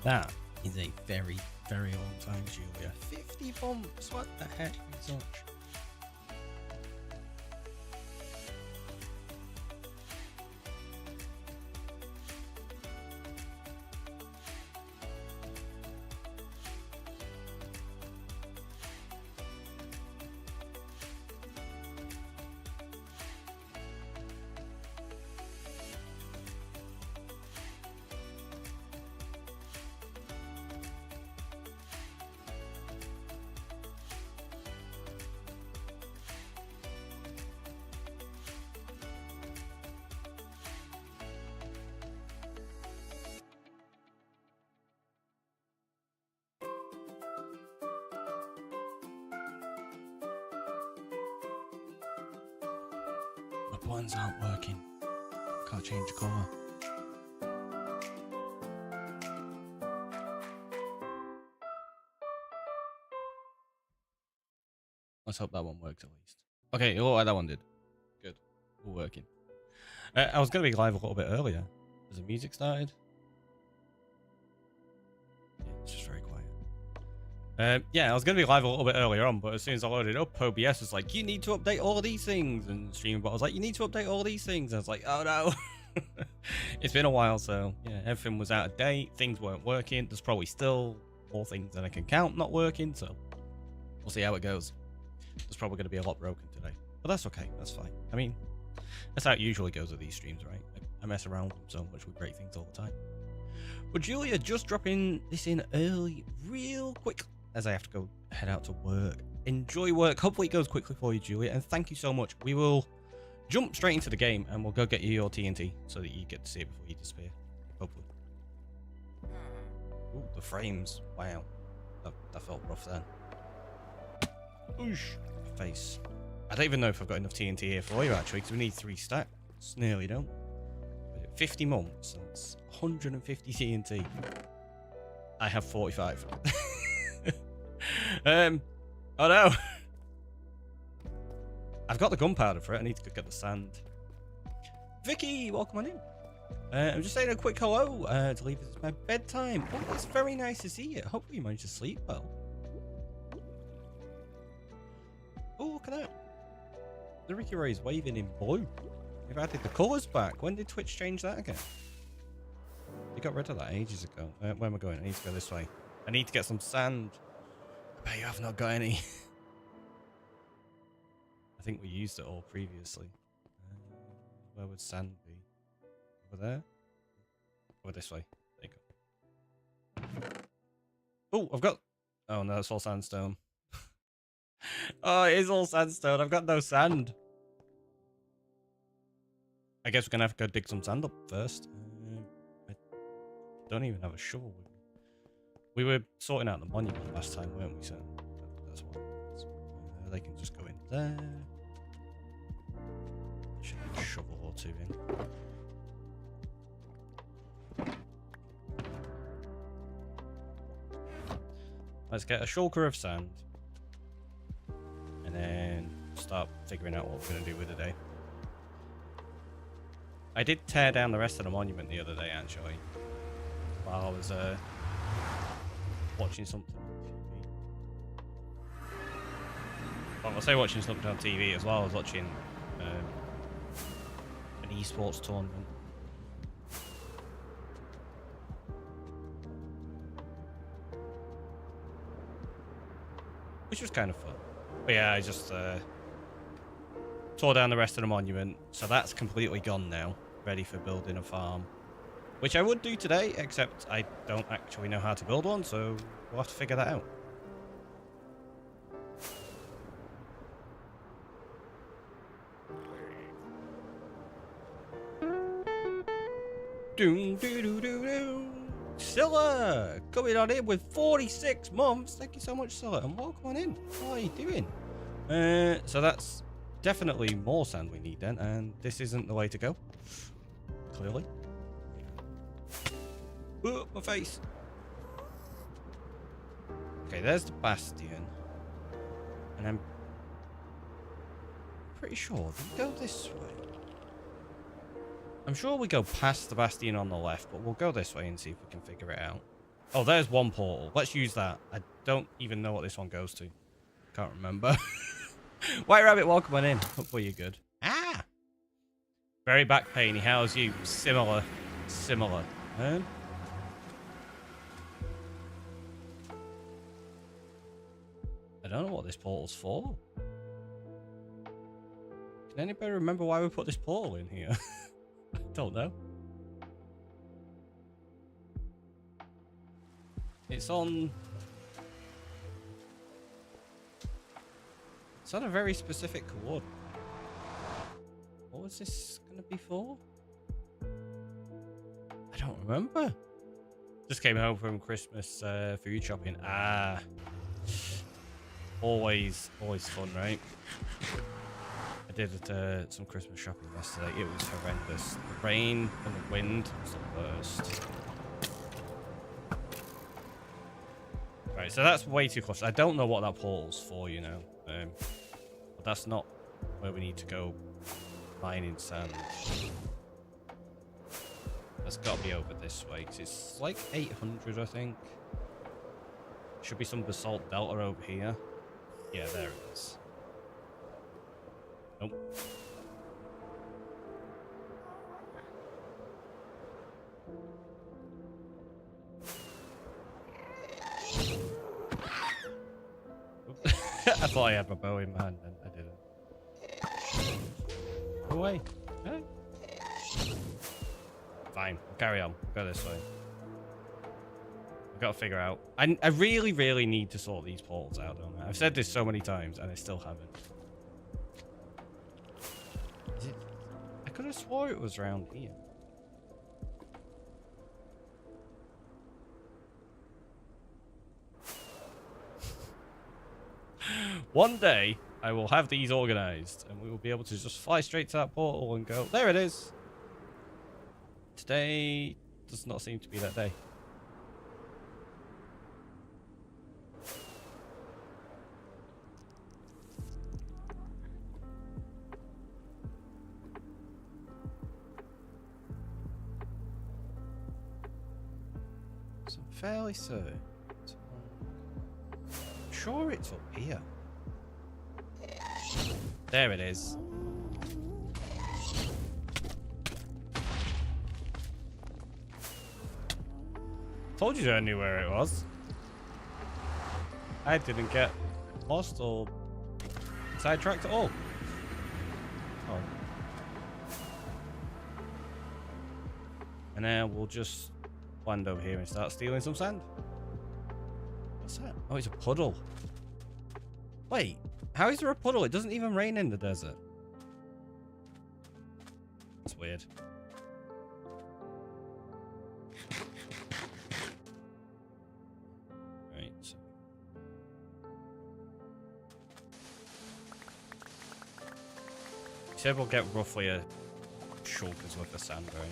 That is a very, very long time, Julia. 50 bumps, what the heck is such? My buttons aren't working. Can't change the colour. Let's hope that one works at least. Okay, it looked like that one did. Good. All working. I was going to be live a little bit earlier. As the music started. Yeah, it's just very quiet. Yeah, I was going to be live a little bit earlier on, but as soon as I loaded up, OBS was like, you need to update all of these things. And Streambot was like, you need to update all of these things. And I was like, oh no. It's been a while, so yeah, everything was out of date. Things weren't working. There's probably still more things than I can count not working, so we'll see how it goes. There's probably going to be a lot broken today, but that's okay. That's fine. I mean, that's how it usually goes with these streams, right? I mess around with them so much with great things all the time. But Julia, just dropping this in early, real quick, as I have to go head out to work. Enjoy work. Hopefully it goes quickly for you, Julia, and thank you so much. We will jump straight into the game, and we'll go get you your TNT so that you get to see it before you disappear. Hopefully. Ooh, the frames. Wow. That felt rough then. Oosh. Face. I don't even know if I've got enough TNT here for you, actually, because we need 3 stacks. Nearly don't. 50 months, that's 150 TNT. I have 45. Oh no. I've got the gunpowder for it. I need to go get the sand. Vicky, welcome on in. I'm just saying a quick hello to leave. It's my bedtime. Oh, it's very nice to see you. Hopefully you managed to sleep well. Oh, look at that. The TheRickyroy is waving in blue. They've added the colours back. When did Twitch change that again? They got rid of that ages ago. Where am I going? I need to go this way. I need to get some sand. I bet you have not got any. I think we used it all previously. Where would sand be? Over there? Over this way. There you go. Oh, I've got... Oh no, it's all sandstone. Oh, it is all sandstone. I've got no sand. I guess we're going to have to go dig some sand up first. I don't even have a shovel with me. We were sorting out the monument last time, weren't we? So that's what it is. They can just go in there. Should have a shovel or 2 in. Let's get a shulker of sand. And then start figuring out what we're going to do with the day. I did tear down the rest of the monument the other day, actually, while I was watching something on TV. Well, I say watching something on TV as well. I was watching an esports tournament. Which was kind of fun. But yeah, I just tore down the rest of the monument, so that's completely gone now, ready for building a farm, which I would do today, except I don't actually know how to build one, so we'll have to figure that out. Scylla coming on in with 46 months. Thank you so much, Scylla, and welcome on in. How are you doing? So that's definitely more sand we need then, and this isn't the way to go. Clearly. Oh, my face. Okay, there's the bastion. And then pretty sure we go this way. I'm sure we go past the bastion on the left, but we'll go this way and see if we can figure it out. Oh, there's one portal. Let's use that. I don't even know what this one goes to. Can't remember. White Rabbit, welcome on in. Hopefully you're good. Ah! Very back painy. How's you? Similar. Similar. I don't know what this portal's for. Can anybody remember why we put this portal in here? I don't know. It's on a very specific coordinate. What was this gonna be for? I don't remember. Just came home from Christmas food shopping. Ah, always fun, right? I did some Christmas shopping yesterday. It was horrendous. The rain and the wind was the worst. Right, so that's way too close. I don't know what that portal's for, you know. But that's not where we need to go mining sand. That's got to be over this way, because it's like 800, I think. Should be some basalt delta over here. Yeah, there it is. Nope. I thought I had my bow in my hand and I didn't. Go away. Hey. Fine, we'll carry on. We'll go this way. I've got to figure out. I really, really need to sort these portals out, don't I? I've said this so many times and I still haven't. Is it? I could have swore it was around here. One day, I will have these organized, and we will be able to just fly straight to that portal and go, there it is. Today does not seem to be that day. So I'm fairly certain. I'm sure it's up here. There it is. Told you I knew where it was. I didn't get lost or sidetracked at all. Oh. And now we'll just land over here and start stealing some sand. What's that? Oh, it's a puddle. Wait. How is there a puddle? It doesn't even rain in the desert. That's weird. Right. You said we'll get roughly a shulker's worth of sand, right?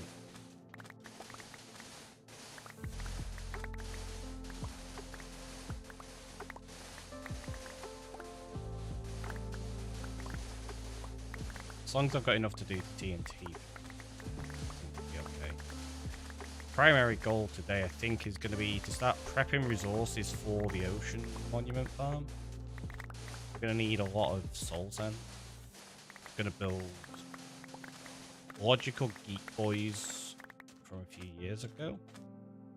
As long as I've got enough to do the TNT, I think it'll be okay. Primary goal today, I think, is going to be to start prepping resources for the ocean monument farm. We're going to need a lot of soul sand. I'm going to build logical geek boys from a few years ago.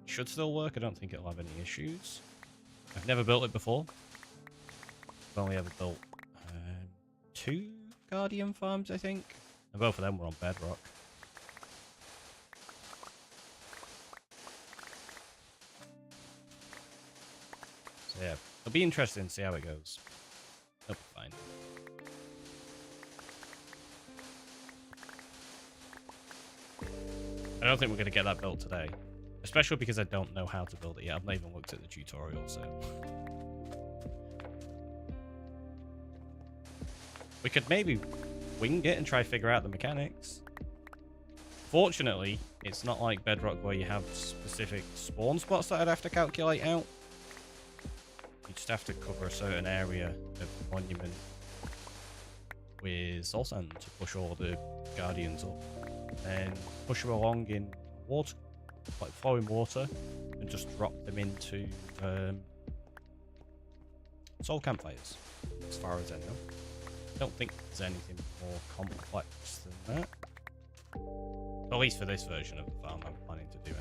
It should still work. I don't think it'll have any issues. I've never built it before. I've only ever built 2 Guardian farms, I think. And both of them were on bedrock. So yeah, it'll be interesting to see how it goes. It'll be fine. I don't think we're going to get that built today. Especially because I don't know how to build it yet. I've not even looked at the tutorial, so... We could maybe wing it and try to figure out the mechanics. Fortunately, it's not like Bedrock where you have specific spawn spots that I'd have to calculate out. You just have to cover a certain area of the monument with Soul Sand to push all the guardians up, and push them along in water, like flowing water, and just drop them into soul campfires, as far as I know. I don't think there's anything more complex than that. At least for this version of the farm I'm planning to do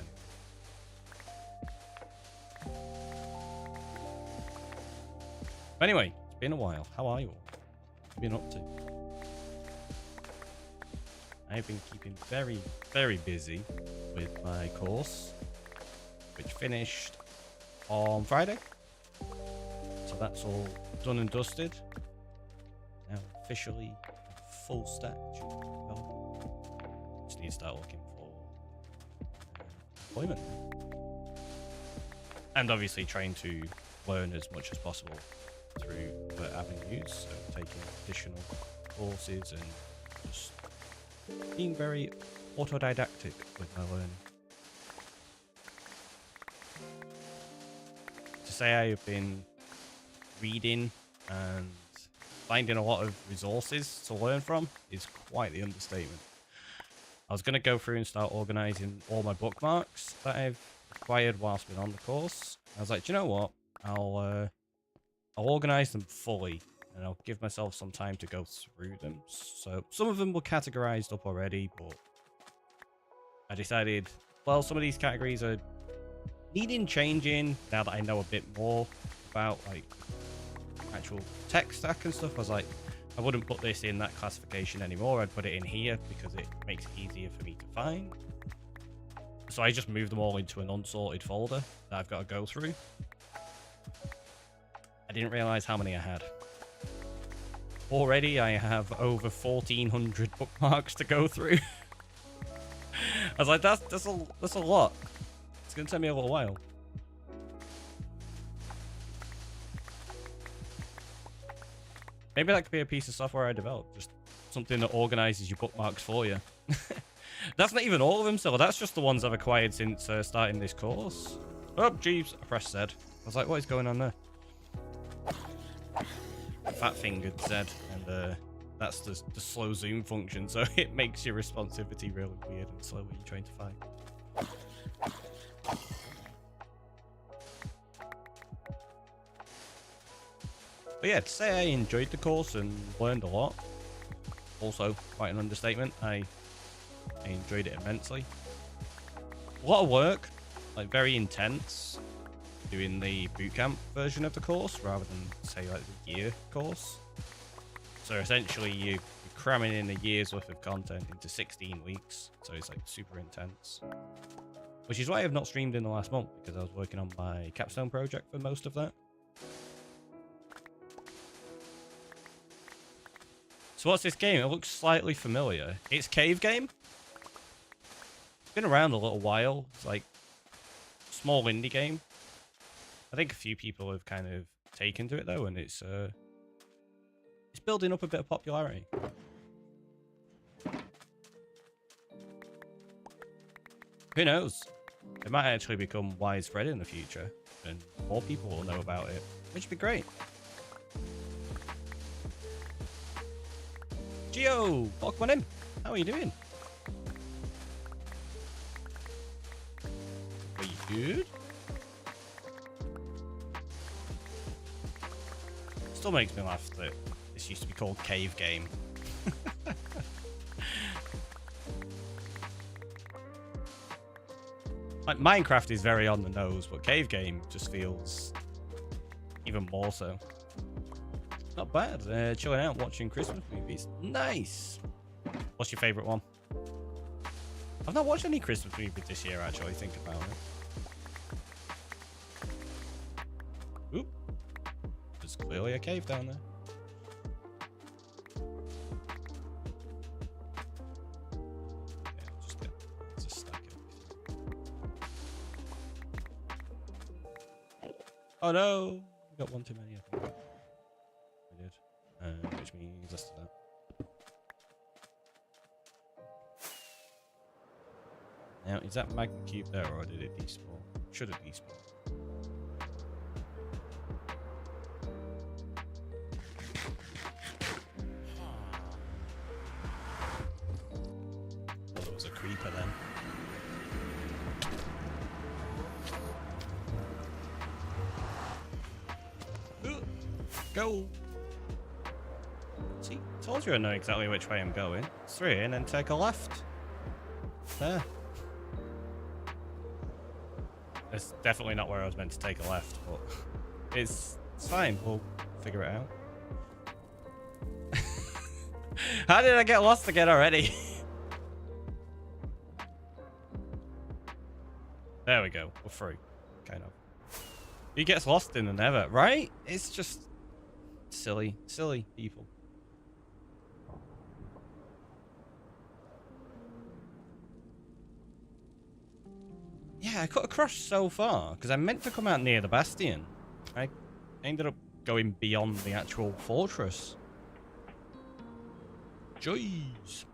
anyway. It's been a while. How are you all? What have you been up to? I've been keeping very, very busy with my course, which finished on Friday. So that's all done and dusted. Now officially full stack development. Just need to start looking for employment. And obviously trying to learn as much as possible through the avenues, so taking additional courses and just being very autodidactic with my learning. To say I have been reading and finding a lot of resources to learn from is quite the understatement. I was going to go through and start organising all my bookmarks that I've acquired whilst been on the course. I was like, do you know what? I'll organise them fully, and I'll give myself some time to go through them. So some of them were categorised up already, but I decided, well, some of these categories are needing changing now that I know a bit more about like actual tech stack and stuff. I was like, I wouldn't put this in that classification anymore. I'd put it in here because it makes it easier for me to find. So I just moved them all into an unsorted folder that I've got to go through. I didn't realize how many I had. Already I have over 1,400 bookmarks to go through. I was like, that's a lot. It's gonna take me a little while. Maybe that could be a piece of software I develop, just something that organizes your bookmarks for you. That's not even all of them, so that's just the ones I've acquired since starting this course. Oh, jeez, I pressed Z. I was like, what is going on there? Fat-fingered Z, and that's the slow zoom function, so it makes your responsivity really weird and slow when you're trying to fight. But yeah, to say I enjoyed the course and learned a lot, also quite an understatement. I enjoyed it immensely. A lot of work, like very intense, doing the bootcamp version of the course rather than say like the year course. So essentially you're cramming in a year's worth of content into 16 weeks, so it's like super intense. Which is why I have not streamed in the last month, because I was working on my capstone project for most of that. So what's this game? It looks slightly familiar. It's Cave Game. It's been around a little while. It's like a small indie game. I think a few people have kind of taken to it though, and it's building up a bit of popularity. Who knows? It might actually become widespread in the future, and more people will know about it, which would be great. Geo, welcome on in. How are you doing? Are you good? Still makes me laugh that this used to be called Cave Game. Like Minecraft is very on the nose, but Cave Game just feels even more so. Not bad. Chilling out, watching Christmas movies. Nice. What's your favourite one? I've not watched any Christmas movies this year, actually, think about it. Oop. There's clearly a cave down there. Yeah, I'll just stack it. Oh no! We got one too many, I think. We did. Which means less than that. Now, is that magma cube there, or did it despawn? Should it despawn? a creeper then. Go! See, told you I know exactly which way I'm going. 3 and then take a left. There. It's definitely not where I was meant to take a left, but it's fine. We'll figure it out. How did I get lost again already? There we go. We're free. Kind of. He gets lost in the nether, right? It's just silly people. Yeah, I cut across so far because I meant to come out near the bastion. I ended up going beyond the actual fortress. Jeez.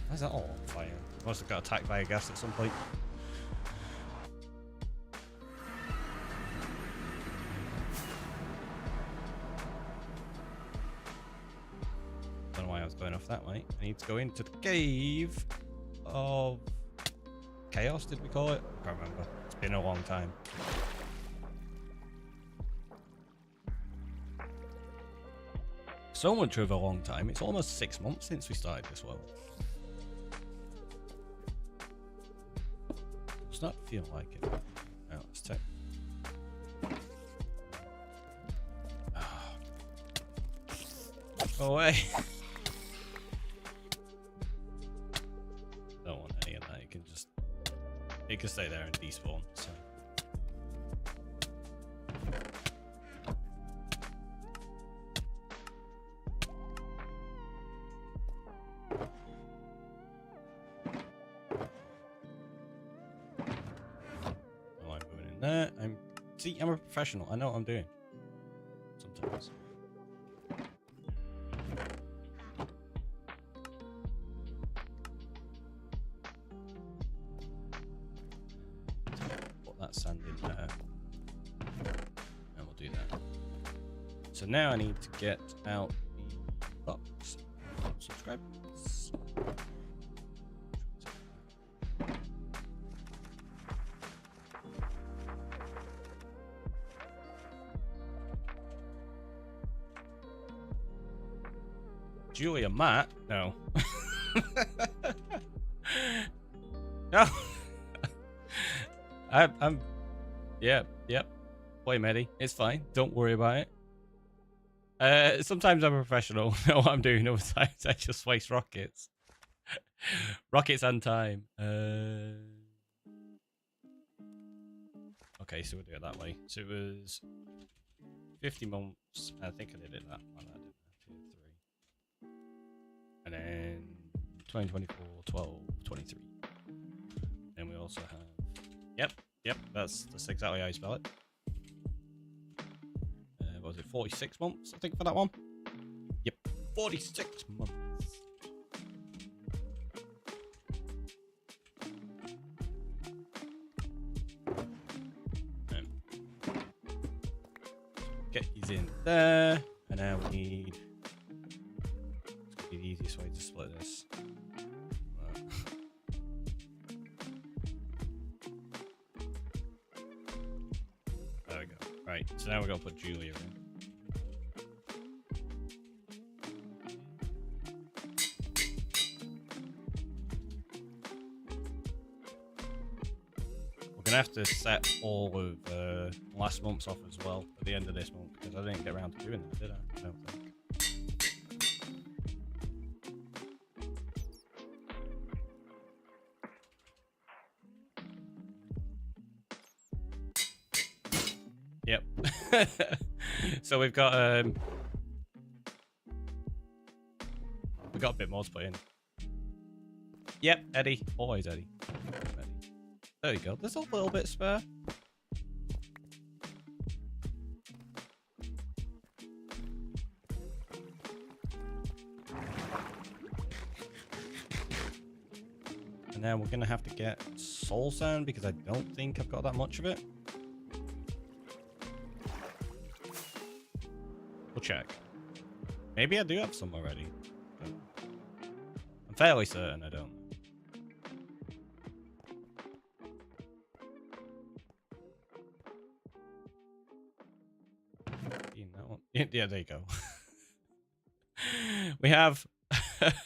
Why's that all on fire? Must have got attacked by a ghast at some point. Don't know why I was going off that way. I need to go into the cave of chaos, did we call it? I can't remember. It's been a long time. So much of a long time. It's almost 6 months since we started this world. Does not feel like it. Now let's take. Go away. Don't want any of that. It can stay there and despawn. So. I'm a professional. I know what I'm doing. Sometimes. Put that sand in there. And we'll do that. So now I need to get out the box. Subscribe. Julia Matt? No. No. I'm yep. Play Medi. It's fine. Don't worry about it. Sometimes I'm a professional. Know what I'm doing. Other times I just waste rockets. Rockets and time. Okay, so we'll do it that way. So it was 50 months. I think I did it that one. And then 2024, 12, 23. Then we also have, yep, that's exactly how you spell it. What was it, 46 months, I think, for that one? Yep, 46 months. Get these in there, and now we need. The easiest way to split this. There we go. Right, so now we're gonna put Julia in. We're gonna have to set all of last month's off as well at the end of this month because I didn't get around to doing that, did I? I don't think. Yep. So we've got a bit more to put in. Yep, Eddie. Always Eddie. There you go. There's a little bit spare. And now we're gonna have to get soul sand because I don't think I've got that much of it. We'll check. Maybe I do have some already. But I'm fairly certain I don't. Yeah, there you go. We have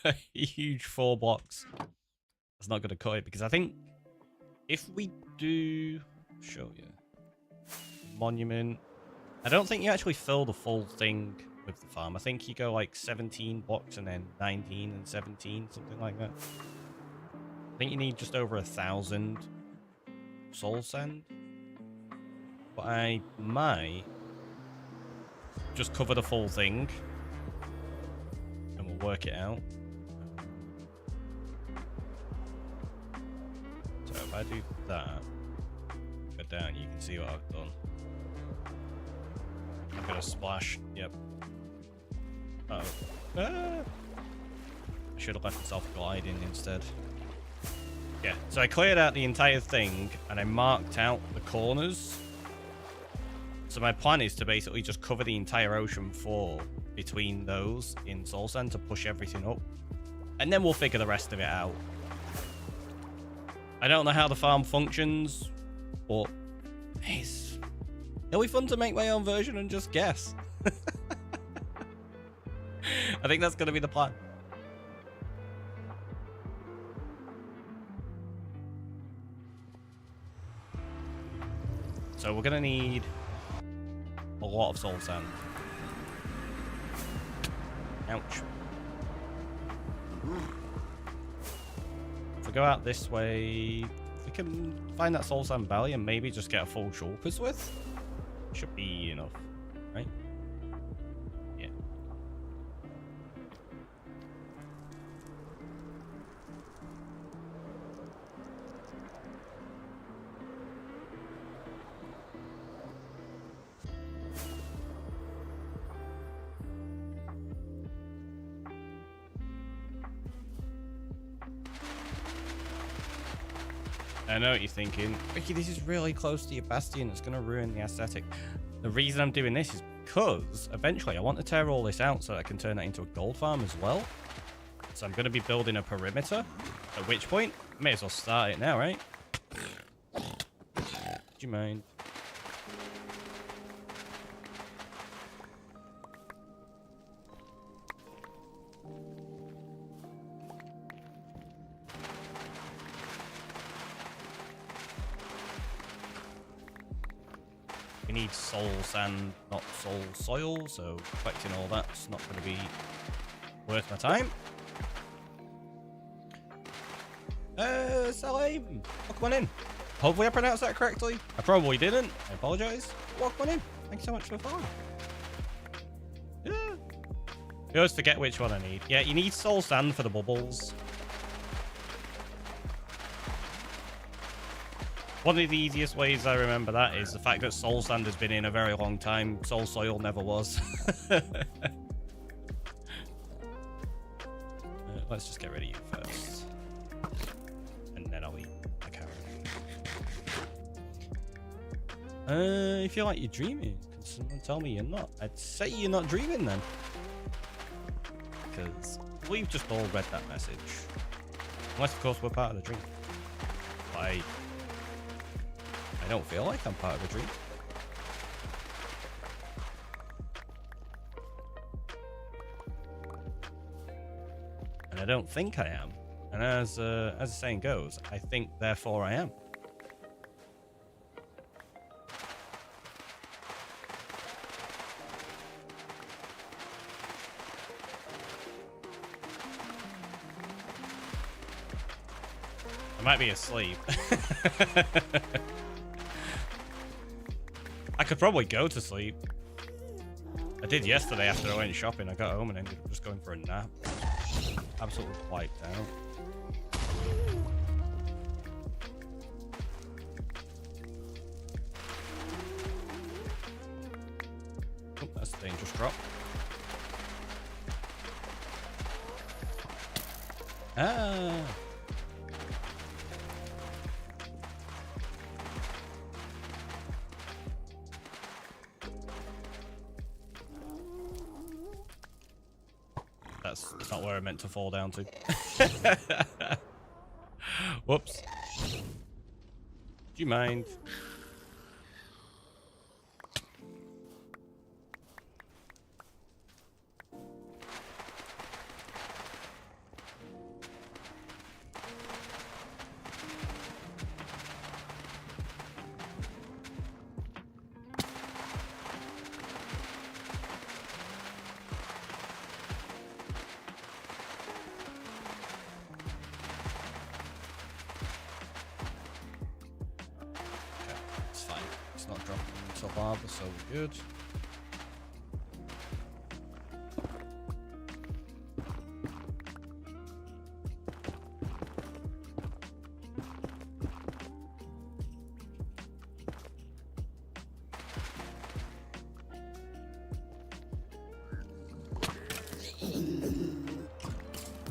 a huge 4 blocks. That's not going to cut it because I think if we do show you monument, I don't think you actually fill the full thing with the farm. I think you go like 17 blocks and then 19 and 17, something like that. I think you need just over 1,000 soul sand. But I might just cover the full thing and we'll work it out. So if I do that, go down, you can see what I've done. I've got a splash. Yep. Uh oh. Ah! I should have left myself gliding instead. Yeah, so I cleared out the entire thing and I marked out the corners. So my plan is to basically just cover the entire ocean floor between those in soul sand to push everything up. And then we'll figure the rest of it out. I don't know how the farm functions, but it'll be fun to make my own version and just guess. I think that's going to be the plan. So we're going to need a lot of soul sand. Ouch. If we go out this way, we can find that soul sand valley and maybe just get a full shulkers with. Should be enough, right? Yeah. I know what you're thinking. Ricky, this is really close to your bastion. It's going to ruin the aesthetic. The reason I'm doing this is because eventually I want to tear all this out so that I can turn that into a gold farm as well. So I'm going to be building a perimeter, at which point, I may as well start it now, right? Do you mind? We need soul sand, not soul soil, so collecting all that's not going to be worth my time. Salim, welcome on in. Hopefully I pronounced that correctly. I probably didn't. I apologize. Welcome on in. Thank you so much for the follow. Yeah. I always forget which one I need. Yeah, you need soul sand for the bubbles. One of the easiest ways I remember that is the fact that soul sand has been in a very long time. Soul soil never was. Let's just get rid of you first. And then I'll eat the carrot. You feel like you're dreaming. Can someone tell me you're not? I'd say you're not dreaming then. Because we've just all read that message. Unless, of course, we're part of the dream. I don't feel like I'm part of a dream. And I don't think I am. And as the saying goes, I think, therefore I am. I might be asleep. I could probably go to sleep. I did yesterday after I went shopping. I got home and ended up just going for a nap. Absolutely wiped out. Oh, that's a dangerous drop. Ah. That's not where I meant to fall down to. Whoops. Do you mind? Lava, so we're good.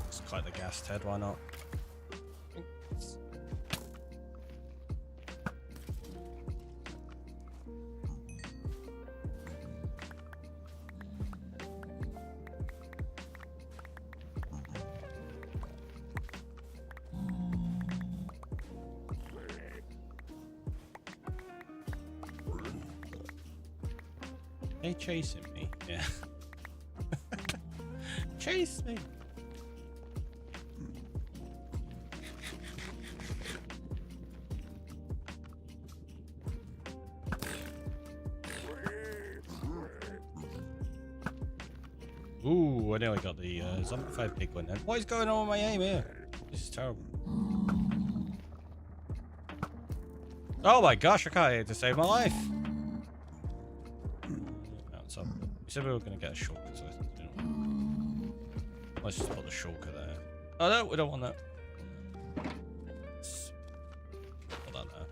Let's collect the gas head, why not? They chasing me, yeah. Chase me. Ooh, I nearly got the zombified pig one then. What is going on with my aim here? This is terrible. Oh my gosh, I can't hit to save my life. So we said we were going to get a shulker, so let's just put the shulker there. Oh no, we don't want that. Let's put that there.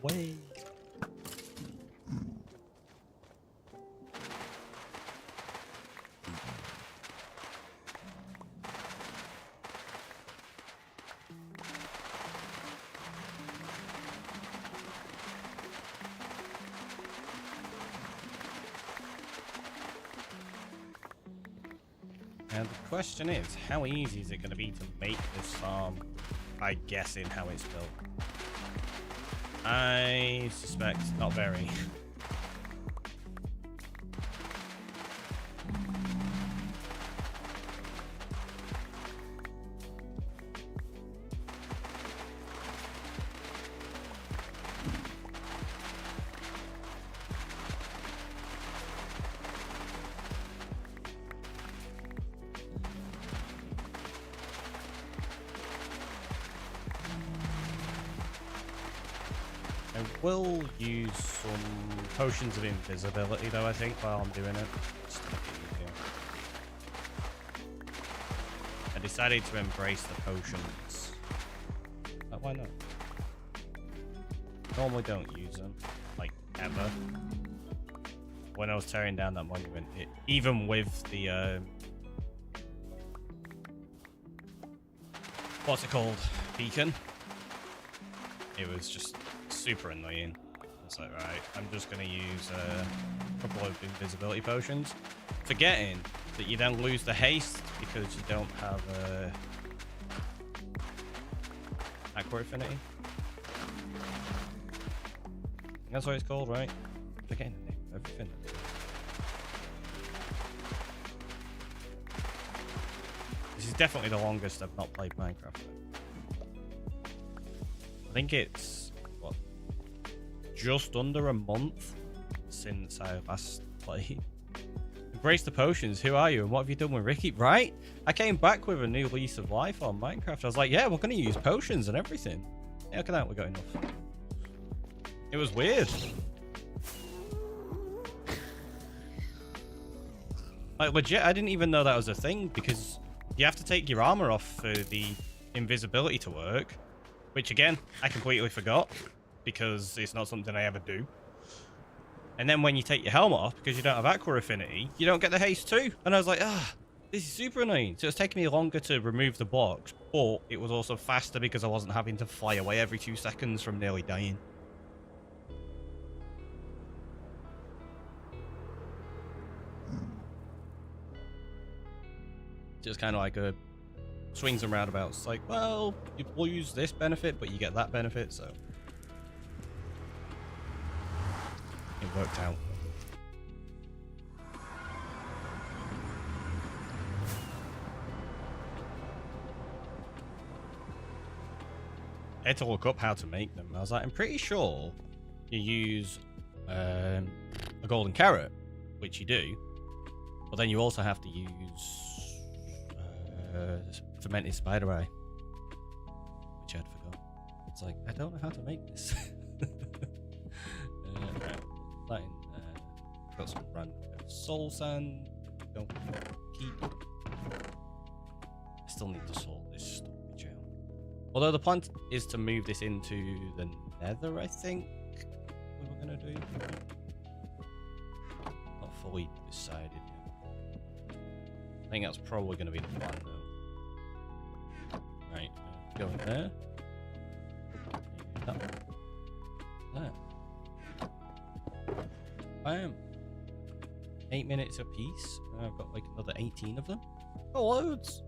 Way. And the question is, how easy is it going to be to make this farm by guessing how it's built? I suspect not very. I will use some potions of invisibility though, I think, while I'm doing it. Just to make it easier. I decided to embrace the potions. Why not? Normally don't use them, like ever. When I was tearing down that monument, even with the what's it called? Beacon. It was just super annoying. It's like, right, I'm just going to use a couple of invisibility potions, forgetting that you then lose the haste because you don't have aqua affinity. That's what it's called, right? Forgetting the name of everything. This is definitely the longest I've not played Minecraft. I think it's what, just under a month since I last played. Embrace the potions. Who are you and what have you done with Ricky? Right? I came back with a new lease of life on Minecraft. I was like, yeah, we're going to use potions and everything. Yeah, look at that. We got enough. It was weird. Like, legit, I didn't even know that was a thing because you have to take your armor off for the invisibility to work. Which, again, I completely forgot because it's not something I ever do. And then when you take your helmet off, because you don't have Aqua Affinity, you don't get the haste too. And I was like, this is super annoying. So it's taking me longer to remove the blocks, but it was also faster because I wasn't having to fly away every 2 seconds from nearly dying. Just kind of like a swings and roundabouts. It's like, well, you lose this benefit, but you get that benefit, so it worked out. I had to look up how to make them. I was like, I'm pretty sure you use a golden carrot, which you do, but then you also have to use fermented spider eye, which I'd forgot. It's like, I don't know how to make this. Right, that in there. Got some random soul sand. Don't keep. I still need to sort this storage out. Although the plan is to move this into the nether, I think we were gonna do. Not fully decided yet. I think that's probably gonna be the plan though. Right, go in there. That one. There. Bam. 8 minutes a piece. I've got like another 18 of them. Oh, loads.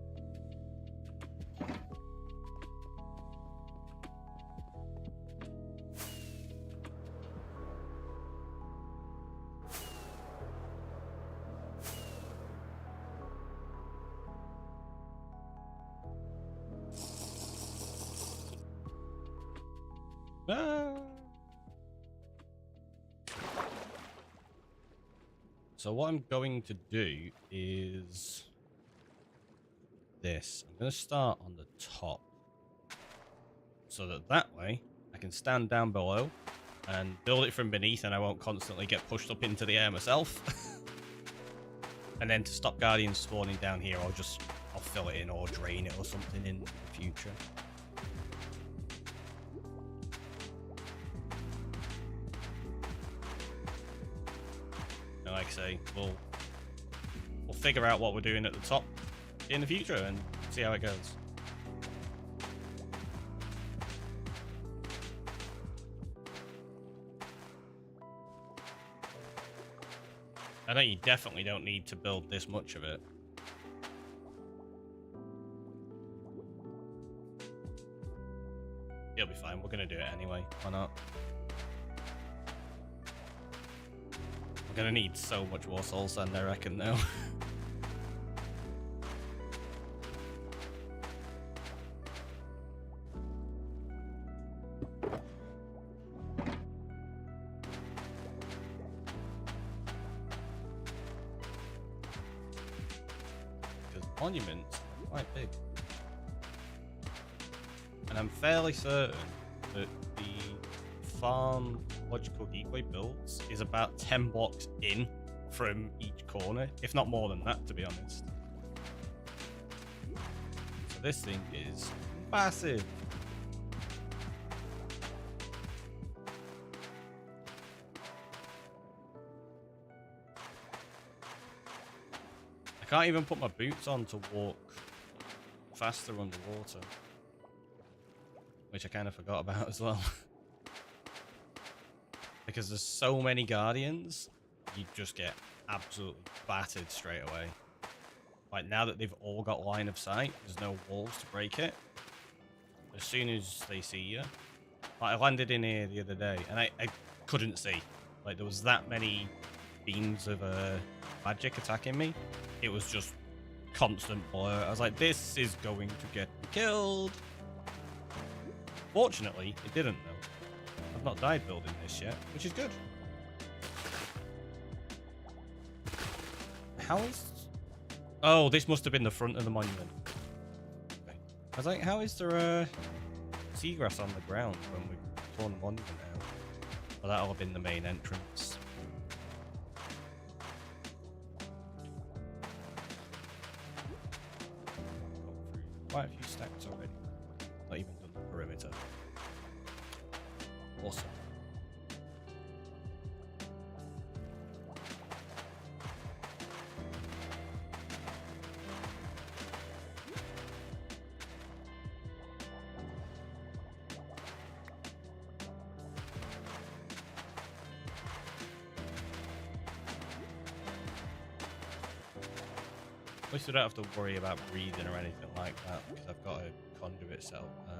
So what I'm going to do is this. I'm going to start on the top so that way I can stand down below and build it from beneath, and I won't constantly get pushed up into the air myself. And then to stop guardians spawning down here, I'll fill it in or drain it or something in the future. Like I say, we'll figure out what we're doing at the top in the future and see how it goes. I know you definitely don't need to build this much of it. It'll be fine, we're gonna do it anyway, why not? Gonna need so much more soul sand, I reckon, though. Because monuments are quite big. And I'm fairly certain that the farm logical decoy builds is about 10 blocks in from each corner, if not more than that, to be honest. So this thing is massive. I can't even put my boots on to walk faster underwater, which I kind of forgot about as well. Because there's so many guardians, you just get absolutely battered straight away. Like, now that they've all got line of sight, there's no walls to break it. As soon as they see you. Like, I landed in here the other day, and I couldn't see. Like, there was that many beams of magic attacking me. It was just constant blur. I was like, this is going to get me killed. Fortunately, it didn't, though. I've not died building this yet, which is good. How is... Oh, this must have been the front of the monument. Okay. I was like, how is there seagrass on the ground when we've torn the monument out? Well, that'll have been the main entrance. Quite a few stacks already. Not even done the perimeter. Awesome. At least I don't have to worry about breathing or anything like that because I've got a conduit set up there.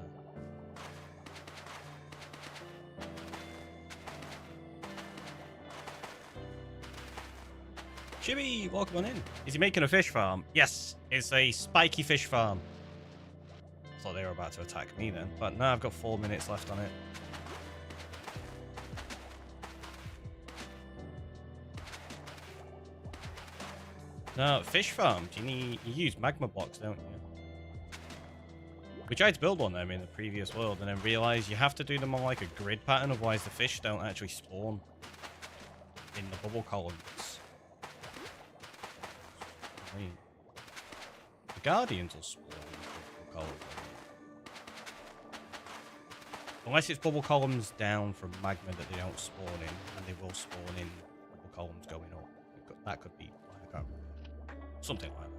Chibi, welcome on in. Is he making a fish farm? Yes, it's a spiky fish farm. I thought they were about to attack me then, but no, I've got 4 minutes left on it. No, fish farm. You use magma blocks, don't you? We tried to build one of them in the previous world and then realised you have to do them on like a grid pattern, otherwise the fish don't actually spawn in the bubble columns. I mean, the Guardians will spawn in the bubble columns. Unless it's bubble columns down from magma that they don't spawn in, and they will spawn in bubble columns going up. That could be like something like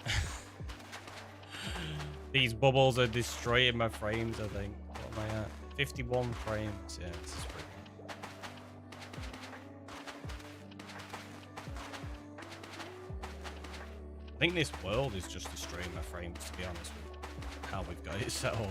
that. These bubbles are destroying my frames, I think. What am I at? 51 frames. Yeah, this is pretty good. I think this world is just destroying my frames, to be honest with how we've got it set up.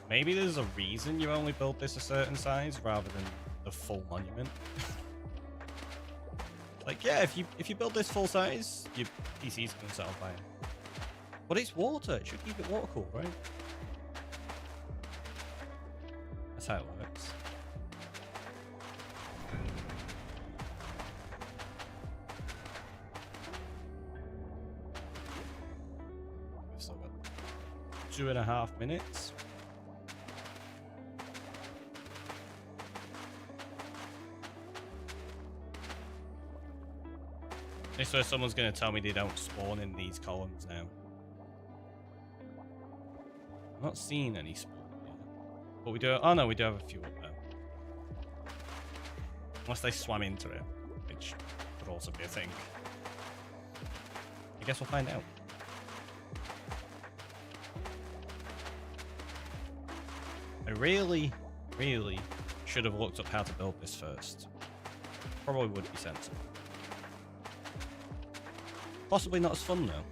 Maybe there's a reason you only build this a certain size rather than the full monument. Like, yeah, if you build this full size, your PC's gonna set on fire. But it's water. It should keep it water cool, right? That's how it works. We've still got 2.5 minutes. This way someone's going to tell me they don't spawn in these columns now. I'm not seeing any spawn yet. But we do... Oh no, we do have a few up there. Unless they swam into it, which could also be a thing. I guess we'll find out. I really should have looked up how to build this first. Probably would be sensible. Possibly not as fun though.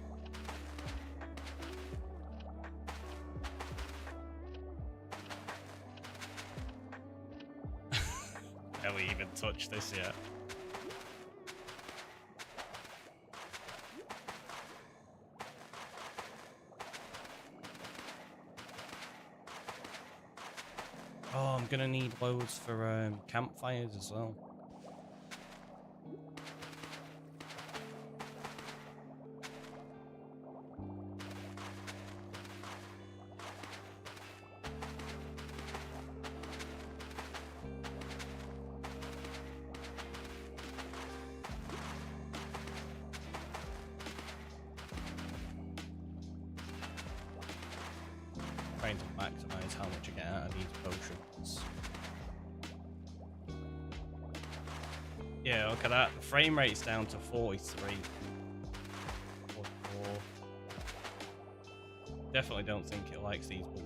Have we even touched this yet? Oh, I'm gonna need loads for campfires as well. Trying to maximize how much I get out of these potions. Yeah, look at that. The frame rate's down to 43. 44. Definitely don't think it likes these bubbles.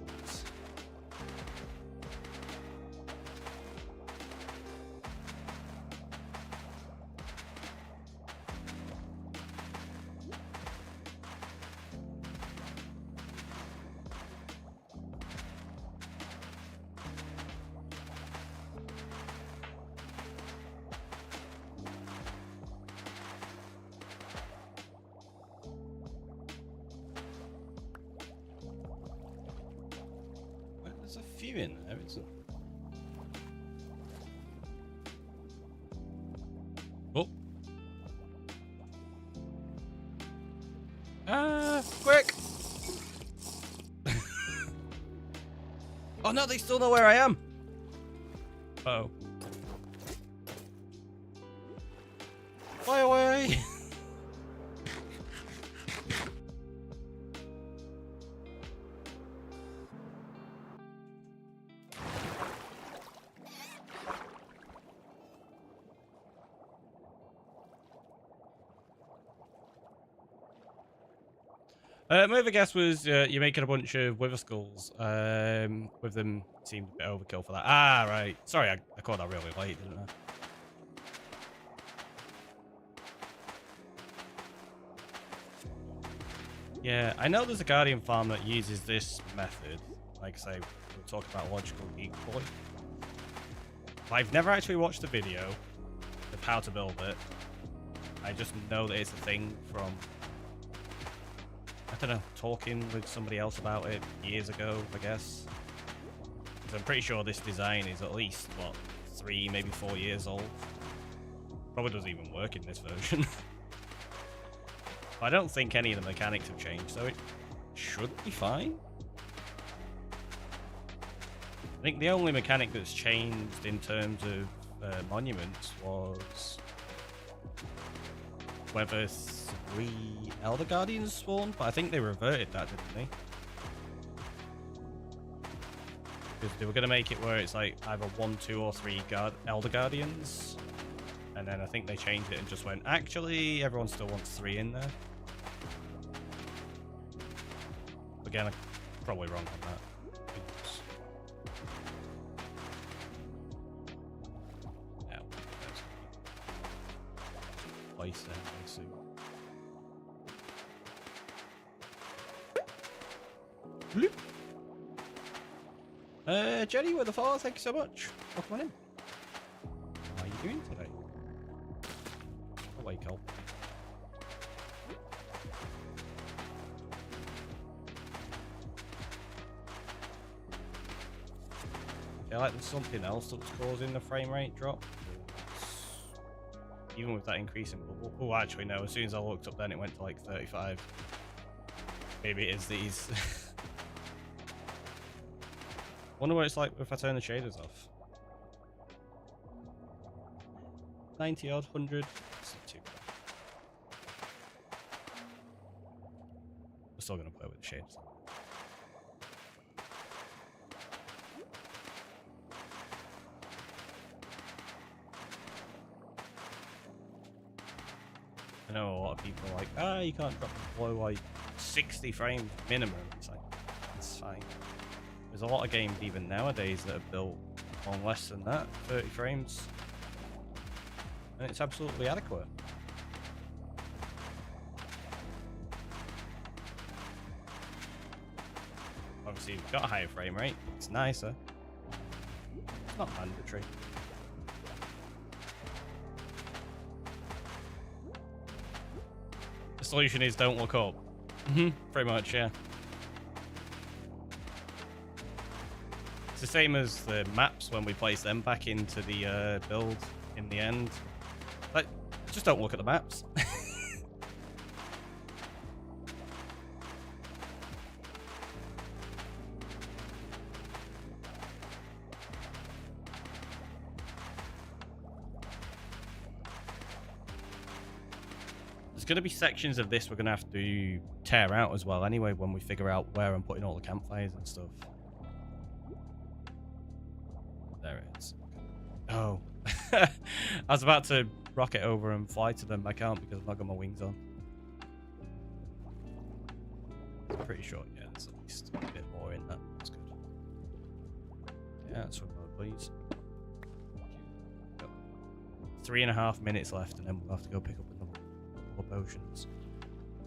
There's a few in there, isn't there? Oh. Quick! Oh no, they still know where I am! Uh-oh. Fly away! My other guess was you're making a bunch of wither skulls. With them seemed a bit overkill for that. Ah, right. Sorry, I caught that really late, didn't I? Yeah, I know there's a Guardian farm that uses this method. Like I say, we'll talk about logical decoy. I've never actually watched a video of how to build it. I just know that it's a thing from, I don't know, talking with somebody else about it years ago, I guess. So I'm pretty sure this design is at least, what, 3, maybe 4 years old. Probably doesn't even work in this version. I don't think any of the mechanics have changed, so it should be fine. I think the only mechanic that's changed in terms of monuments was whether 3 Elder Guardians spawned, but I think they reverted that, didn't they? Because they were going to make it where it's like either 1, 2, or 3 Elder Guardians, and then I think they changed it and just went, actually, everyone still wants 3 in there. Again, I'm probably wrong on that. Place there, I see. Jenny with the follow, thank you so much. Welcome on in. How are you doing today? Away, Cole. I feel like there's something else that's causing the frame rate drop. Even with that increase in bubble. Oh, actually, no. As soon as I looked up, then it went to like 35. Maybe it is these. Wonder what it's like if I turn the shaders off. 90 odd, 100. That's not too bad. We're still gonna play with the shades. I know a lot of people are like, you can't drop below like 60 frames minimum. It's like, it's fine. There's a lot of games even nowadays that are built on less than that, 30 frames. And it's absolutely adequate. Obviously, you've got a higher frame rate. It's nicer. It's not mandatory. The solution is don't look up. Pretty much, yeah. It's the same as the maps when we place them back into the build in the end. Like, just don't look at the maps. There's going to be sections of this we're going to have to tear out as well anyway when we figure out where I'm putting all the campfires and stuff. There it is. Oh. I was about to rocket over and fly to them. I can't because I've not got my wings on. I'm pretty sure, yeah, there's at least a bit more in that. That's good. Yeah, that's what please. 3.5 minutes left and then we'll have to go pick up another potions.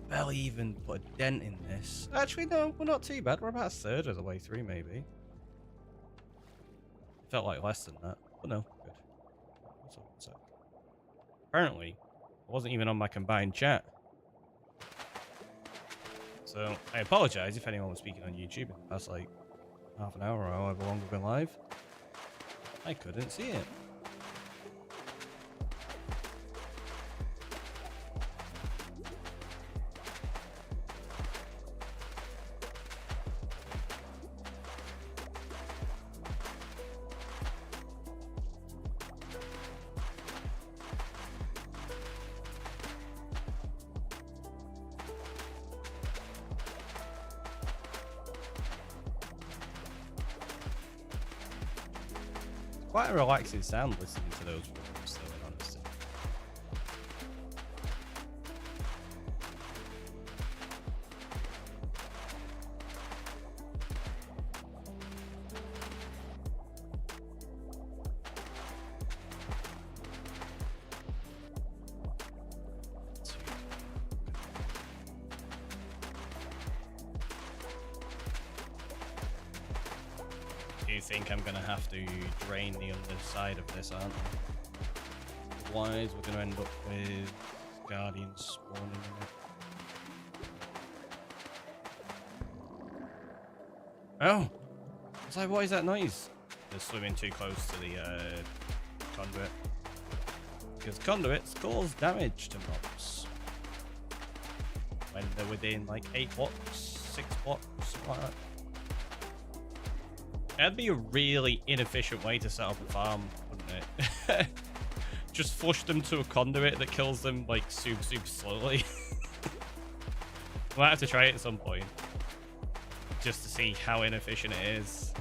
Barely even put a dent in this. Actually, no, we're not too bad. We're about a third of the way through, maybe. Felt like less than that, but no, good. What's up? Apparently, I wasn't even on my combined chat. So, I apologize if anyone was speaking on YouTube in the past, like, half an hour or however long we've been live. I couldn't see it. Quite a relaxing sound listening to those words, though, in honesty. do think I'm gonna have to drain the underside of this, aren't I? Otherwise, we're gonna end up with Guardians spawning in it. Oh! I was like, what is that noise? They're swimming too close to the conduit. Because conduits cause damage to mobs. When they're within like 8 blocks, 6 blocks, something like that. That'd be a really inefficient way to set up a farm, wouldn't it? Just flush them to a conduit that kills them like super slowly. Might have to try it at some point. Just to see how inefficient it is.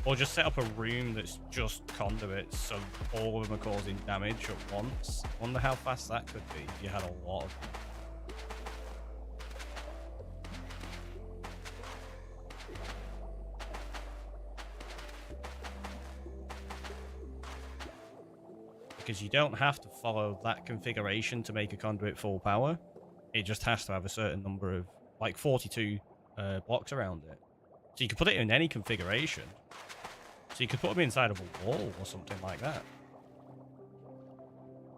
Or just set up a room that's just conduits, so all of them are causing damage at once. Wonder how fast that could be if you had a lot of them. Because you don't have to follow that configuration to make a conduit full power. It just has to have a certain number of, like 42 blocks around it. So you could put it in any configuration. So you could put them inside of a wall or something like that.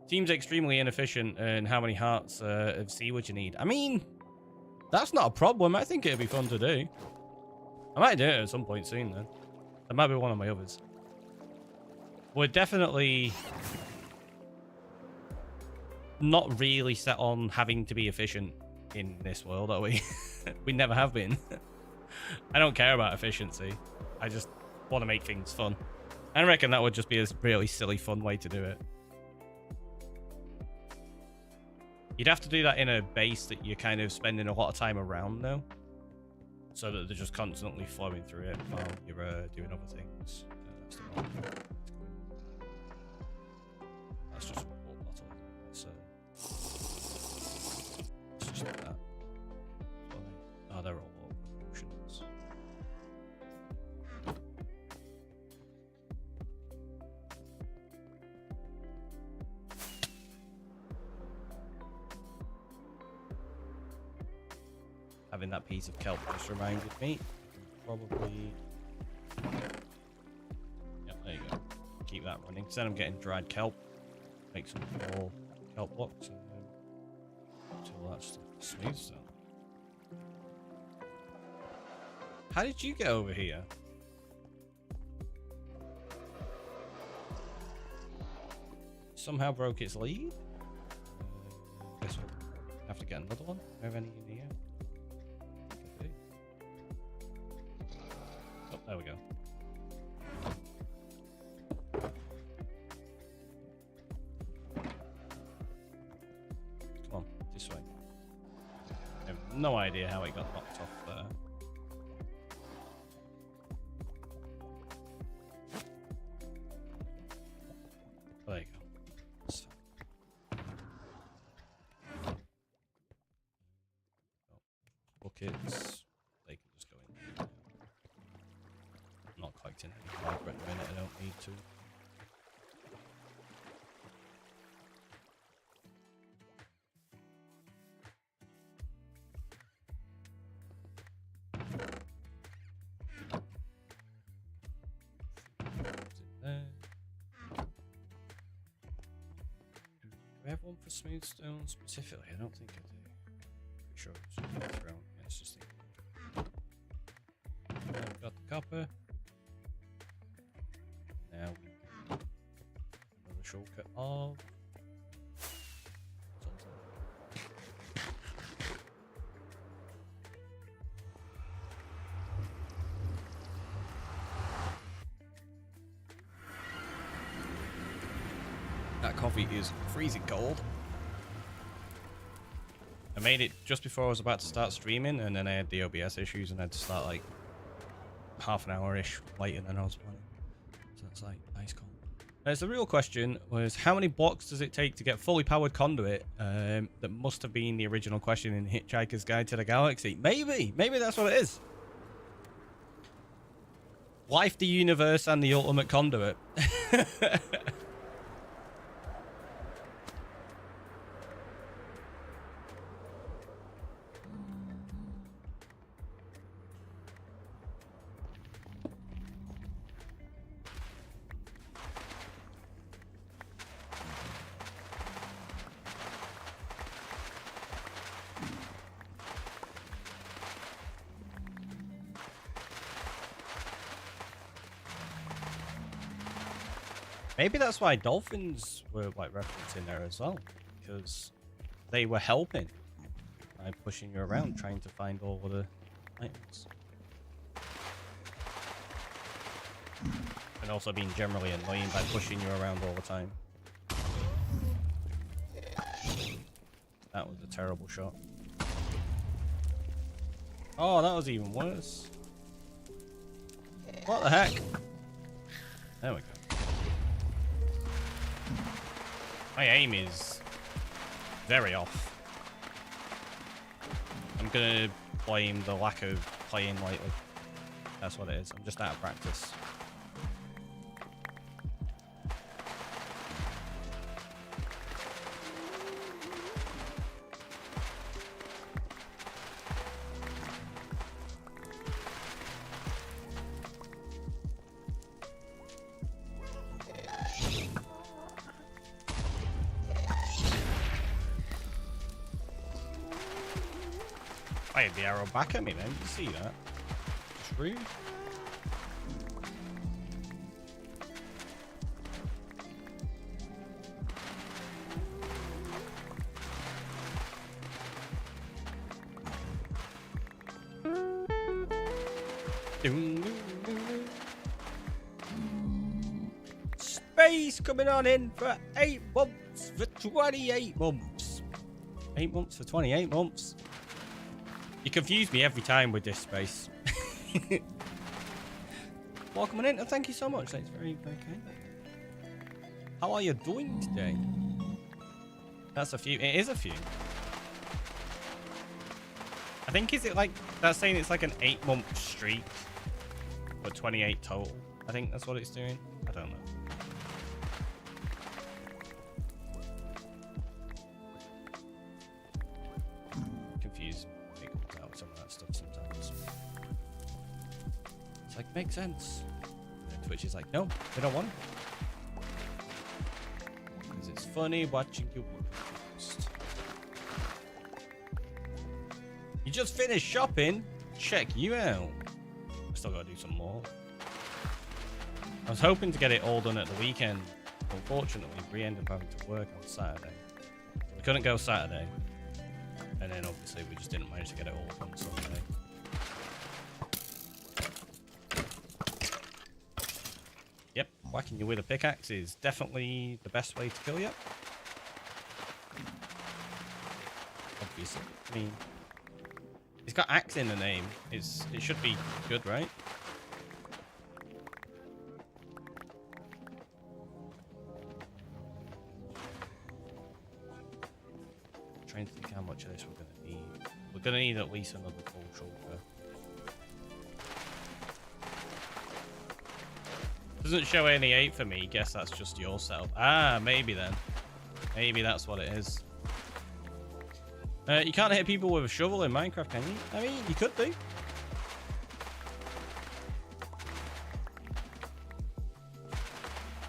Seems extremely inefficient, and how many hearts of sea would you need? I mean, that's not a problem. I think it'd be fun to do. I might do it at some point soon then. That might be one of my others. We're definitely not really set on having to be efficient in this world, are we? We never have been. I don't care about efficiency. I just want to make things fun. I reckon that would just be a really silly fun way to do it. You'd have to do that in a base that you're kind of spending a lot of time around though, so that they're just constantly flowing through it while you're doing other things. That's just a water bottle. So it's just like that. Oh, they're all water potions. Having that piece of kelp just reminded me. Probably. Yeah, there you go. Keep that running. Because then I'm getting dried kelp. Make some more kelp blocks and then until that stuff smooths down. How did you get over here? Somehow broke its lead? Guess we'll have to get another one. Do we have any in here? Oh, there we go. Come on, this way. I have no idea how it got knocked off there. There you go. So. Buckets. They can just go in there. I'm not collecting any fibre at the minute, I don't need to. Do we have one for smooth stone specifically? I don't think I do. Pretty sure it's just thrown. Yeah, it's just I've got the copper. Now we another shortcut of that coffee is freezing cold. I made it just before I was about to start streaming, and then I had the OBS issues and I had to start like half an hour-ish later than I was planning. So it's like ice cold. So the real question was, how many blocks does it take to get fully powered conduit? That must have been the original question in Hitchhiker's Guide to the Galaxy. Maybe that's what it is. Life, the universe, and the ultimate conduit. Maybe that's why dolphins were like referenced in there as well, because they were helping by pushing you around, trying to find all of the items. And also being generally annoying by pushing you around all the time. That was a terrible shot. Oh, that was even worse. What the heck? There we go. My aim is very off. I'm gonna blame the lack of playing lightly. That's what it is. I'm just out of practice. I had the arrow back at me then. Did you see that? Just rude. Space coming on in for 8 months for 28 months. 8 months for 28 months. You confuse me every time with this space. Welcome in, and thank you so much. That's very, very kind. How are you doing today? That's a few. It is a few. I think, is it like, that's saying it's like an 8-month streak, but 28 total. I think that's what it's doing. I don't know. Confused me about some of that stuff sometimes. It's like, makes sense. And Twitch is like, no, they don't want it. Because it's funny watching you post. You just finished shopping? Check you out. Still gotta do some more. I was hoping to get it all done at the weekend. Unfortunately, we ended up having to work on Saturday. We couldn't go Saturday. And then obviously we just didn't manage to get it all done Sunday. Yep, whacking you with a pickaxe is definitely the best way to kill you. Obviously. I mean, it's got axe in the name. It should be good, right? Trying to think how much of this we're going to need. We're going to need at least another full shoulder. Doesn't show any 8 for me. Guess that's just your setup. Ah, maybe then. Maybe that's what it is. You can't hit people with a shovel in Minecraft, can you? I mean, you could do.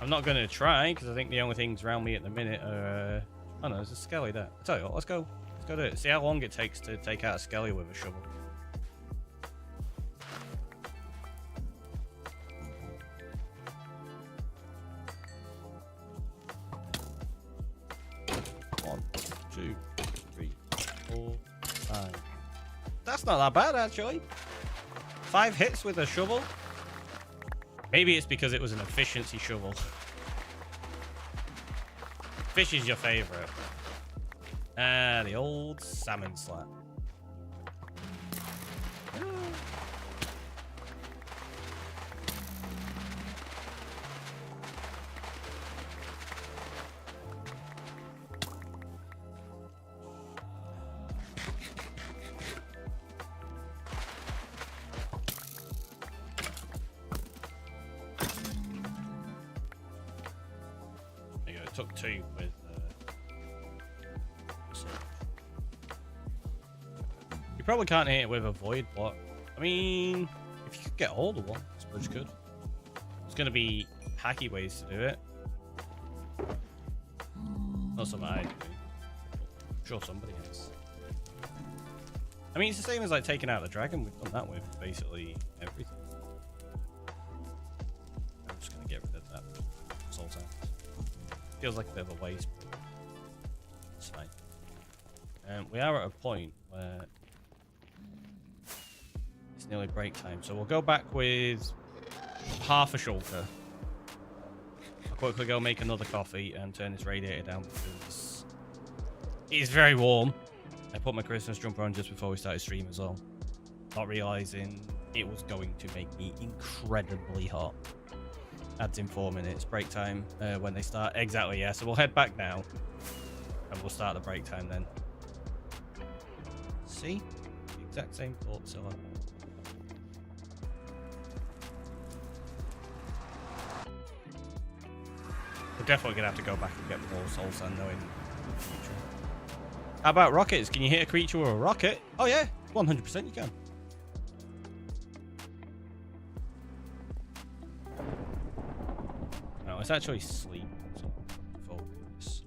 I'm not going to try, because I think the only things around me at the minute are... oh no, there's a skelly there. I'll tell you what, let's go. Let's go do it. See how long it takes to take out a skelly with a shovel. One, 2, 3, 4, 5. That's not that bad, actually. 5 hits with a shovel. Maybe it's because it was an efficiency shovel. Fish is your favorite. Ah, the old salmon slap. There you go, it took 2 with you probably can't hit it with a void block. I mean, if you could get hold of one, I suppose you could. There's going to be hacky ways to do it. Not something I do. I'm sure somebody has. I mean, it's the same as like taking out the dragon. We've done that with basically everything. I'm just going to get rid of that soul sound. Feels like a bit of a waste, but it's fine. We are at a point where it's nearly break time, so we'll go back with half a shulker. I'll quickly go make another coffee and turn this radiator down because it is very warm. I put my Christmas jumper on just before we started stream as well, not realizing it was going to make me incredibly hot. Adds in 4 minutes. Break time when they start. Exactly, yeah. So we'll head back now and we'll start the break time then. See? The exact same thoughts. So we're definitely going to have to go back and get more soul sand though in the future. How about rockets? Can you hit a creature with a rocket? Oh yeah, 100% you can. No, it's actually sleep. So focus.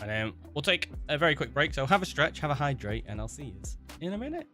And then we'll take a very quick break. So have a stretch, have a hydrate, and I'll see you in a minute.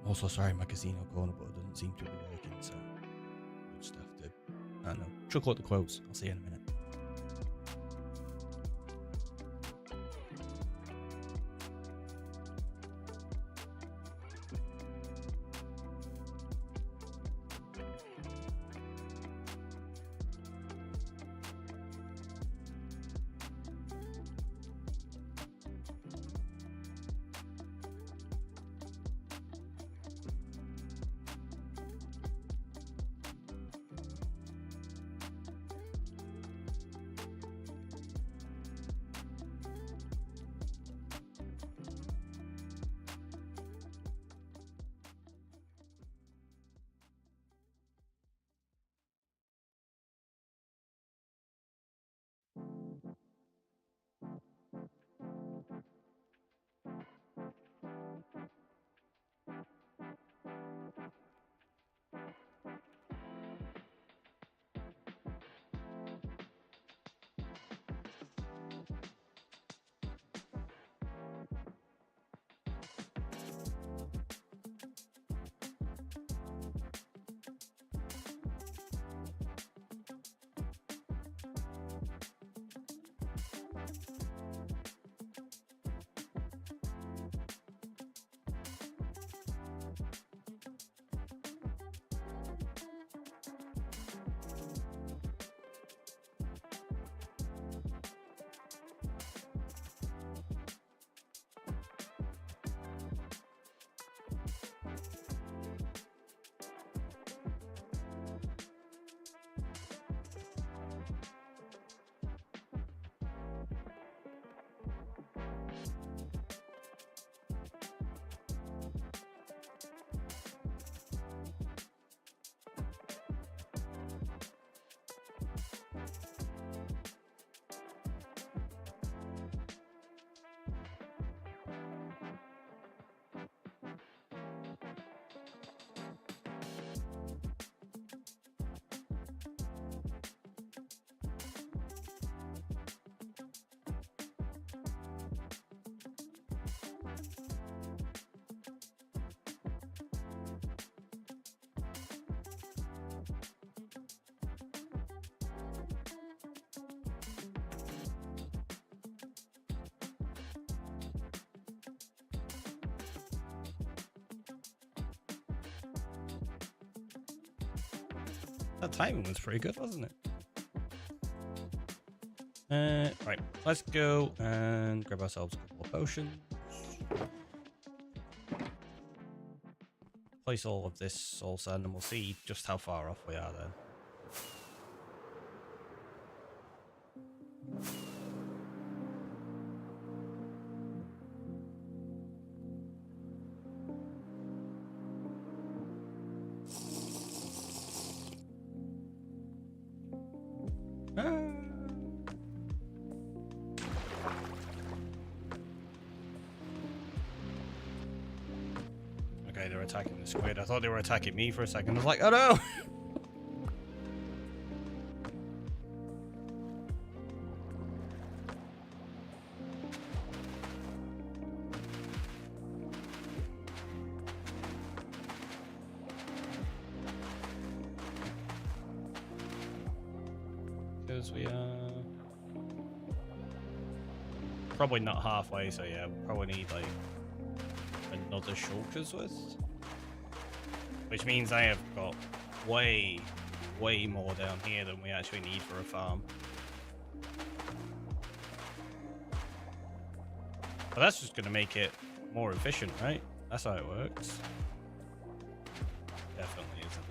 Also, sorry, my casino corner button doesn't seem to be working, so we'll just have to, I don't know, chuckle at the quotes. I'll see you in a minute. That timing was pretty good, wasn't it? Right, let's go and grab ourselves a couple of potions. Place all of this soul sand and we'll see just how far off we are then. Okay, they're attacking the squid. I thought they were attacking me for a second. I was like, oh no! Because we are probably not halfway, so yeah, we'll probably need like another shulker's worth. Which means I have got way more down here than we actually need for a farm. But that's just going to make it more efficient, right? That's how it works. Definitely isn't.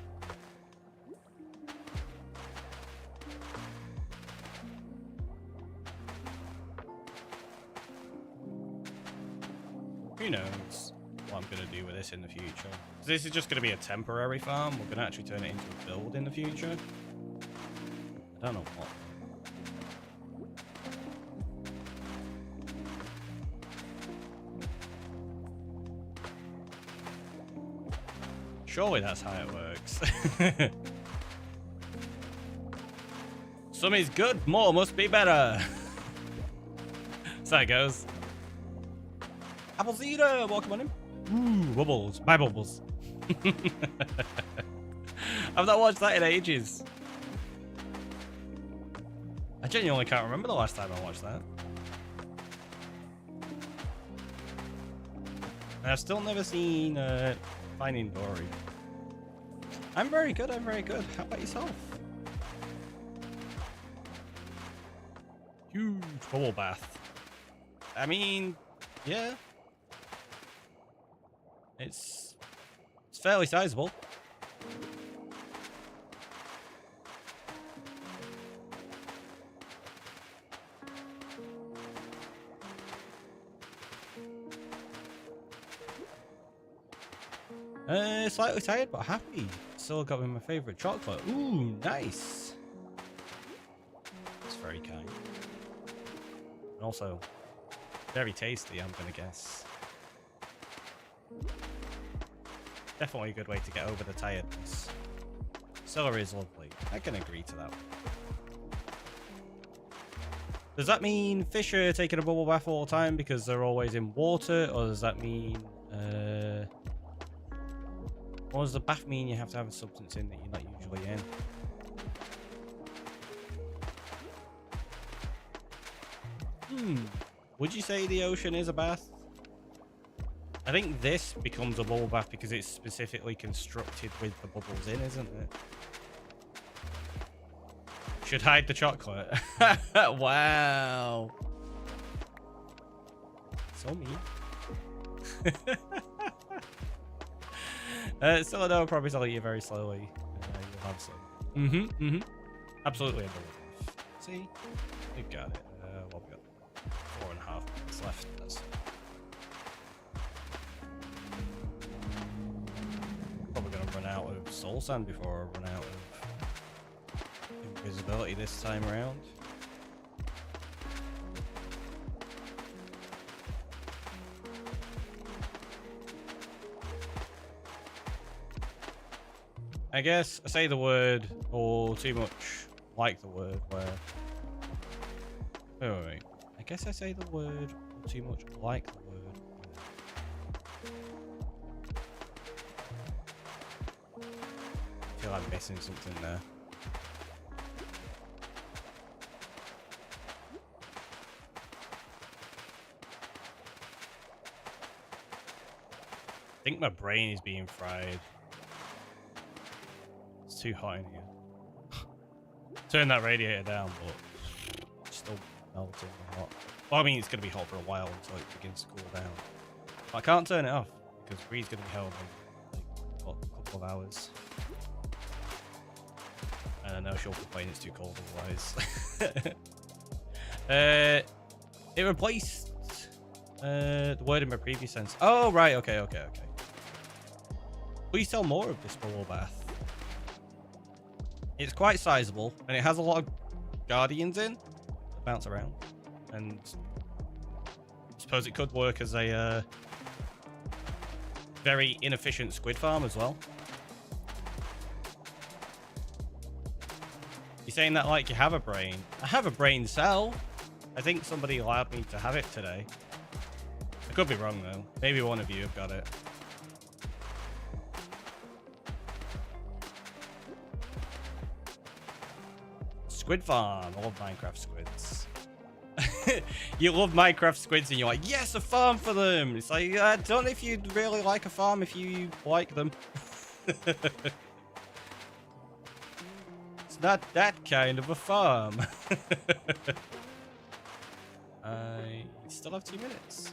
Who knows what I'm going to do with this in the future. So this is just going to be a temporary farm. We're going to actually turn it into a build in the future. I don't know what. Surely that's how it works. Some is good, more must be better. That's how it goes. Apple's Eater, welcome on in. Ooh, bubbles, my bubbles. I've not watched that in ages. I genuinely can't remember the last time I watched that. And I've still never seen Finding Dory. I'm very good, I'm very good. How about yourself? Huge bubble bath. I mean, yeah. It's fairly sizable. Slightly tired but happy. Still got me my favorite chocolate. Ooh, nice. It's very kind. And also very tasty, I'm gonna guess. Definitely a good way to get over the tiredness. Celery is lovely. I can agree to that. Does that mean fish are taking a bubble bath all the time because they're always in water? Or does that mean... or does the bath mean you have to have a substance in that you're not usually in? Would you say the ocean is a bath? I think this becomes a bubble bath because it's specifically constructed with the bubbles in, isn't it? Should hide the chocolate. Wow. So mean. Still, no, I'll probably sell you very slowly. You'll have some. Absolutely a bubble bath. See? We got it. What we got? 4.5 minutes left. That's probably gonna run out of soul sand before I run out of invisibility this time around. I guess I say the word or too much like the word where... Wait. I guess I say the word or too much like the word. I feel I'm missing something there. I think my brain is being fried. It's too hot in here. Turn that radiator down, but it's still melting hot. Well, I mean, it's going to be hot for a while until it begins to cool down. But I can't turn it off because Bree's going to be held in like, what, a couple of hours. And I know she'll complain it's too cold otherwise. It replaced the word in my previous sense. Oh, right. Okay. Please tell more of this bubble bath. It's quite sizable, and it has a lot of guardians in that bounce around. And I suppose it could work as a very inefficient squid farm as well. You're saying that like you have a brain. I have a brain cell. I think somebody allowed me to have it today. I could be wrong though. Maybe one of you have got it. Squid farm. I love Minecraft squids. You love Minecraft squids and you're like, yes, a farm for them. It's like, I don't know if you'd really like a farm if you like them. It's not that kind of a farm. I still have 2 minutes.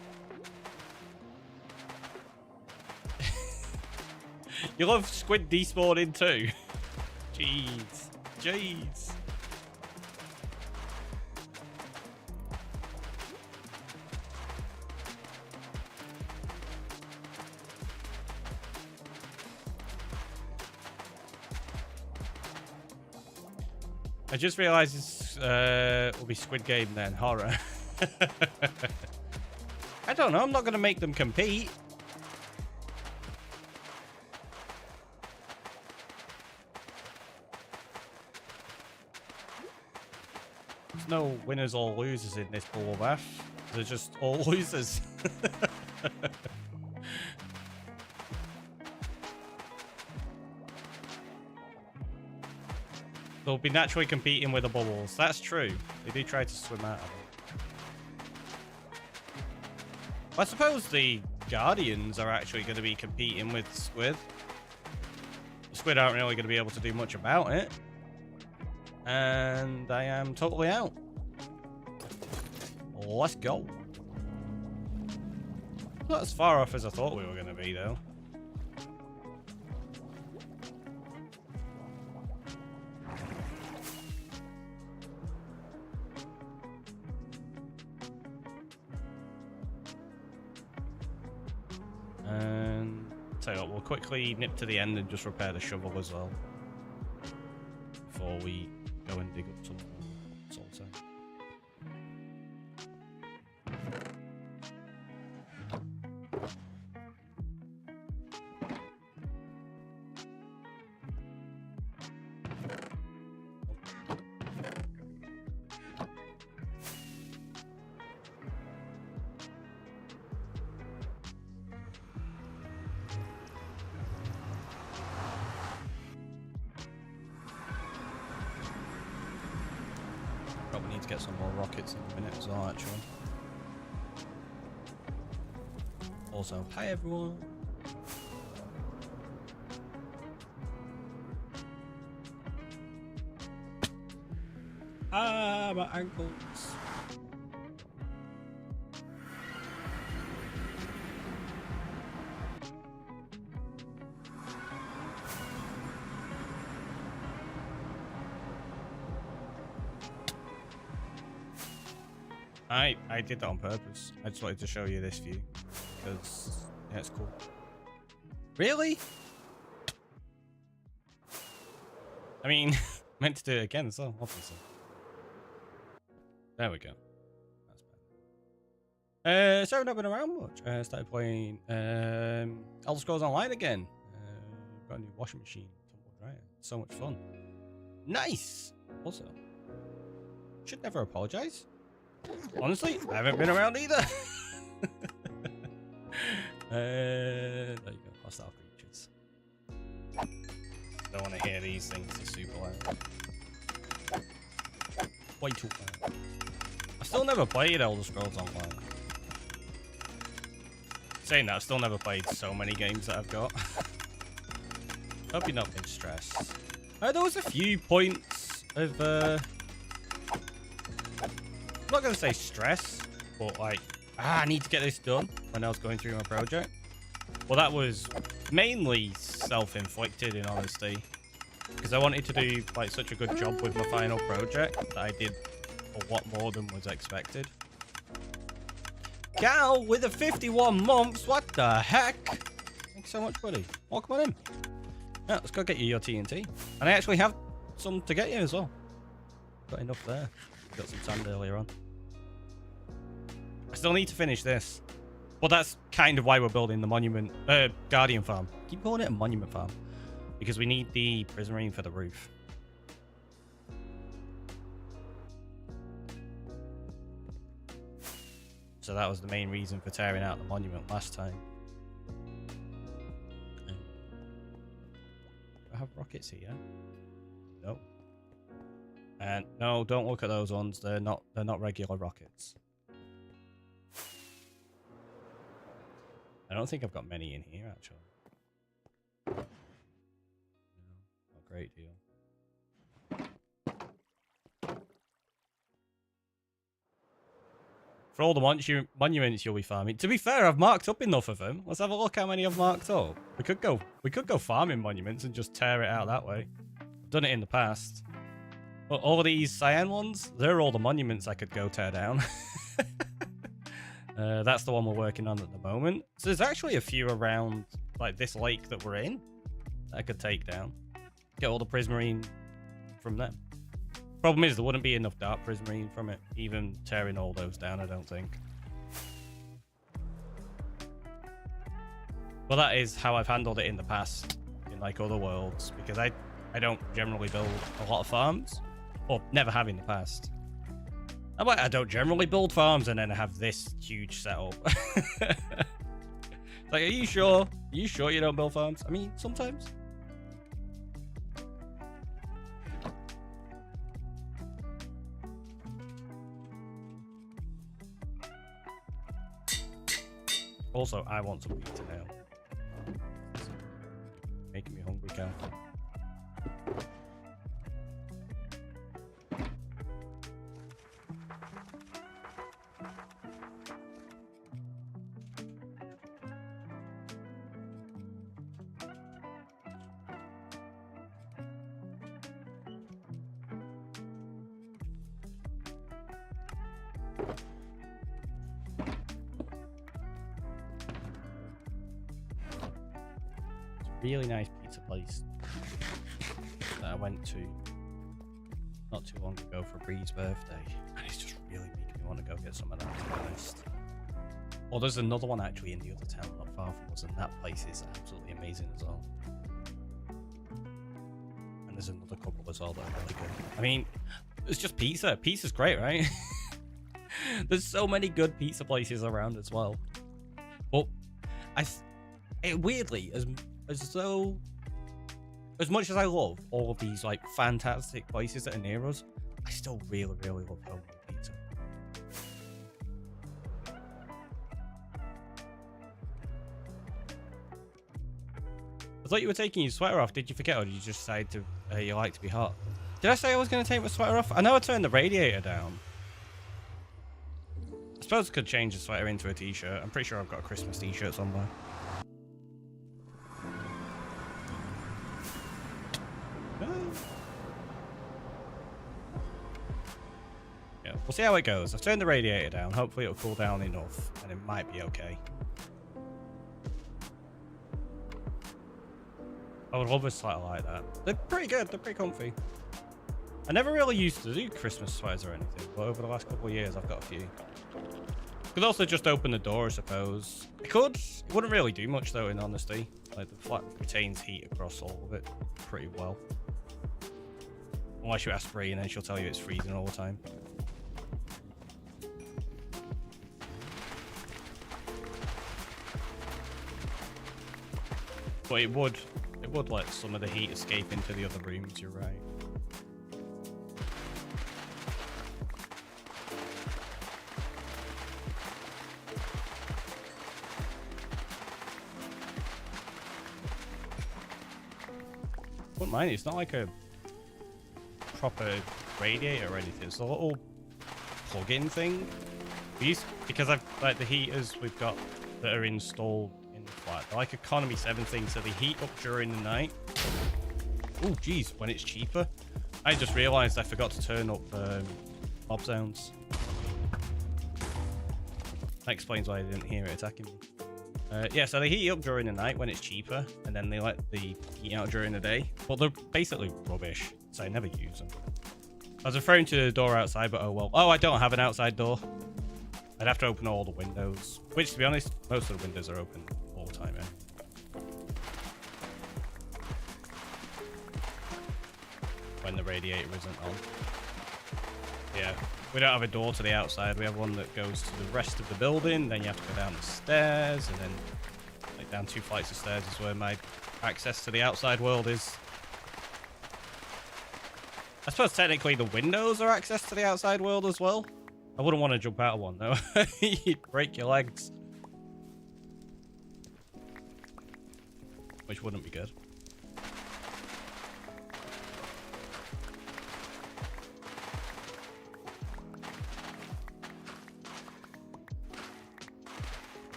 You love squid despawning too. Jeez. Jeez. I just realized this will be Squid Game then, horror. I don't know, I'm not going to make them compete. There's no winners or losers in this bubble bath. They're just all losers. They'll be naturally competing with the bubbles. That's true. They do try to swim out of it. I suppose the Guardians are actually going to be competing with Squid. The Squid aren't really going to be able to do much about it. And I am totally out. Let's go. Not as far off as I thought we were going to be, though. And tell you what, we'll quickly nip to the end and just repair the shovel as well before we go and dig up some salt. Probably need to get some more rockets in a minute as well, actually. Also, hi everyone. Ah, my ankles. I did that on purpose. I just wanted to show you this view because yeah, it's cool. Really? I mean, meant to do it again as well, obviously. There we go. That's better. So I've not been around much. Started playing Elder Scrolls Online again. Got a new washing machine, tumble dryer. So much fun. Nice. Also, should never apologize. Honestly, I haven't been around either. There you go, hostile creatures. Don't want to hear these things, they're super loud. Way too loud. I've still never played Elder Scrolls Online. Saying that, I've still never played so many games that I've got. Hope you're not being stressed. There was a few points of I'm not going to say stress, but like, I need to get this done when I was going through my project. Well, that was mainly self-inflicted, in honesty, because I wanted to do like such a good job with my final project that I did a lot more than was expected. Gal with the 51 months, what the heck? Thanks so much, buddy. Welcome on in. Yeah, let's go get you your TNT. And I actually have some to get you as well. Got enough there. Got some sand earlier on. I still need to finish this. Well, that's kind of why we're building the monument, Guardian farm. Keep calling it a monument farm. Because we need the prismarine for the roof. So that was the main reason for tearing out the monument last time. Do I have rockets here? No. And no, don't look at those ones. They're not regular rockets. I don't think I've got many in here actually. No, not a great deal. For all the monuments you'll be farming. To be fair, I've marked up enough of them. Let's have a look how many I've marked up. We could go farming monuments and just tear it out that way. I've done it in the past. But all these cyan ones, they're all the monuments I could go tear down. That's the one we're working on at the moment. So there's actually a few around like this lake that we're in that I could take down. Get all the prismarine from them. Problem is there wouldn't be enough dark prismarine from it, even tearing all those down, I don't think. But that is how I've handled it in the past in like other worlds, because I don't generally build a lot of farms, or never have in the past. I don't generally build farms and then I have this huge setup. Like, are you sure? Are you sure you don't build farms? I mean, sometimes. Also, I want some pizza now. Making me hungry, Cal. Really nice pizza place that I went to not too long ago for Bree's birthday, and it's just really making me want to go get some of that, to be honest. Or there's another one actually in the other town not far from us, and that place is absolutely amazing as well. And there's another couple as well that are really good. I mean, it's just pizza. Pizza's great, right? There's so many good pizza places around as well. But weirdly, as much as I love all of these like fantastic places that are near us, I still really, really love homemade pizza. I thought you were taking your sweater off. Did you forget, or did you just decide to you like to be hot? Did I say I was going to take my sweater off? I know I turned the radiator down. I suppose I could change the sweater into a t-shirt. I'm pretty sure I've got a Christmas t-shirt somewhere. Yeah, we'll see how it goes. I've turned the radiator down. Hopefully it'll cool down enough and it might be okay. I would love a sweater like that. They're pretty good. They're pretty comfy. I never really used to do Christmas sweaters or anything, but over the last couple of years I've got a few. Could also just open the door, I suppose. I could. It wouldn't really do much though, in honesty. Like, the flat retains heat across all of it pretty well. Unless you ask Bree and then she'll tell you it's freezing all the time. But it would let some of the heat escape into the other rooms, you're right. Wouldn't mind it. It's not like a proper radiator or anything. It's a little plug-in thing. Because I've like the heaters we've got that are installed in the flat. They're like economy 7 things, so they heat up during the night. Oh, geez, when it's cheaper. I just realised I forgot to turn up mob sounds. That explains why I didn't hear it attacking me. Yeah, so they heat up during the night when it's cheaper, and then they let the heat out during the day. But they're basically rubbish, so I never use them. I was referring to the door outside, but oh well. Oh, I don't have an outside door. I'd have to open all the windows, which, to be honest, most of the windows are open all the time, when the radiator isn't on. Yeah, we don't have a door to the outside. We have one that goes to the rest of the building. Then you have to go down the stairs, and then like down 2 flights of stairs is where my access to the outside world is. I suppose technically the windows are access to the outside world as well. I wouldn't want to jump out of one though. You'd break your legs, which wouldn't be good.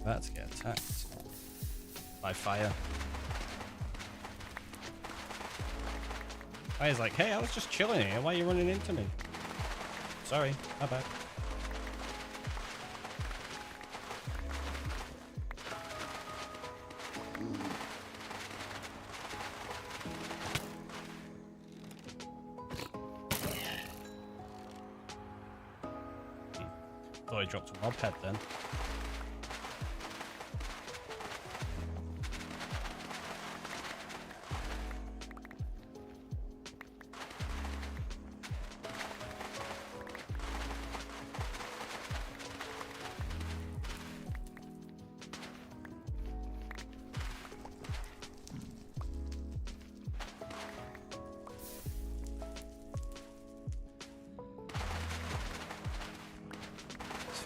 About to get attacked by fire. Fire's like, hey, I was just chilling here. Why are you running into me? Sorry, my bad. Thought he dropped a mob head then.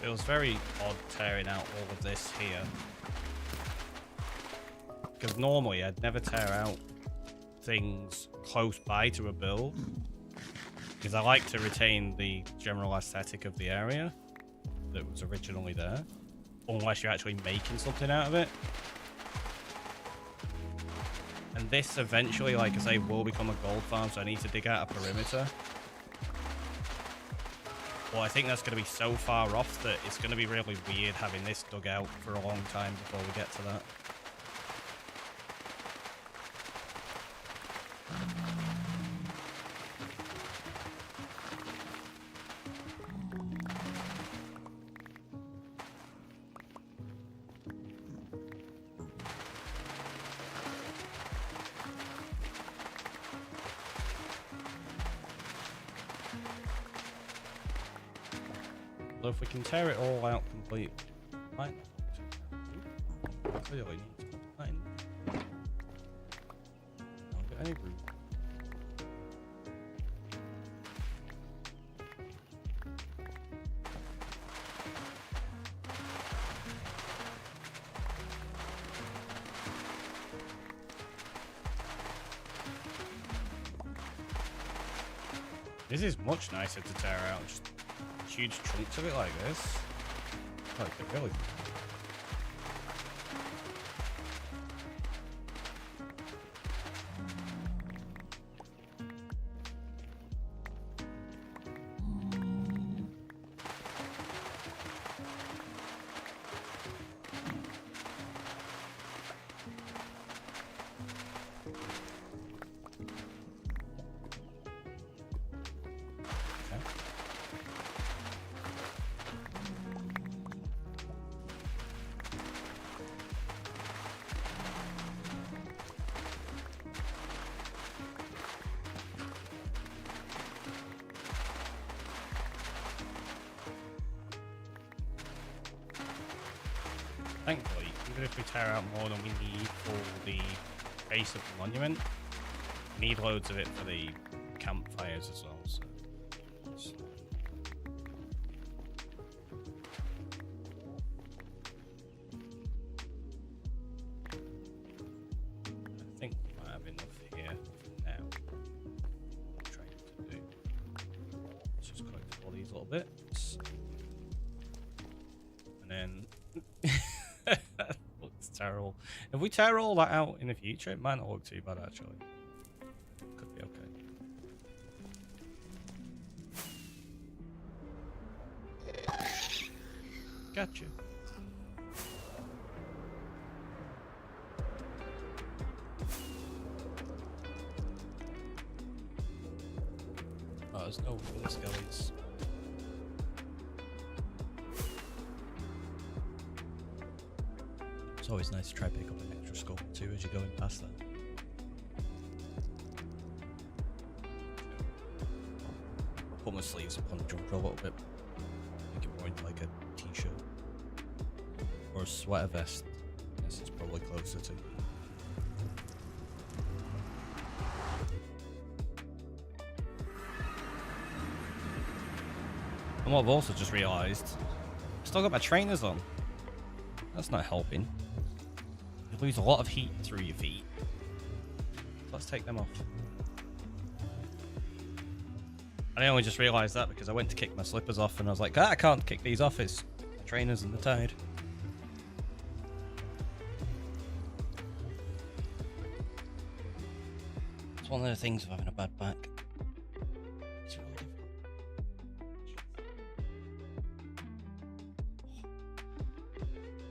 Feels very odd tearing out all of this here, because normally I'd never tear out things close by to a build, because I like to retain the general aesthetic of the area that was originally there, unless you're actually making something out of it. And this eventually, like I say, will become a gold farm, so I need to dig out a perimeter. Well, I think that's going to be so far off that it's going to be really weird having this dug out for a long time before we get to that. So if we can tear it all out complete, right? Really need to put that in. Don't get any room. This is much nicer to tear out. Just huge chunks of it like this. Like it really. Thankfully, even if we tear out more than we need for the base of the monument, we need loads of it for the campfires as well. So. I think we might have enough here for now. I'm trying to do. Let's just collect all these little bits. And then looks terrible. If we tear all that out in the future, it might not look too bad actually. Could be okay. Gotcha. Oh, there's no other skellies. It's always nice to try to pick up an extra skull too as you're going past that. Put my sleeves up on the jumper a little bit. Make it more into like a t-shirt. Or a sweater vest. This is probably closer to. And what I've also just realised, I've still got my trainers on. That's not helping. You lose a lot of heat through your feet. So let's take them off. And I only just realised that because I went to kick my slippers off and I was like, I can't kick these off, it's the trainers and the tide. It's one of the things of having a bad back. It's really difficult.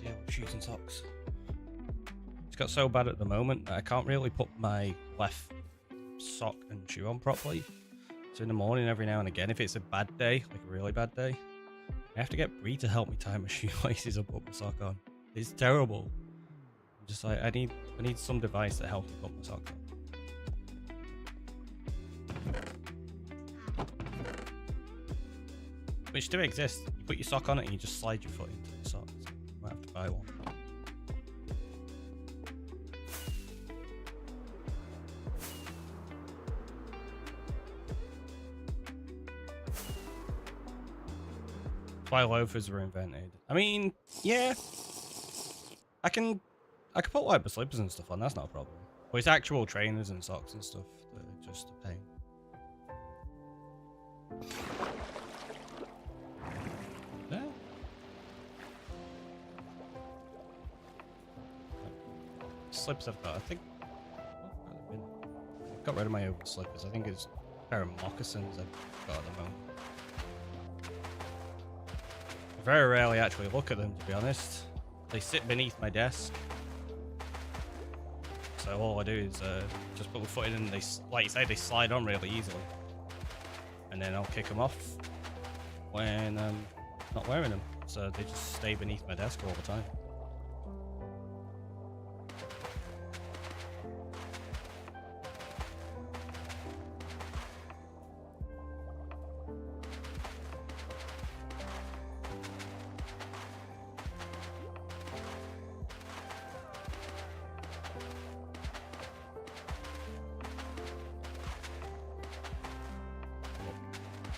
Yeah, shoes and socks. It's got so bad at the moment that I can't really put my left sock and shoe on properly. So in the morning, every now and again, if it's a bad day, like a really bad day, I have to get Bree to help me tie my shoelaces and put my sock on. It's terrible. I'm just like, I need some device to help me put my sock on. Which do exist. You put your sock on it and you just slide your foot into the socks. Might have to buy one. Why loafers were invented. I mean, yeah. I can put like my slippers and stuff on, that's not a problem. But it's actual trainers and socks and stuff that are just a pain. Yeah. Slips I've got, I think. I've got rid of my open slippers. I think it's a pair of moccasins I've got at the moment. I very rarely actually look at them, to be honest. They sit beneath my desk. So all I do is just put my foot in and they, like you say, they slide on really easily. And then I'll kick them off when I'm not wearing them. So they just stay beneath my desk all the time.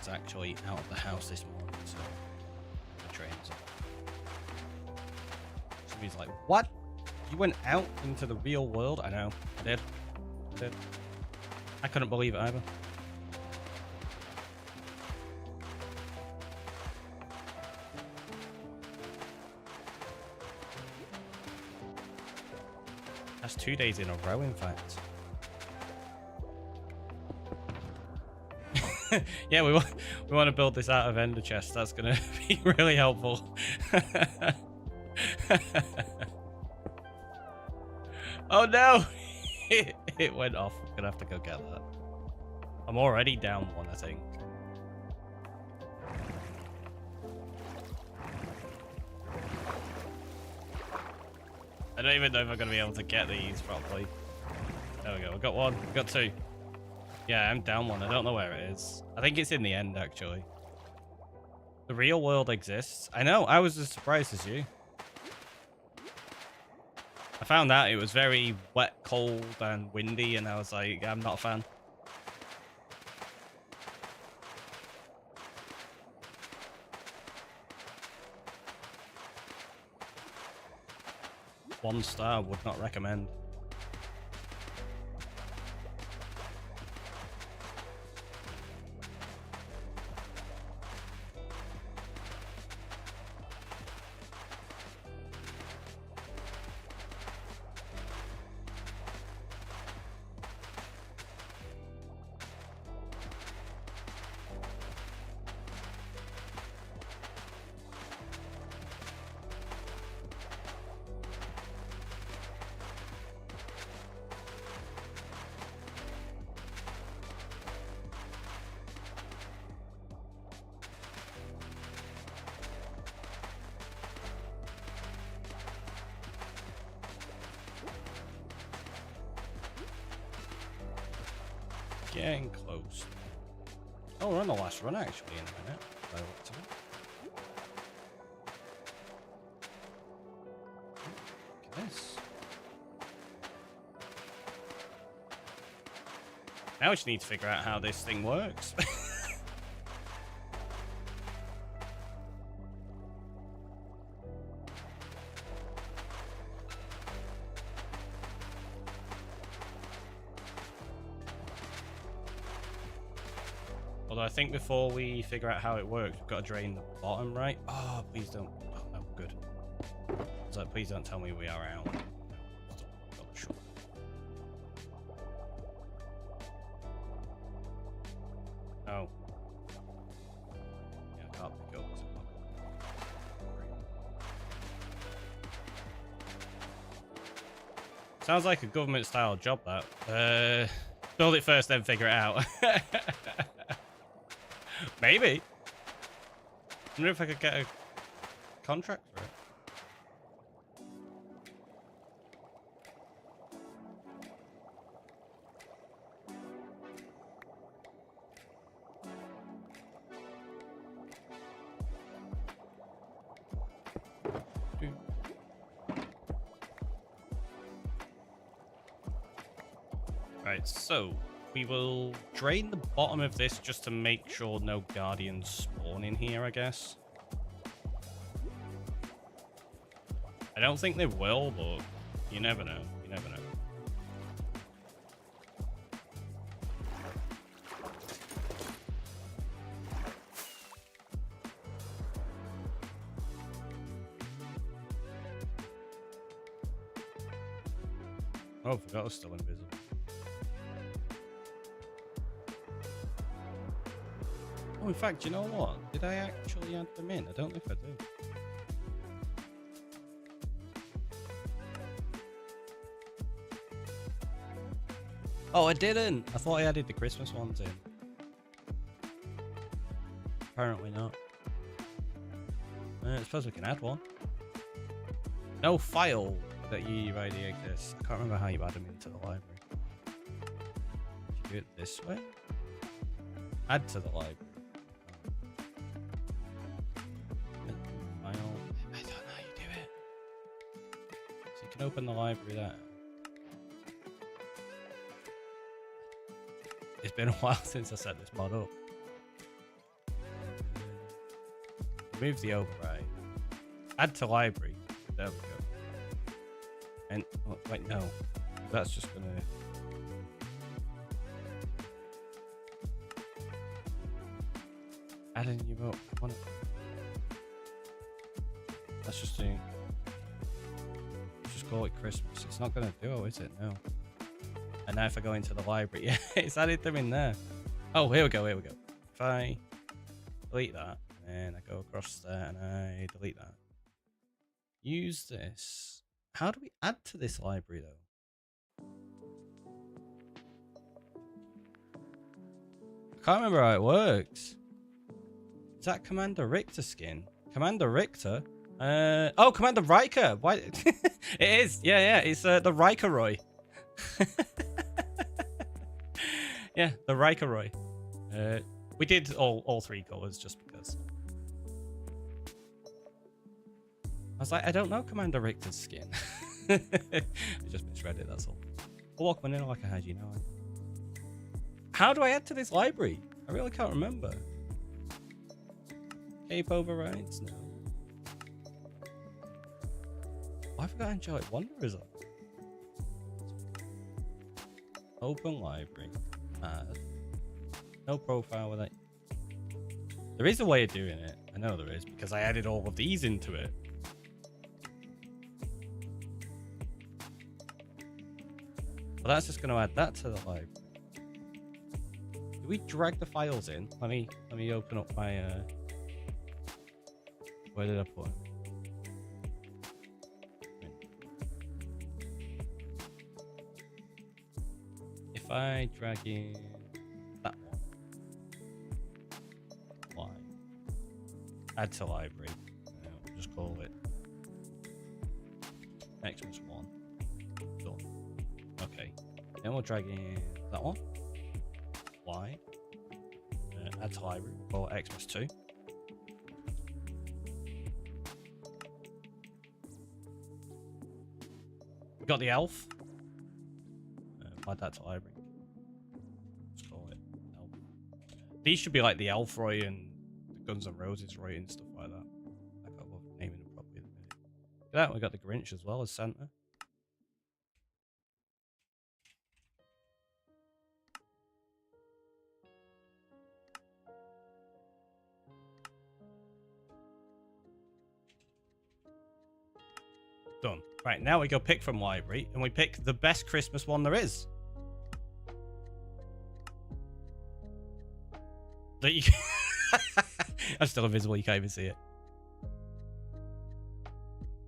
Actually out of the house this morning, so the trains. Somebody's like, what? You went out into the real world? I know, I did. I couldn't believe it either. That's 2 days in a row, in fact. Yeah, we want to build this out of ender chest. That's going to be really helpful. Oh no! It went off. I'm going to have to go get that. I'm already down one, I think. I don't even know if I'm going to be able to get these properly. There we go. I've got one. I've got two. Yeah, I'm down one. I don't know where it is. I think it's in the end, actually. The real world exists. I know. I was as surprised as you. I found out it was very wet, cold, and windy, and I was like, I'm not a fan. One star, would not recommend. Getting close. Oh, we're on the last run actually in a minute. By the looks of it. Look at this. Now we just need to figure out how this thing works. Although I think before we figure out how it works, we've got to drain the bottom, right? Oh, please don't. Oh, no, good. So please don't tell me we are out. No, sure. Oh. Yeah, I can't pick up. Sounds like a government-style job, that. Build it first, then figure it out. Maybe. I wonder if I could get a contract for it. Right, so we will drain the bottom of this just to make sure no guardians spawn in here, I guess. I don't think they will, but you never know. You never know. Oh, I forgot I was still invisible. Oh, in fact, you know what? Did I actually add them in? I don't know if I do. Oh, I didn't! I thought I added the Christmas ones in. Apparently not. I suppose we can add one. No file that you already exists. I can't remember how you add them into the library. Did you do it this way? Add to the library. I don't know how you do it. So you can open the library there. It's been a while since I set this mod up. Remove the override. Add to library. There we go. And oh, wait, no. That's just gonna. Add a new vote. I want it. That's just doing. Just call it Christmas. It's not gonna do it, is it? No. And now if I go into the library, yeah, it's added them in there. Oh, here we go, here we go. If I delete that, and I go across there and I delete that. Use this. How do we add to this library though? I can't remember how it works. Is that Commander Richter skin? Commander Richter? Oh, Commander Riker. Why? It is. Yeah. It's the TheRickyroy. Yeah, the TheRickyroy. We did all three colors just because. I was like, I don't know Commander Richter's skin. I just misread it, that's all. I'll walk one in like I had, you know. How do I add to this library? I really can't remember. Cape overrides? No. Oh, I forgot Angelic Wanderers on. Open library. No profile with it. There is a way of doing it. I know there is because I added all of these into it. Well, that's just going to add that to the library. Do we drag the files in? Let me open up my. Where did I put it? If I drag in that one, add to library, we'll just call it Xmas 1. Done. Okay. Then we'll drag in that one. Y. Add to library for X plus 2. We got the elf. Add that to library. Let's call it elf. These should be like the Elf Roy and the Guns N' Roses Roy and stuff like that. I can't remember naming them properly. Look at that, we got the Grinch as well as Santa. Done. Right, now we go pick from library and we pick the best Christmas one there is. That you I'm still invisible, you can't even see it.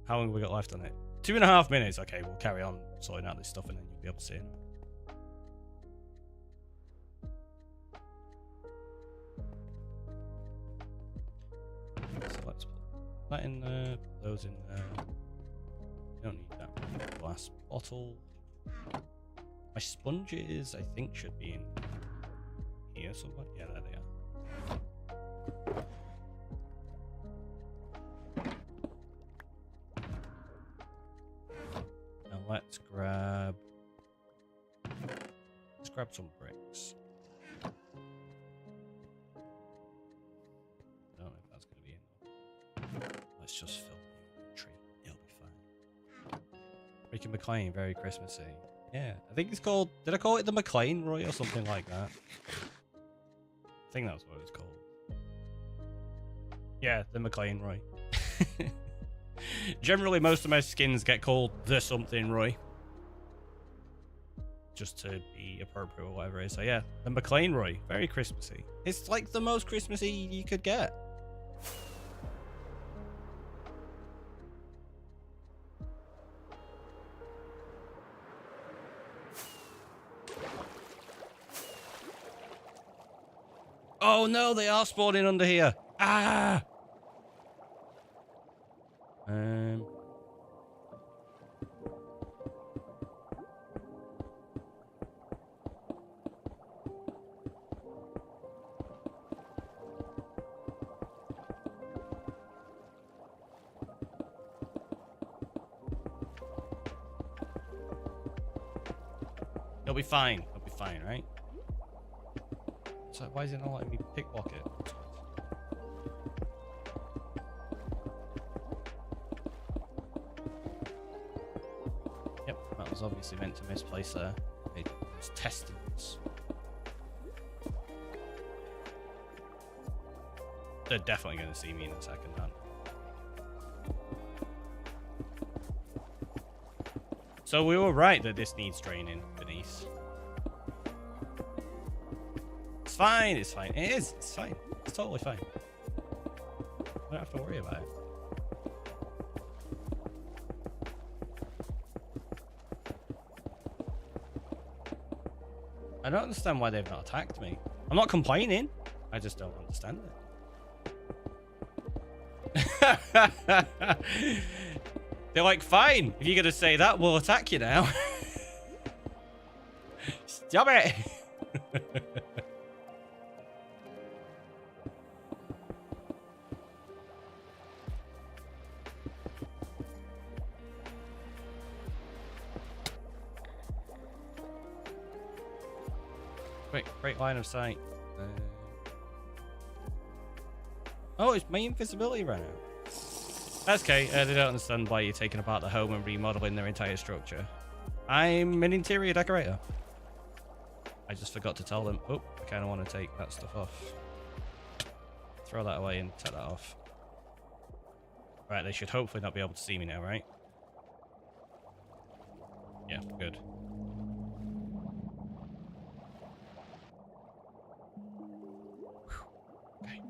How long have we got left on it? 2.5 minutes. Okay, we'll carry on sorting out this stuff and then you'll be able to see it. So let's put that in there, put those in there. Don't need that glass bottle. My sponges, I think, should be in here somewhere. Yeah, there they are. Now let's grab some bricks. I don't know if that's going to be in. Let's just fill the inventory. It'll be fine. Ricky McLean, very Christmassy. Yeah, I think it's called. Did I call it the McLean Roy or something like that? I think that's what it's called. Yeah, the McLean Roy. Generally, most of my skins get called the something Roy, just to be appropriate or whatever it is. So yeah, the McLean Roy, very Christmassy. It's like the most Christmassy you could get. Oh no, they are spawning under here. Ah! It'll be fine. It'll be fine, right? So why is it not letting me pickpocket? Yep, that was obviously meant to misplace there. It was testing us. They're definitely going to see me in a second, man. So we were right that this needs draining, Denise. It's fine, it's fine. It is, it's fine. It's totally fine. I don't have to worry about it. I don't understand why they've not attacked me. I'm not complaining. I just don't understand it. They're like, fine, if you're going to say that, we'll attack you now. Stop it. Quick, great line of sight. Oh, it's my invisibility ran out. That's okay. They don't understand why you're taking apart the home and remodeling their entire structure. I'm an interior decorator. I just forgot to tell them. Oh, I kind of want to take that stuff off. Throw that away and take that off. Right, they should hopefully not be able to see me now, right? Yeah, good. Okay.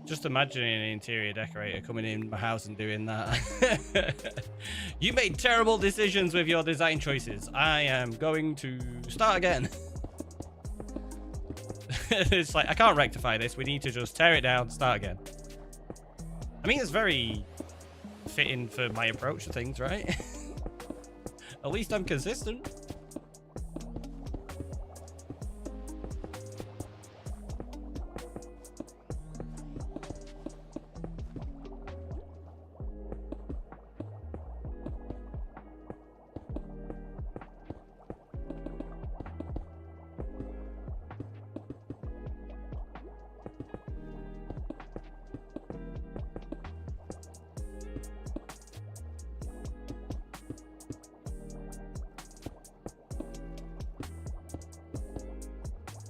Just imagining an interior decorator coming in my house and doing that. You made terrible decisions with your design choices. I am going to start again. It's like, I can't rectify this. We need to just tear it down, start again. I mean, it's very fitting for my approach to things, right? At least I'm consistent.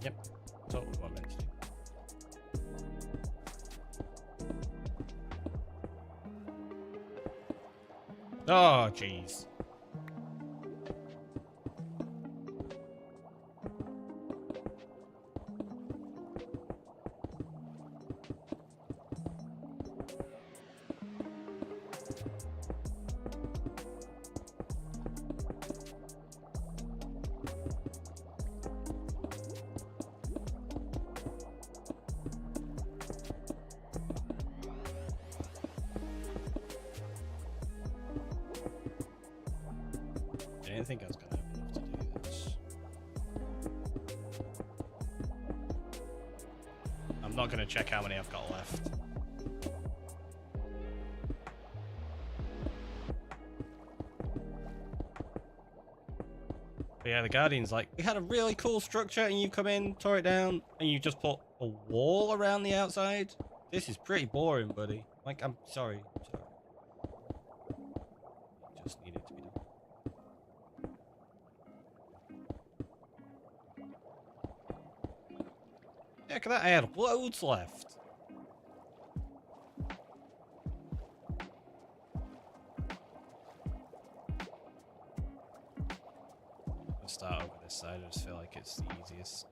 Yep, totally what I meant to do. Oh, jeez. I didn't think I was gonna have enough to do this. I'm not gonna check how many I've got left. But yeah, the Guardian's like, we had a really cool structure and you come in, tore it down, and you just put a wall around the outside? This is pretty boring, buddy. Like, I'm sorry. It just needed to be done. Yeah, look at that, I had loads left. I'll start over this side, I just feel like it's the easiest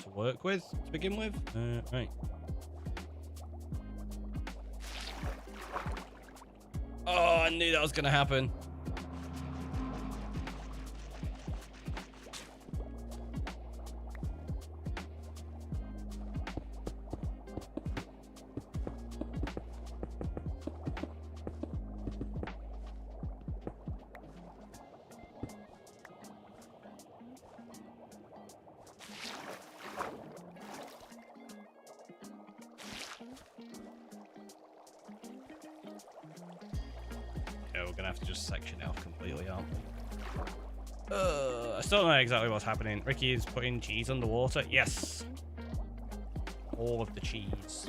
to work with to begin with. Right. Oh, I knew that was gonna happen. Okay, we're gonna have to just section it off completely, aren't we? I still don't know exactly what's happening. Ricky is putting cheese underwater. Yes! All of the cheese.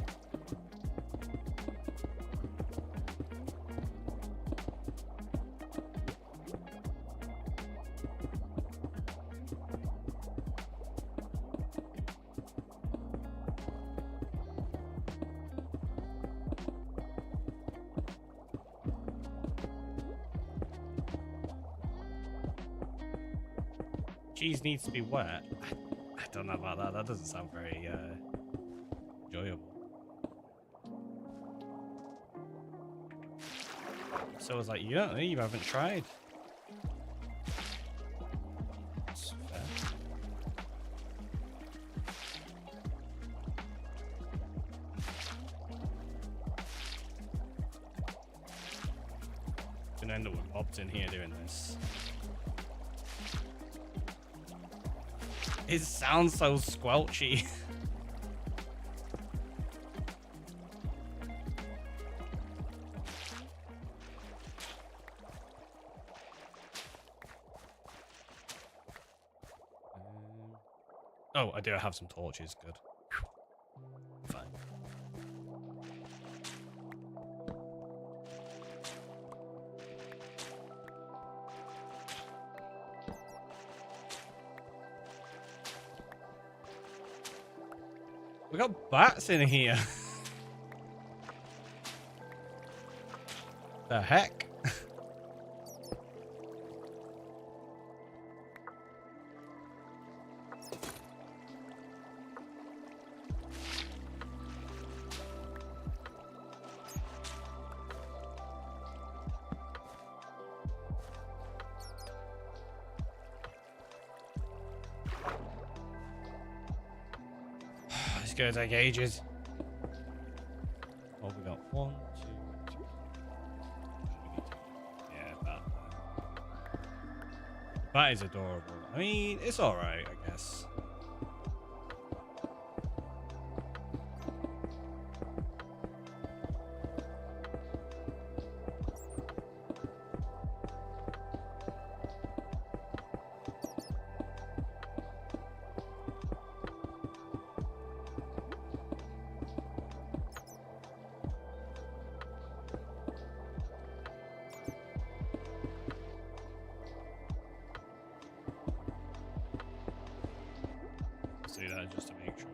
Cheese needs to be wet. I don't know about that. That doesn't sound very enjoyable. So I was like, you don't know, you haven't tried. That's fair. Gonna end up with mobs in here doing this. It sounds so squelchy. Oh, I do have some torches. Good. Fine. We got bats in here. The heck? It's gonna take ages. Oh, we got 1, 2, 3. That is adorable. I mean, it's alright, I guess. Do that just to make sure.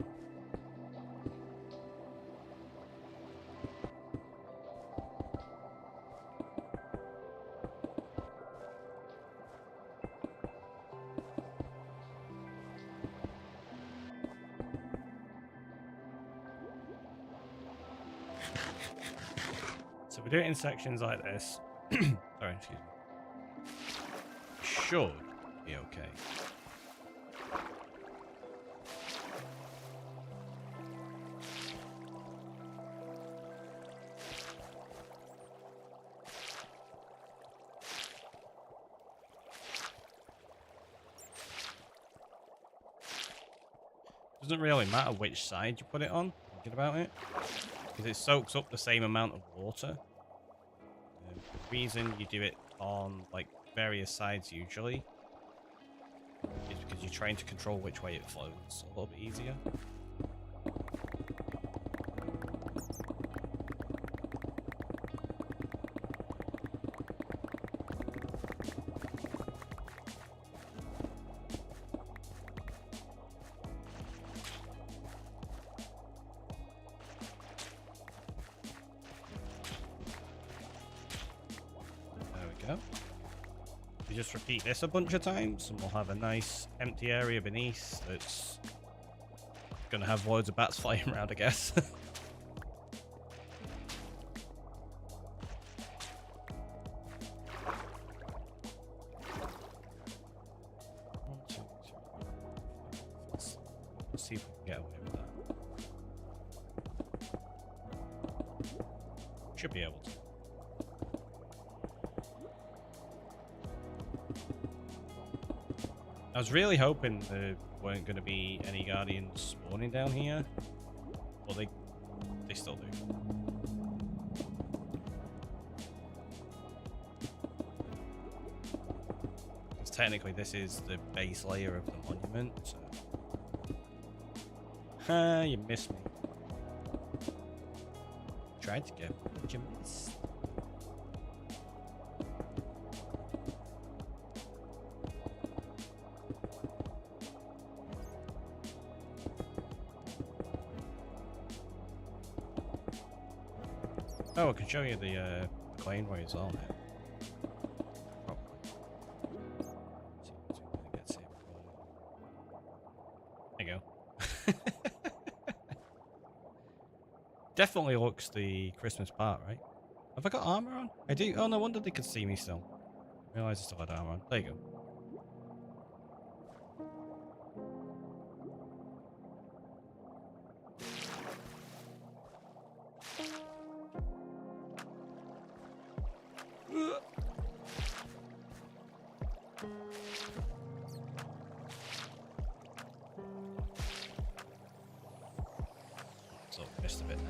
So we do it in sections like this. Sorry, excuse me. Should be okay. Doesn't really matter which side you put it on, thinking about it, because it soaks up the same amount of water. The reason you do it on like various sides usually is because you're trying to control which way it flows a little bit easier. We just repeat this a bunch of times and we'll have a nice empty area beneath that's gonna have loads of bats flying around, I guess. Let's see if we can get away with that. Should be able to. I was really hoping there weren't going to be any guardians spawning down here. Well, they still do. Because technically this is the base layer of the monument, so... Ha, you missed me. Tried to get, but you missed. Oh, I can show you the Claneway as well now. There you go. Definitely looks the Christmas part, right? Have I got armor on? I do. Oh, no wonder they could see me still. I realised I still had armor on. There you go. So missed a bit then.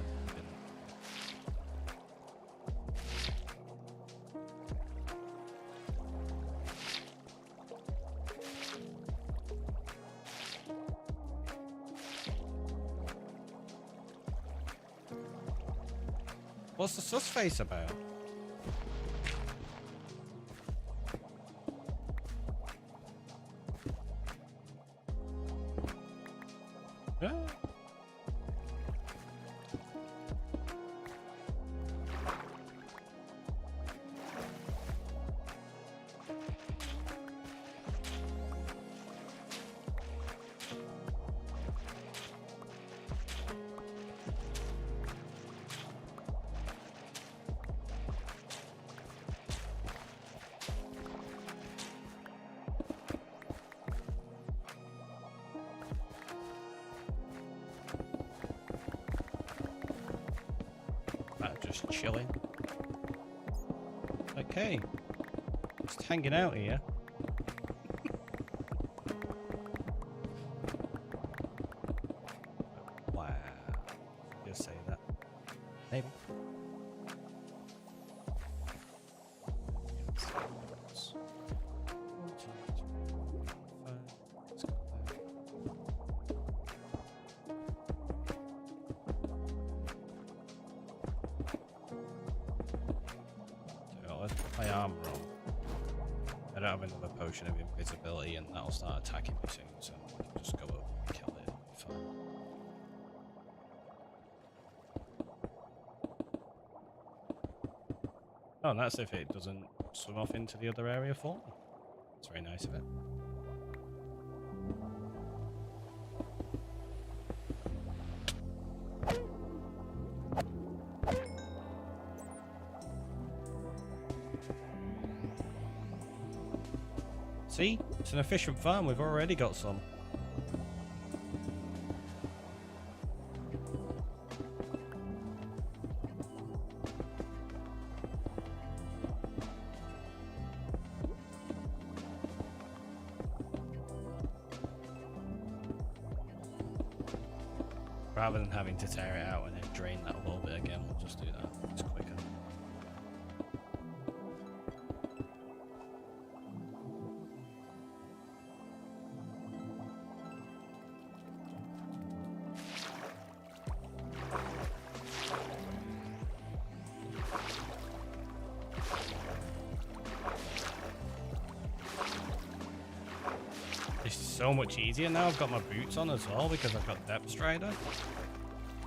What's the sus face about? Yeah. Just chilling. Okay. Just hanging out here. have another potion of invisibility, and that'll start attacking me soon. So I'll just go over and kill it. It'll be fine. Oh, and that's if it doesn't swim off into the other area for me. It's very nice of it. See? It's an efficient farm. We've already got some. Rather than having to tear it out and then drain that a little bit again, we'll just do that. It's quicker. It's so much easier now. I've got my boots on as well because I've got Depth Strider.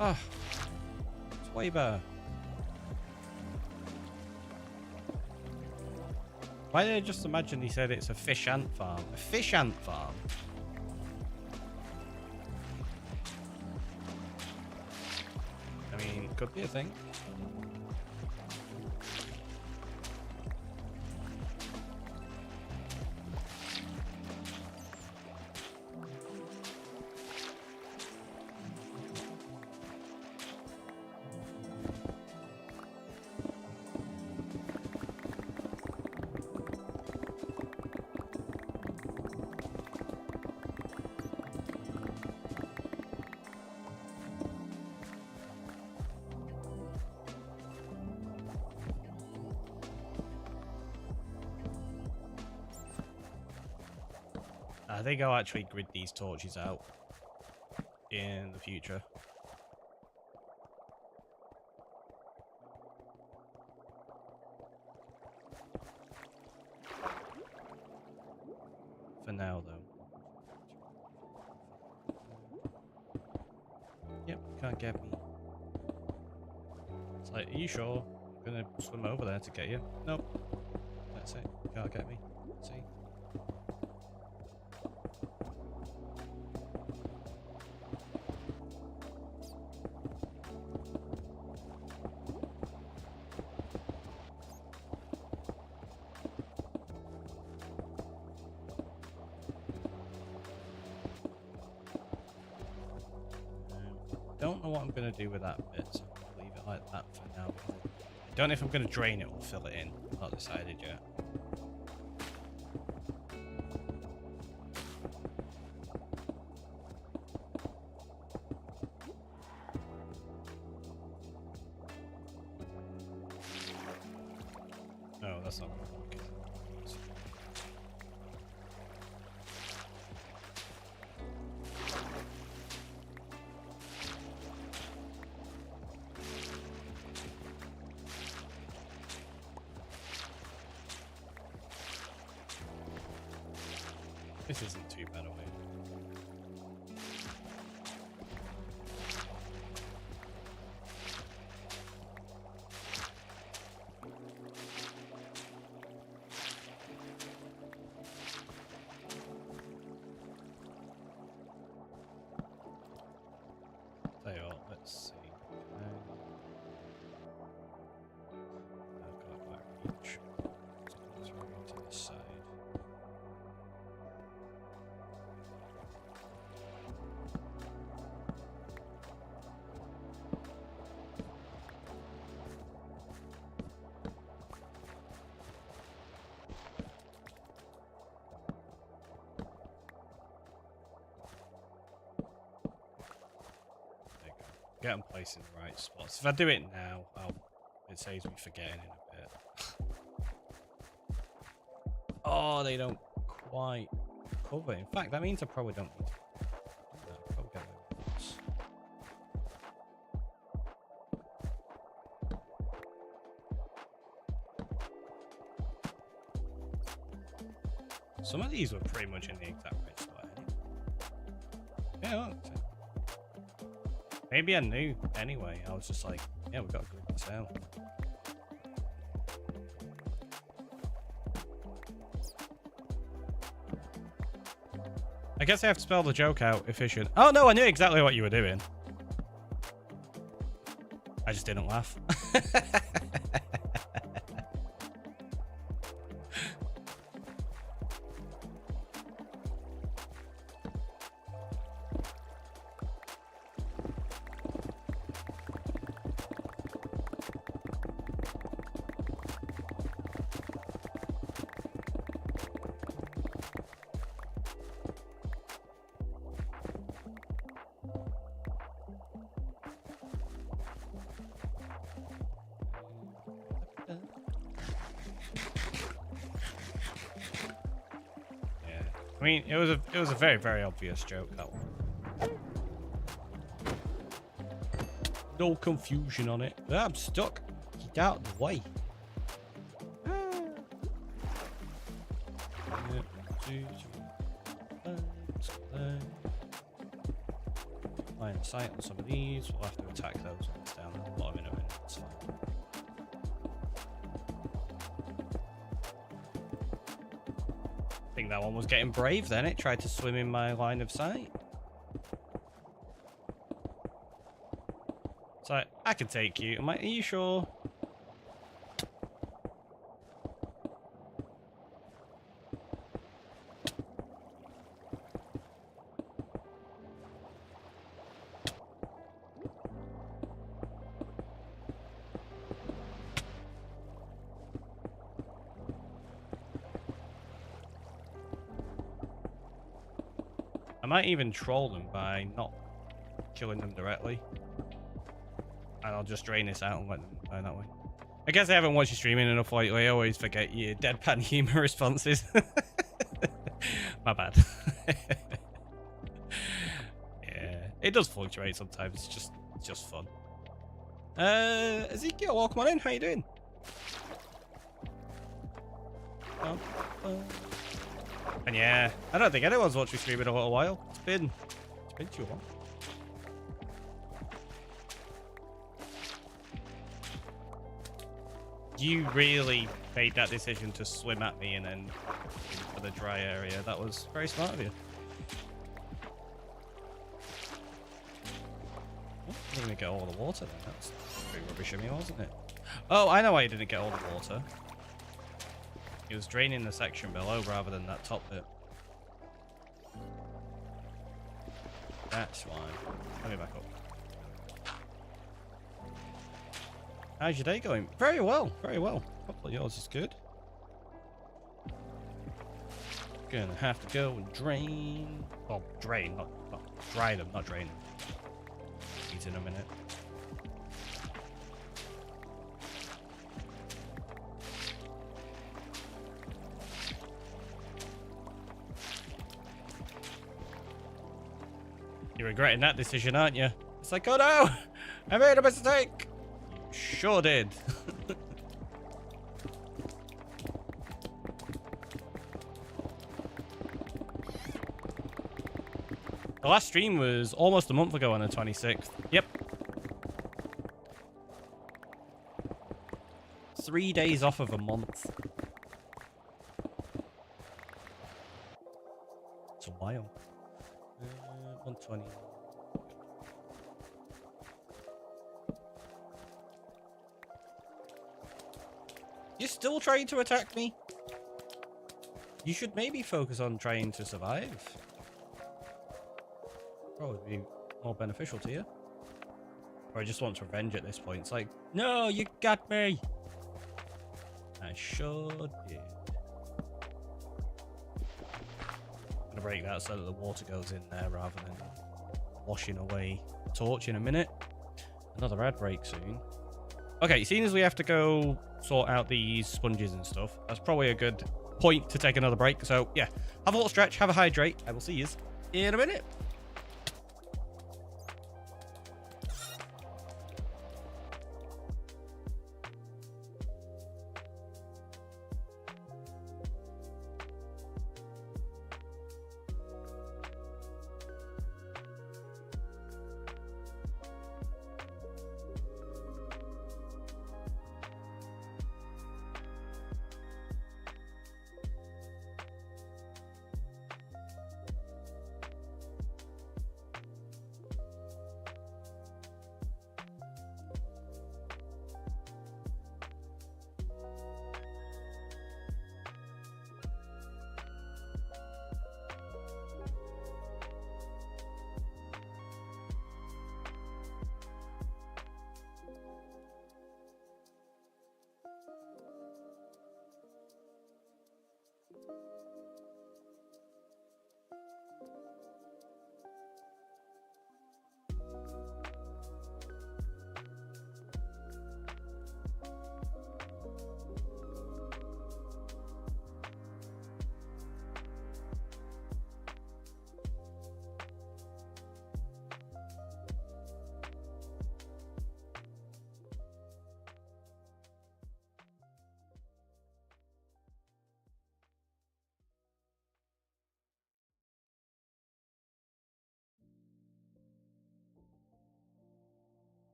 Oh, it's way better. Why did I just imagine he said it's a fish ant farm? A fish ant farm? I mean, it could be a thing. I think I'll actually grid these torches out in the future. For now, though. Yep, can't get me. It's like, are you sure? I'm gonna swim over there to get you. Nope. That's it. Can't get me. See? Don't know what I'm going to do with that bit, so I'm going to leave it like that for now. I don't know if I'm going to drain it or fill it in. I've not decided yet. No, that's not going to work. This isn't too bad away. Tell you what, let's see. I've got back reach. So it's right to this side. Get them placed in the right spots. If I do it now, it saves me forgetting in a bit. Oh, they don't quite cover. In fact, that means I probably don't need to. No, probably get rid of this. some of these were pretty much in the exact right spot. Yeah, look. Maybe I knew anyway. I was just like, yeah, we've got to group this out. I guess I have to spell the joke out, efficient. Oh no, I knew exactly what you were doing. I just didn't laugh. I mean, it was a very, very obvious joke, that one. No confusion on it. I'm stuck. Get out of the way. Line of sight on some of these. We'll have to attack those ones down at the bottom in a minute. That's fine. I think that one was getting brave then. It tried to swim in my line of sight. So I can take you. Are you sure? I might even troll them by not killing them directly. And I'll just drain this out and let them die that way. I guess I haven't watched you streaming enough lately. I always forget your deadpan humor responses. My bad. Yeah, it does fluctuate sometimes. It's just fun. Ezekiel, welcome on in. How you doing? And yeah, I don't think anyone's watched me stream in a little while. It's been too long. You really made that decision to swim at me and then into the dry area. That was very smart of you. Oh, I didn't get all the water then. That's pretty rubbish of me, wasn't it? Oh, I know why you didn't get all the water. He was draining the section below rather than that top bit. That's why. Let me back up. How's your day going? Very well, very well. Hopefully yours is good. Gonna have to go and drain. Well, drain, not dry them, not drain them. Eat in a minute. You're regretting that decision, aren't you? It's like, oh no! I made a mistake! You sure did. The last stream was almost a month ago on the 26th. Yep. 3 days off of a month. It's a while. 120. You're still trying to attack me? You should maybe focus on trying to survive. Probably be more beneficial to you. Or I just want revenge at this point. It's like, no, you got me. I sure did. I'm gonna break that so that the water goes in there rather than washing away the torch in a minute. Another ad break soon. Okay, seeing as we have to go sort out these sponges and stuff, that's probably a good point to take another break. So yeah, have a little stretch, have a hydrate. I will see you in a minute.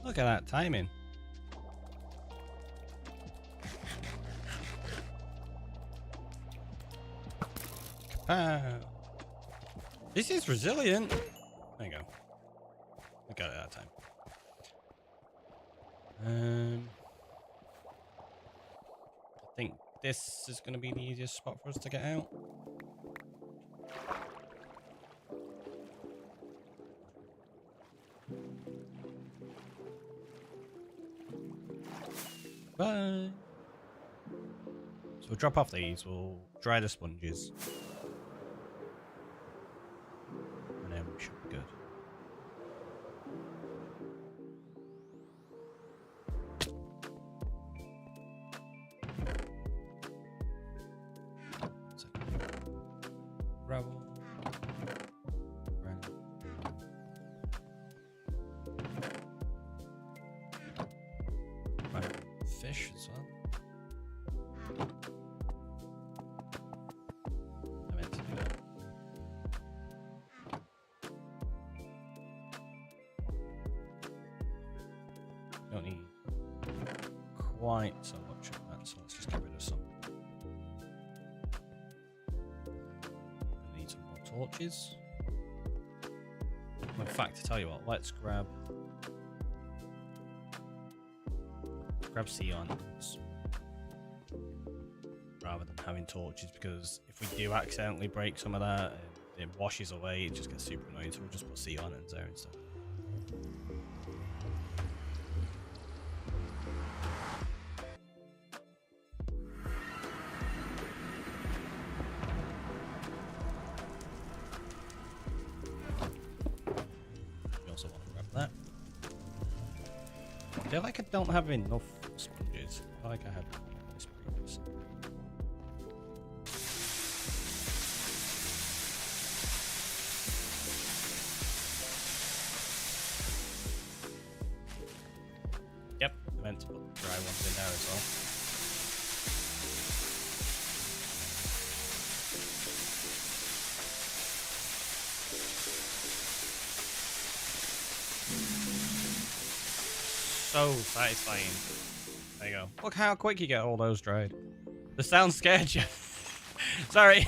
Look at that timing. Kapow. This is resilient. There you go. I got it that time. I think this is going to be the easiest spot for us to get out. Bye. So we'll drop off these, we'll dry the sponges. And then we should be good. So, gravel. Granite. Right. Fish as well. I meant to do that. Don't need quite so much of that, so let's just get rid of some. I need some more torches. In fact, to tell you what, let's grab sea islands rather than having torches, because if we do accidentally break some of that and it washes away, it just gets super annoying, so we'll just put sea islands there instead. We also want to grab that. I feel like I don't have enough sponges. I feel like I had this previous. Yep, I meant to put the dry ones in there as well. So satisfying. There you go. Look how quick you get all those dried. The sound scared you. Sorry.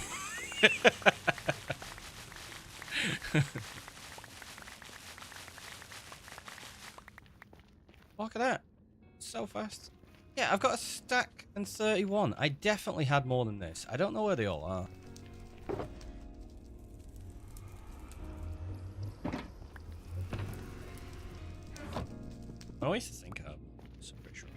Look at that. So fast. Yeah, I've got a stack and 31. I definitely had more than this. I don't know where they all are. I used to think I'm pretty sure.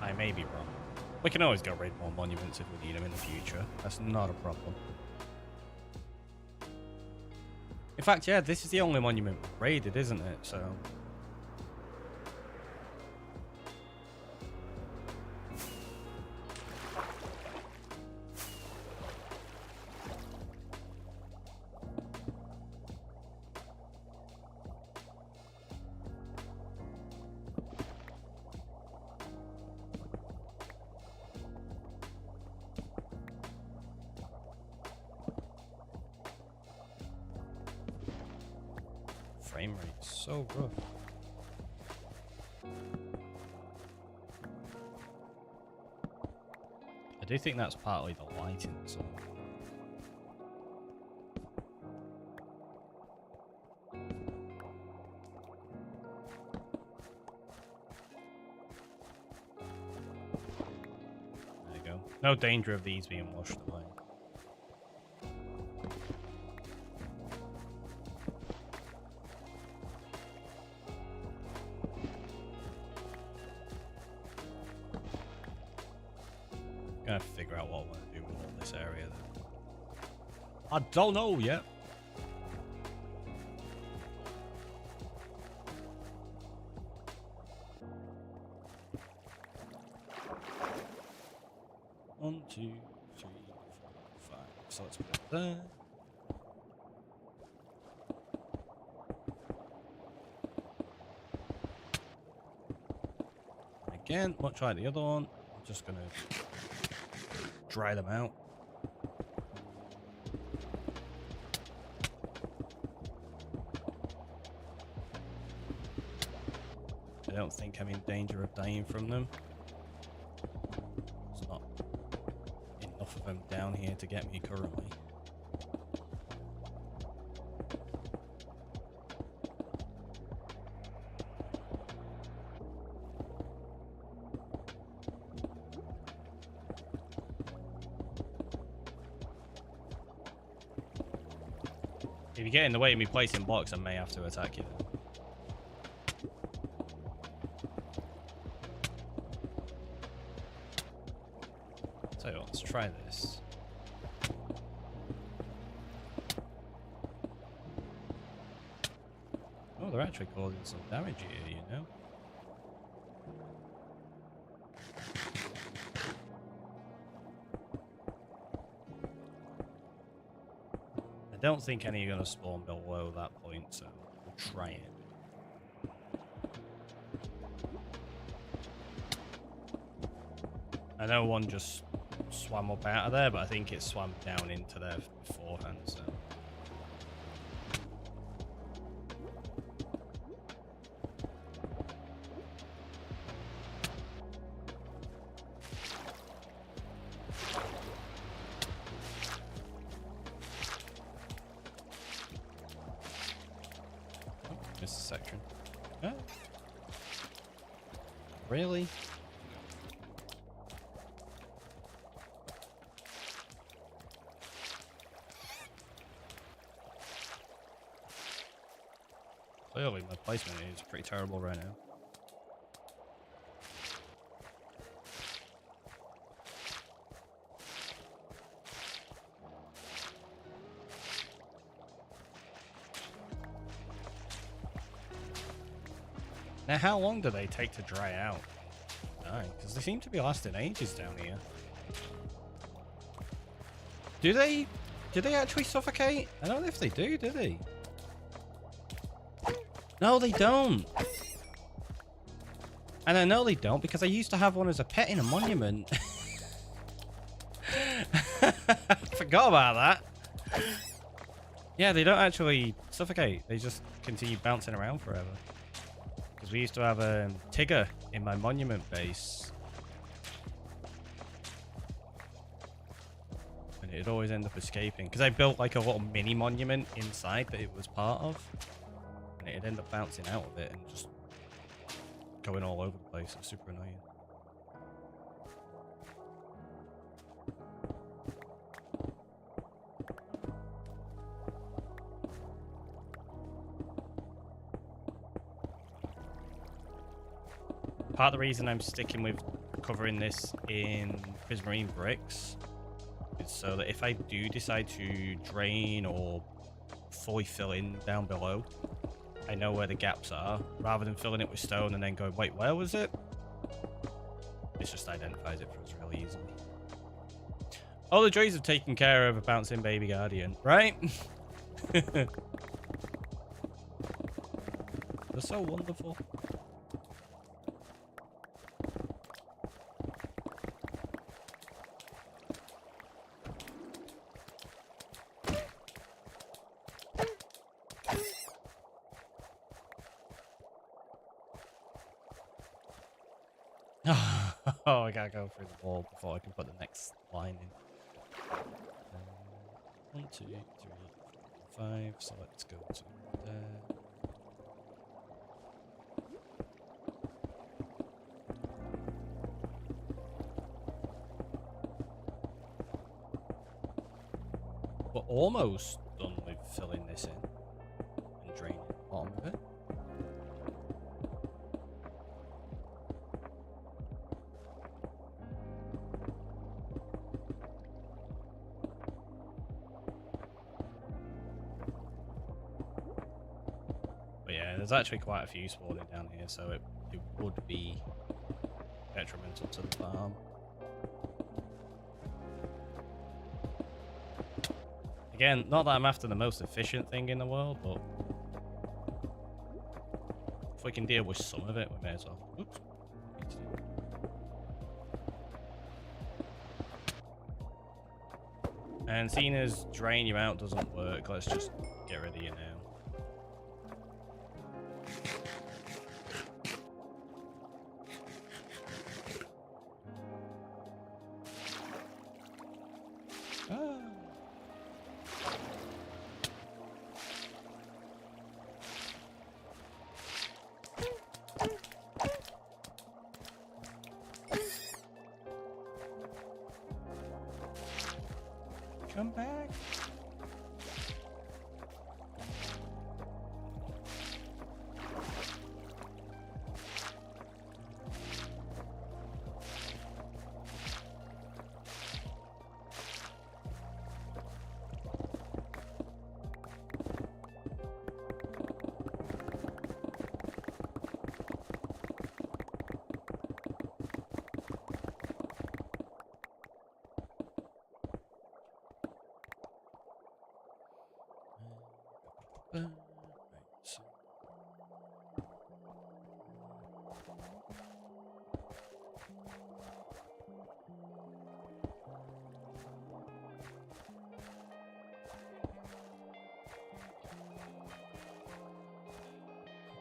I may be wrong. We can always go raid more monuments if we need them in the future. That's not a problem. In fact, yeah, this is the only monument raided, isn't it? So. Frame rate so rough. I do think that's partly the lighting as well. There you go. No danger of these being washed away. Gonna figure out what I want to do with all this area then. I don't know yet. One, two, three, four, five. So let's put it there. Again, much like the other one, I'm just gonna dry them out. don't think I'm in danger of dying from them. There's not enough of them down here to get me currently. If you get in the way of me placing blocks, I may have to attack you then. Tell you what, let's try this. Oh, they're actually causing some damage here, you know? I don't think any are going to spawn below that point, so we'll try it. I know one just swam up out of there, but I think it swam down into there beforehand, so... Missed a section. Oh. Really? Clearly, my placement is pretty terrible right now. Now, how long do they take to dry out? Because they seem to be lasting ages down here. Do they actually suffocate? I don't know if they do they? No, they don't. And I know they don't because I used to have one as a pet in a monument. Forgot about that. Yeah, they don't actually suffocate. They just continue bouncing around forever. Because we used to have a Tigger in my monument base. And it'd always end up escaping. Because I built like a little mini monument inside that it was part of. And it'd end up bouncing out of it and just going all over the place. It's super annoying. Part of the reason I'm sticking with covering this in prismarine bricks is so that if I do decide to drain or fully fill in down below, I know where the gaps are, rather than filling it with stone and then going, wait, where was it? It just identifies it for us really easily. All the joys of taking care of a bouncing baby guardian, right? They're so wonderful. Oh, I gotta go through the wall before I can put the next line in. 1, 2, 3, 4, 5. So let's go to there. We're almost done with filling this in and draining the bottom of it. There's actually quite a few spawning down here, so it would be detrimental to the farm. Again, not that I'm after the most efficient thing in the world, but if we can deal with some of it, we may as well. Oops. And seeing as drain you out doesn't work, let's just get rid of you now. Come back. Right.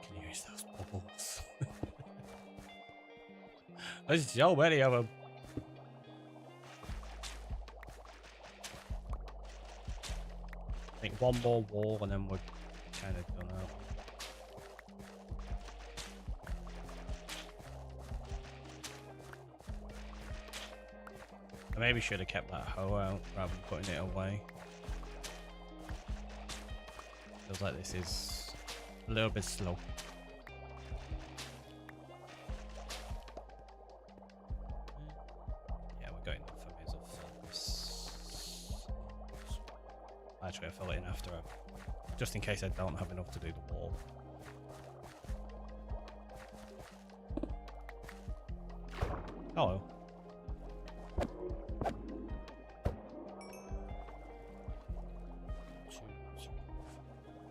Can you use those bubbles? There's so many of them. I think one more wall and then we're kind of done out. I maybe should have kept that hoe out rather than putting it away. Feels like this is a little bit slow. Yeah, we're going for a bit of actually, I'll fill it in after, just in case I don't have enough to do the wall. Hello.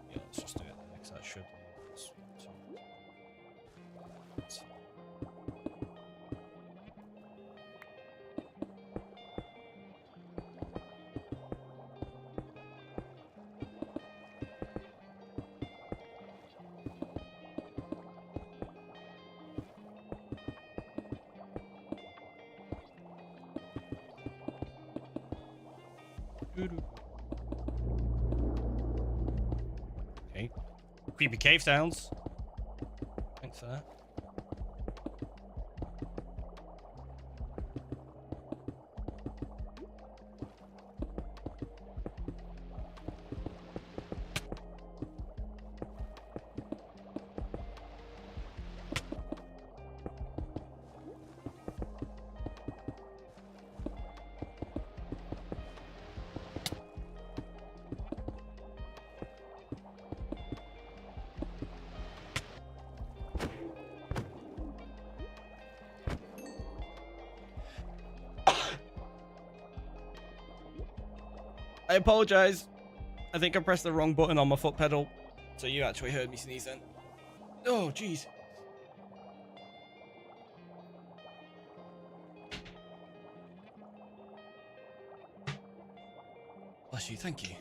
Yeah, let's just do it next. That should be this one, two. Okay. Creepy cave sounds. Thanks for that. I apologize. I think I pressed the wrong button on my foot pedal, so you actually heard me sneeze then. Oh, jeez. Bless you, thank you.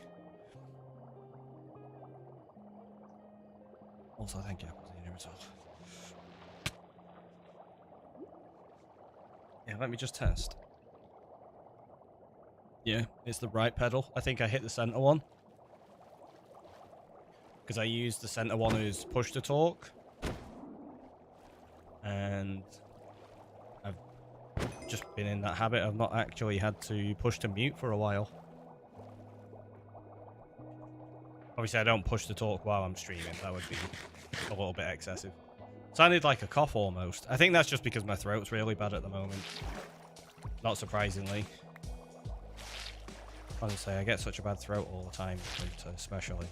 Also, thank you, I wasn't here at all. Yeah, let me just test. Yeah, it's the right pedal. I think I hit the center one. Because I used the center one as push to talk. And I've just been in that habit. I've not actually had to push to mute for a while. Obviously, I don't push to talk while I'm streaming. That would be a little bit excessive. Sounded like a cough almost. I think that's just because my throat's really bad at the moment. Not surprisingly. Honestly, I get such a bad throat all the time, winter especially.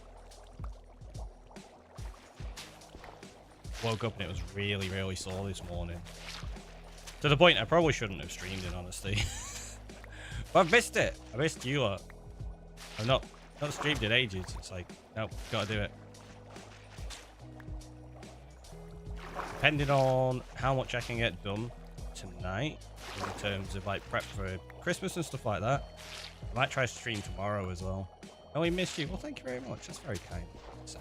Woke up and it was really, really sore this morning. To the point I probably shouldn't have streamed in honesty. But I've missed it. I missed you lot. I've not streamed in ages. It's like, nope, gotta do it. Depending on how much I can get done tonight, in terms of like prep for Christmas and stuff like that, I might try to stream tomorrow as well. Oh, we missed you. Well, thank you very much. That's very kind. So.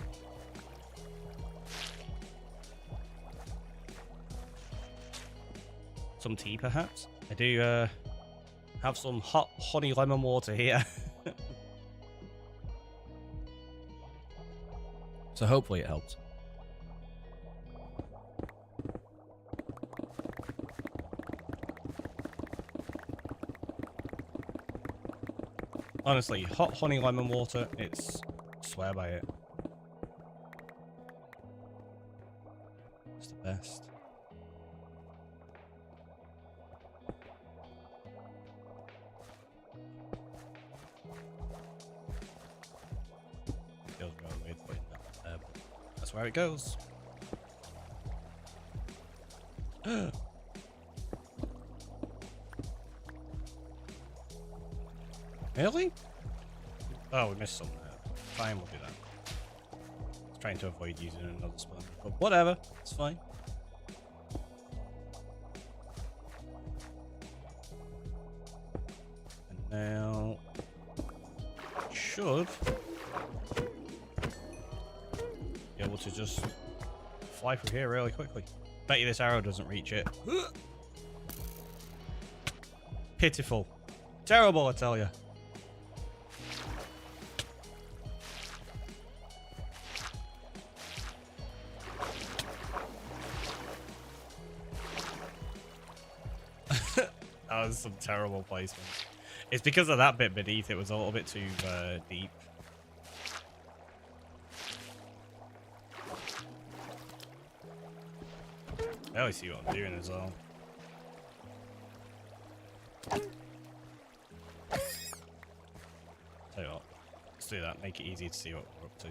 Some tea, perhaps? I do have some hot honey lemon water here. So hopefully it helps. Honestly, hot honey lemon water, it's, swear by it. It's the best. Feels really weird putting that there, but that's where it goes. Really? Oh, we missed something there. Fine, we'll do that. I was trying to avoid using another spawn, but whatever, it's fine. And now should be able to just fly through here really quickly. Bet you this arrow doesn't reach it. Pitiful. Terrible, I tell you. That was some terrible placement. It's because of that bit beneath, it was a little bit too deep. I always see what I'm doing as well. Tell you what, let's do that, make it easy to see what we're up to.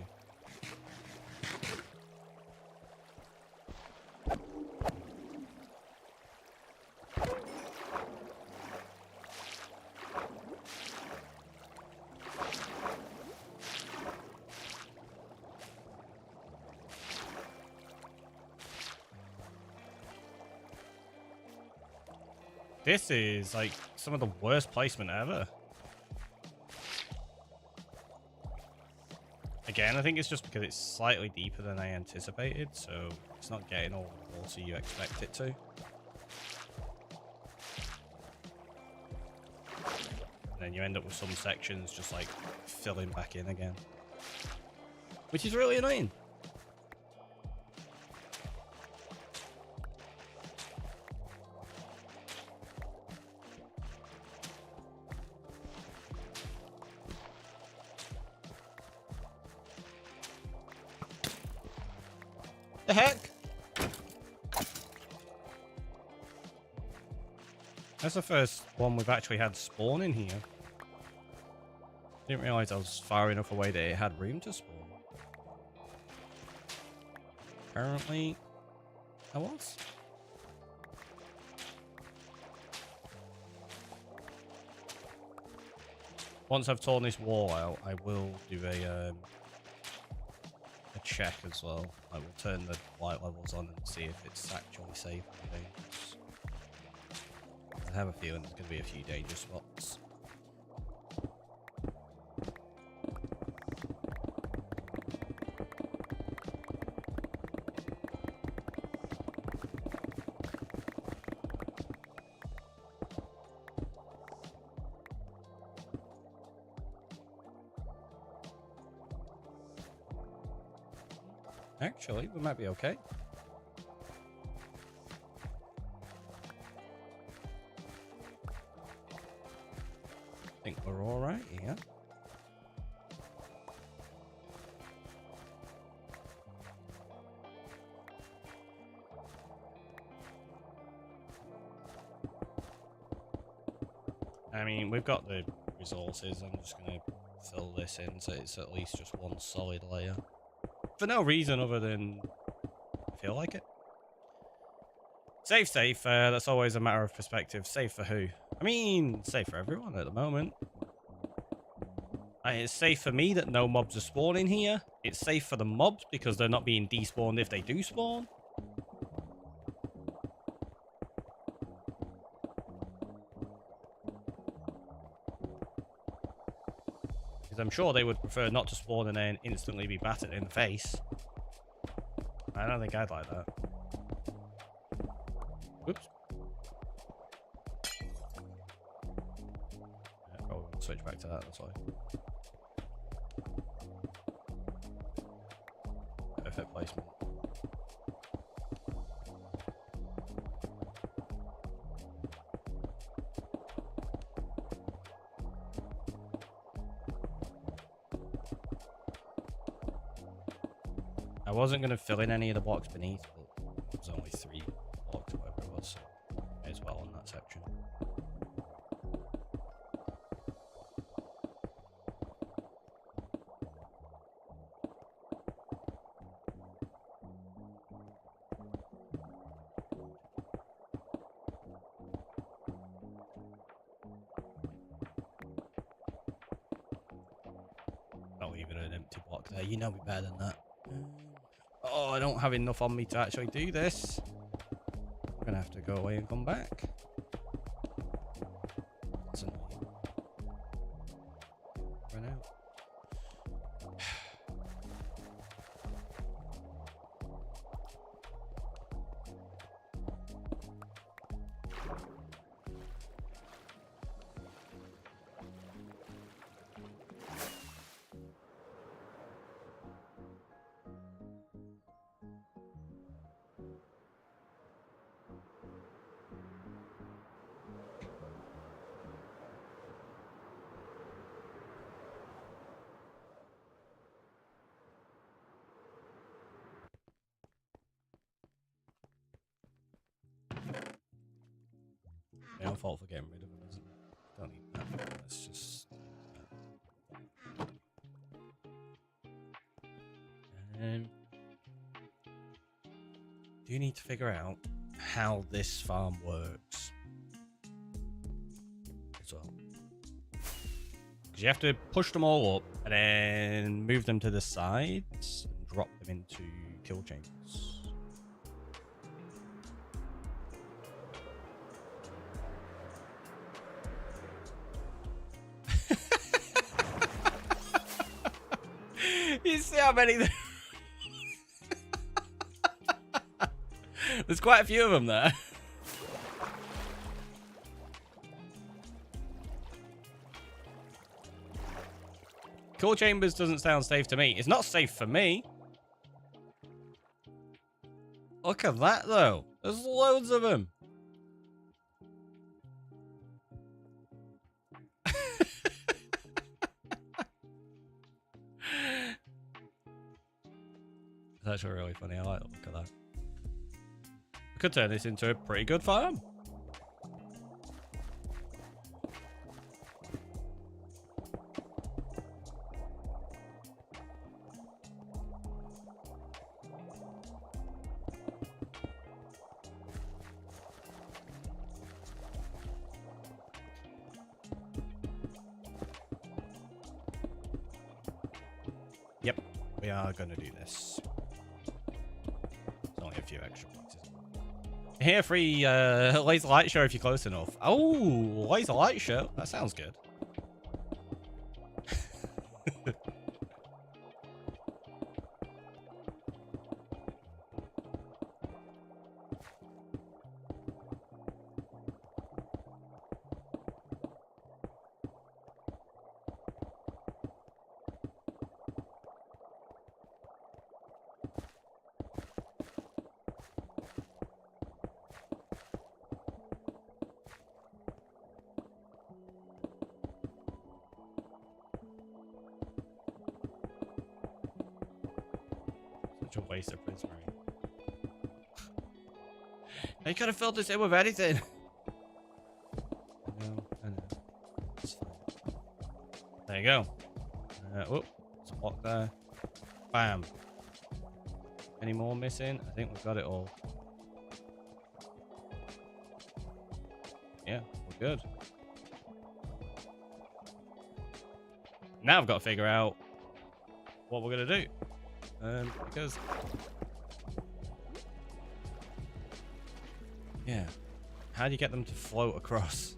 This is like some of the worst placement ever. Again, I think it's just because it's slightly deeper than I anticipated, so it's not getting all the water you expect it to. And then you end up with some sections just like filling back in again, which is really annoying. The heck? That's the first one we've actually had spawn in here. Didn't realize I was far enough away that it had room to spawn. Apparently, I was. Once I've torn this wall out, I will do a check as well. I will turn the light levels on and see if it's actually safe and dangerous. I have a feeling there's going to be a few dangerous spots. Actually, we might be okay. I think we're all right here. I mean, we've got the resources. I'm just going to fill this in so it's at least just one solid layer. For no reason other than I feel like it. Safe. That's always a matter of perspective. Safe for who? I mean, safe for everyone at the moment. It's safe for me that no mobs are spawning here. It's safe for the mobs because they're not being despawned if they do spawn. I'm sure they would prefer not to spawn and then instantly be battered in the face. I don't think I'd like that. Oops. Yeah, probably won't switch back to that, that's why. Perfect placement. I wasn't going to fill in any of the blocks beneath, but it was only 3 blocks, whatever it was, so may as well on that section. Not even an empty block there. You know me better than that. Oh, I don't have enough on me to actually do this. I'm gonna have to go away and come back. That's annoying. Run out. My own fault for getting rid of them, isn't it? Don't need that. Let's just. Do you need to figure out how this farm works as well? Because you have to push them all up and then move them to the sides and drop them into kill chambers. You see how many there there's quite a few of them there. Kill chambers doesn't sound safe to me. It's not safe for me. Look at that though. There's loads of them. That's actually really funny. I like the look of that. I could turn this into a pretty good farm. Yep, we are going to do this. Only a few extra places. Here, free laser light show if you're close enough. Oh, laser light show. That sounds good. Such a waste of prismarine. I could have filled this in with anything. I know. It's fine. There you go. Oh, there's a block there. Bam. Any more missing? I think we've got it all. Yeah, we're good. Now I've got to figure out what we're going to do. Because... yeah. How do you get them to float across?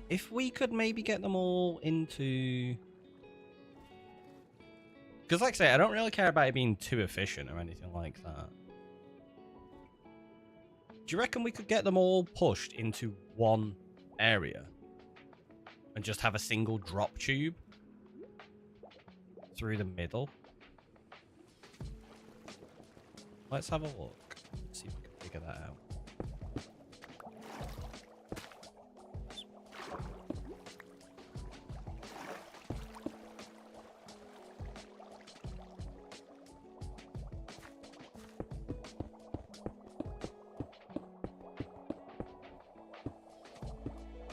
If we could maybe get them all into... because like I say, I don't really care about it being too efficient or anything like that. Do you reckon we could get them all pushed into one area? And just have a single drop tube through the middle? Let's have a look. See if we can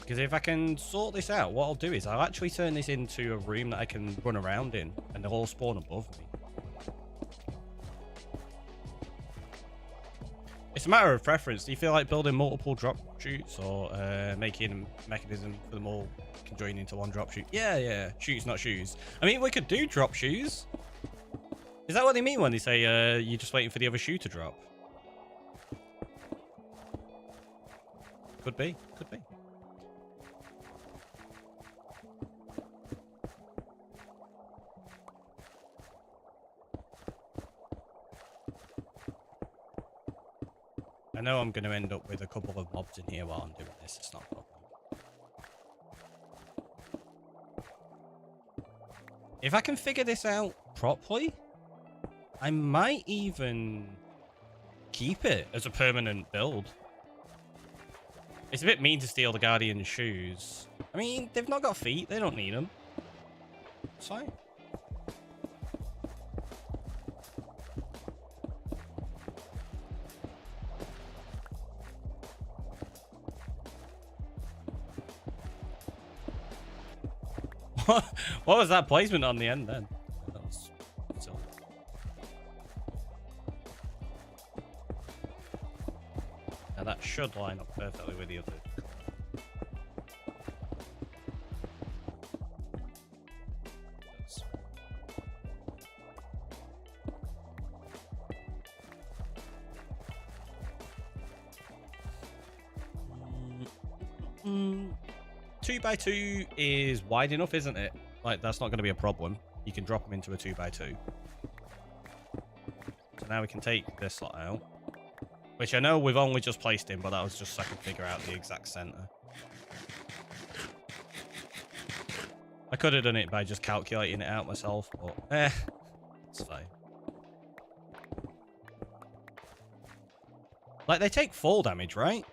Because if I can sort this out, what I'll do is I'll actually turn this into a room that I can run around in, and they'll all spawn above me. It's a matter of preference. Do you feel like building multiple drop shoots, or making a mechanism for them all can join into one drop shoot? Yeah. Shoots, not shoes. I mean, we could do drop shoes. Is that what they mean when they say you're just waiting for the other shoe to drop? Could be. Could be. I know I'm going to end up with a couple of mobs in here while I'm doing this. It's not a problem. If I can figure this out properly, I might even keep it as a permanent build. It's a bit mean to steal the Guardian's shoes. I mean, they've not got feet. They don't need them. It's fine. What was that placement on the end then? That was silly. Now that should line up perfectly with the other. Two by 2 is wide enough, isn't it? Like, that's not going to be a problem. You can drop them into a 2 by 2. So now we can take this slot out, which I know we've only just placed in, but that was just so I could figure out the exact center. I could have done it by just calculating it out myself, but it's fine. Like, they take fall damage, right?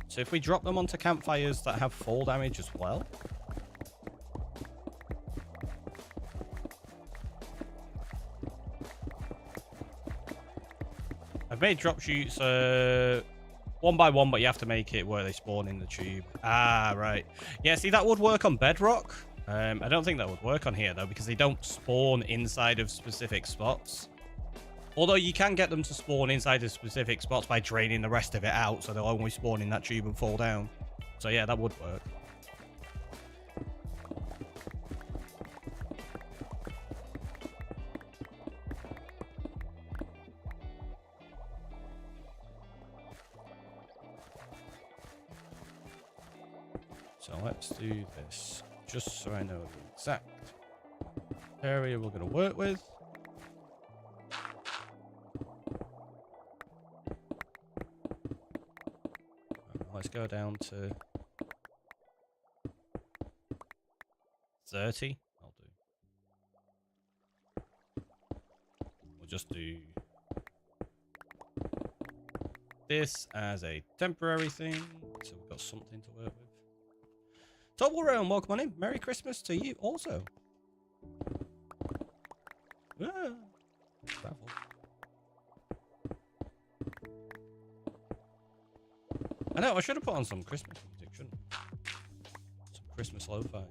So if we drop them onto campfires that have fall damage as well. I've made drop shoots 1 by 1, but you have to make it where they spawn in the tube. Ah, right. Yeah, see, that would work on Bedrock. I don't think that would work on here, though, because they don't spawn inside of specific spots. Although you can get them to spawn inside of specific spots by draining the rest of it out, so they'll only spawn in that tube and fall down. So yeah, that would work. So let's do this, just so I know the exact area we're going to work with. Let's go down to 30. I'll do. We'll just do this as a temporary thing, so we've got something to work with. Toblerone, welcome on in. Merry Christmas to you also. Travel. I know, I should have put on some Christmas music, shouldn't I? Some Christmas lo-fi.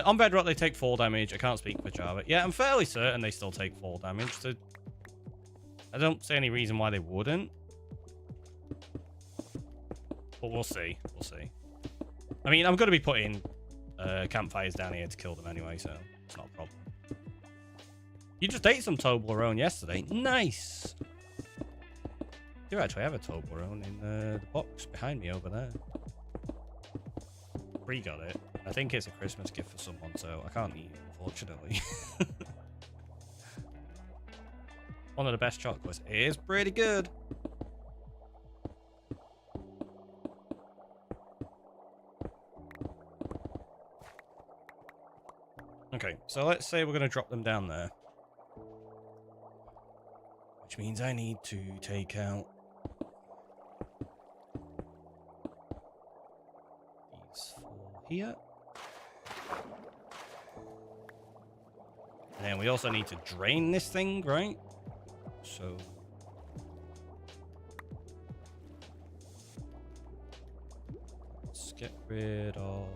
On Bedrock, they take fall damage. I can't speak for Java. Yeah, I'm fairly certain they still take fall damage. So I don't see any reason why they wouldn't. But we'll see. We'll see. I mean, I'm going to be putting campfires down here to kill them anyway, so it's not a problem. You just ate some Toblerone yesterday. Nice. I do actually have a Toblerone in the box behind me over there. Bree got it. I think it's a Christmas gift for someone, so I can't eat it, unfortunately. One of the best chocolates. It is pretty good. Okay, so let's say we're going to drop them down there. Which means I need to take out these 4 here. And we also need to drain this thing, right? So let's get rid of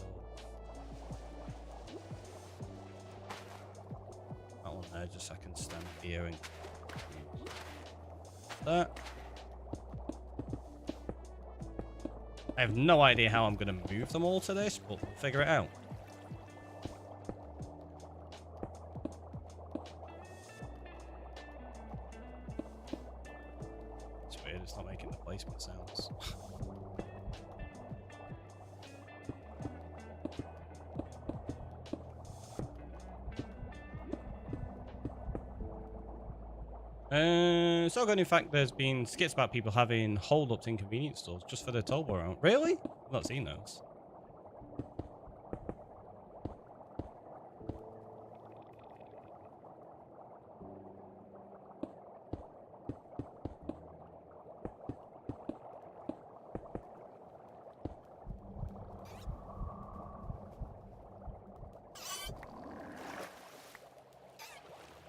that one there, just so I can stand here and use that. I have no idea how I'm going to move them all to this, but we'll figure it out. It's weird, it's not making the placement sounds. So good. In fact, there's been skits about people having hold-ups in convenience stores just for their toll bar out. Really? I've not seen those.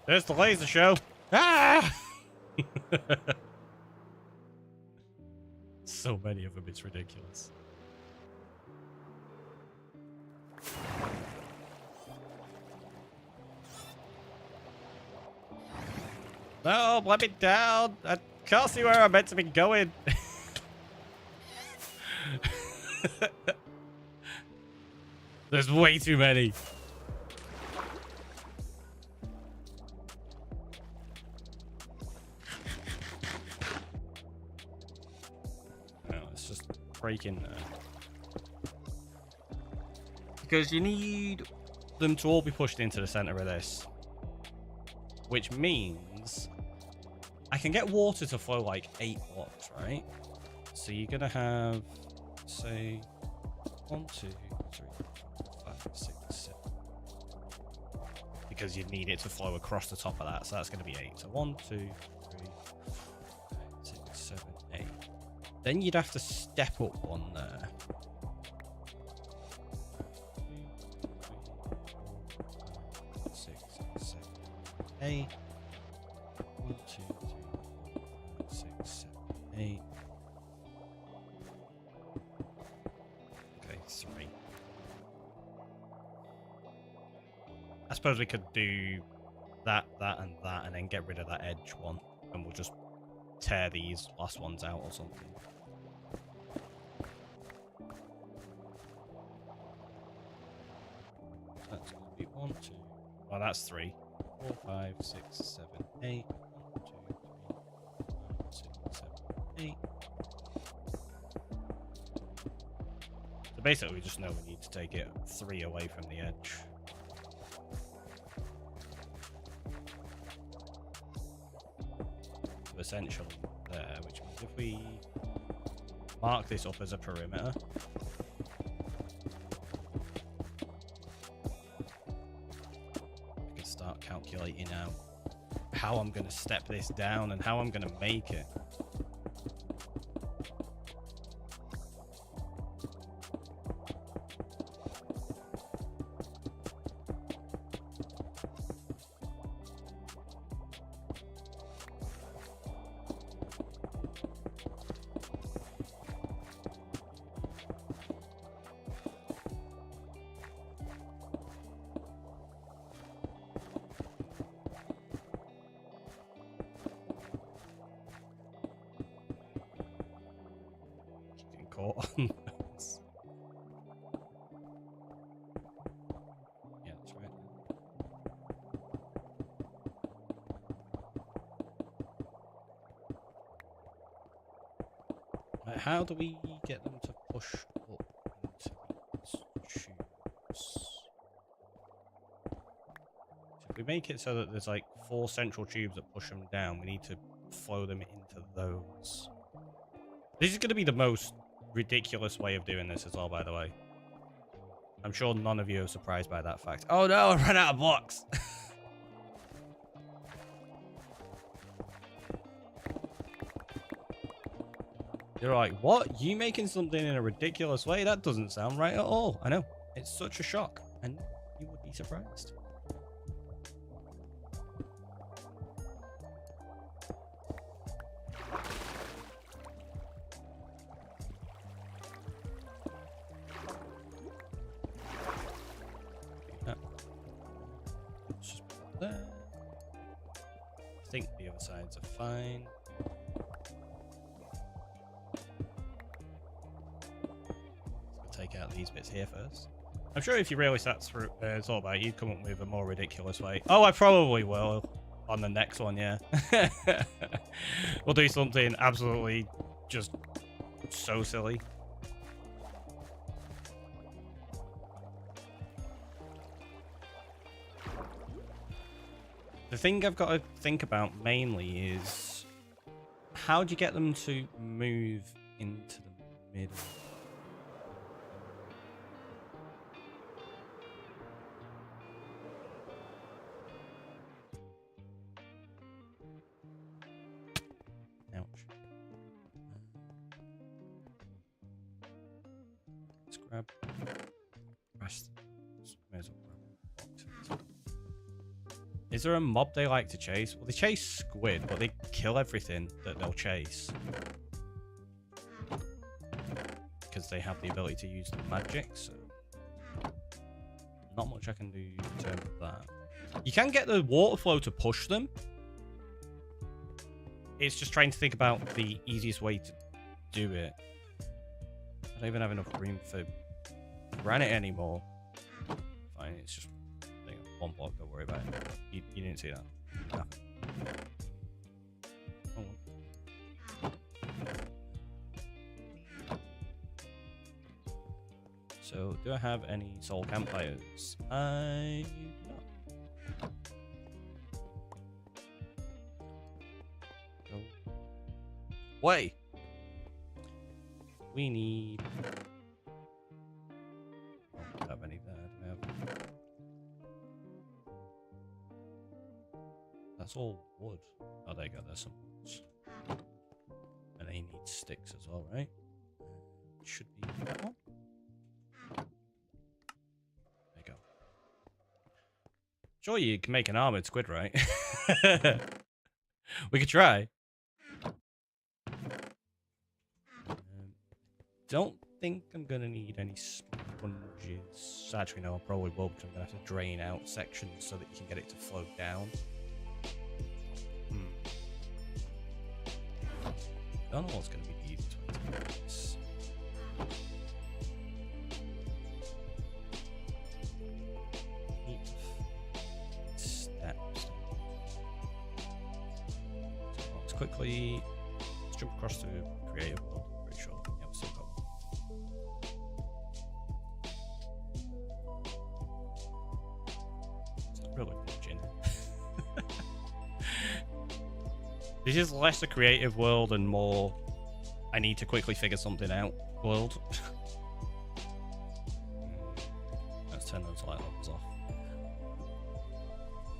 There's the laser show. Ah! So many of them, it's ridiculous. No, let me down. I can't see where I'm meant to be going. There's way too many. Break in there. Because you need them to all be pushed into the center of this. Which means I can get water to flow like 8 blocks, right? So you're gonna have, say, 1, 2, 3, 4, 5, 6, 7. Because you need it to flow across the top of that, so that's gonna be 8. So 1, 2, 3, 4, 5, 6, 7, 8. Then you'd have to step up one there. 2, 3, 4, 5, 6, 7, 8. 1, 2, 3, 4, 5, 6, 7, 8. Okay, 3. I suppose we could do that, and that, and then get rid of that edge one, and we'll just tear these last ones out or something. That's going to be 1, 2. Well, that's 3. 4, 5, 6, 7, 8. 1, 2, 3, 4, 5, 6, 7, 8. So basically, we just know we need to take it 3 away from the edge. So essentially there, which means if we mark this up as a perimeter, calculating out how I'm going to step this down and how I'm going to make it. Caught on those. Yeah, that's right. Right, how do we get them to push up into these tubes? So if we make it so that there's like 4 central tubes that push them down, we need to flow them into those. This is going to be the most ridiculous way of doing this as well, by the way. I'm sure none of you are surprised by that fact. Oh no, I ran out of blocks. You're like, what? You making something in a ridiculous way? That doesn't sound right at all. I know. It's such a shock. And you would be surprised. there. I think the other sides are fine. Let's take out these bits here first. I'm sure if you really sat through it's all about, you'd come up with a more ridiculous way. Oh, I probably will on the next one, yeah. We'll do something absolutely just so silly. The thing I've got to think about mainly is how do you get them to move into the middle? Ouch. Let's grab rest. May as well grab. Is there a mob they like to chase? Well, they chase squid, but they kill everything that they'll chase. Because they have the ability to use the magic, so... Not much I can do in terms of that. You can get the water flow to push them. It's just trying to think about the easiest way to do it. I don't even have enough room for granite anymore. Fine, it's just... One block, don't worry about it. You didn't see that. Nothing. Oh. So, do I have any soul campfires? I do not. Go. Wait! We need... I don't have any there. Do I have... That's all wood. Oh, there you go. There's some woods. And they need sticks as well, right? Should be that one. There you go. Sure, you can make an armored squid, right? We could try. Don't think I'm going to need any sponges. Actually, no, I probably will, because I'm going to have to drain out sections so that you can get it to flow down. I don't know what's going to be the easiest way to do this. Steps. So let's quickly jump across to creative world. Pretty sure. Yeah, we've still got. It's not really much in it. This is less a creative world and more I need to quickly figure something out world. Let's turn those light levels off.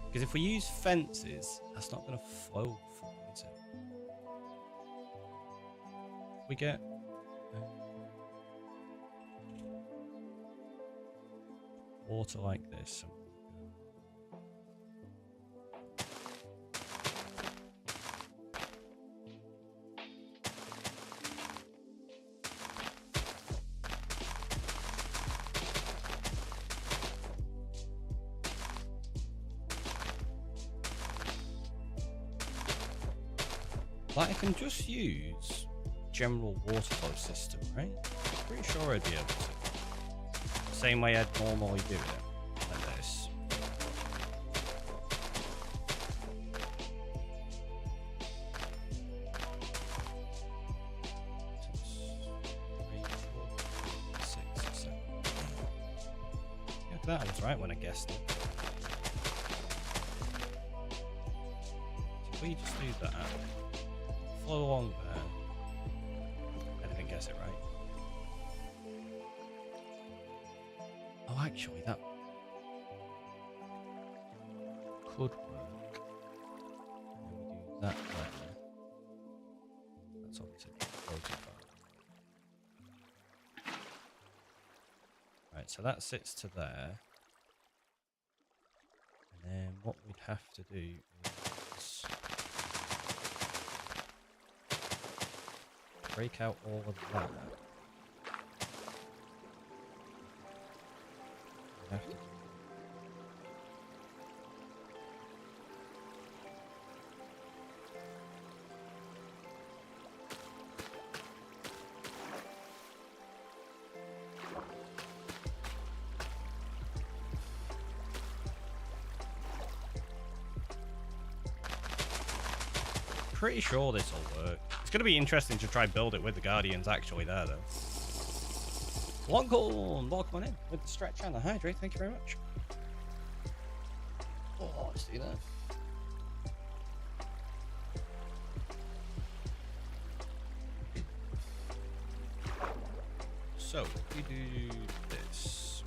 Because if we use fences, that's not going to flow for me, is it? We get... water like this. Like, I can just use general water flow system, right? Pretty sure I'd be able to. Same way I'd normally do it, like this. Yeah, that was right when I guessed it. So we just do that. Flow along there. I didn't guess it right. Oh, actually, that could work. And we do that there. That's obviously floating far. Right, so that sits to there. And then what we'd have to do is break out all of that. We have to pretty sure this will work. It's going to be interesting to try build it with the Guardians actually there, though. Longhorn, welcome on in with the stretch and the hydrate. Thank you very much. Oh, see that. So, we do this.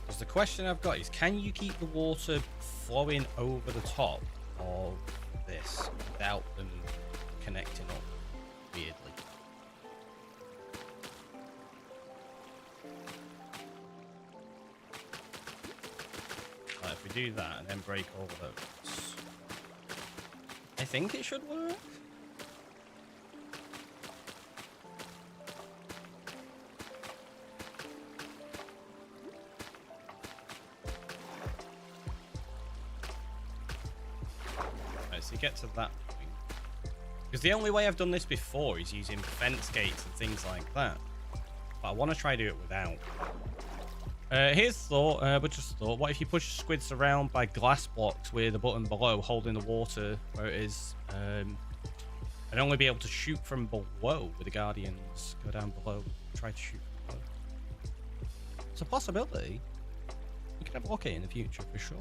Because the question I've got is, can you keep the water flowing over the top of this without them connecting up weirdly? If we do that and then break all of those, I think it should work. Right, so you get to that point. Because the only way I've done this before is using fence gates and things like that. But I want to try to do it without. Here's thought, but just thought, what if you push squids around by glass blocks with a button below holding the water where it is, and only be able to shoot from below with the Guardians? Go down below, try to shoot from below. It's a possibility. We can have a look at it in the future for sure.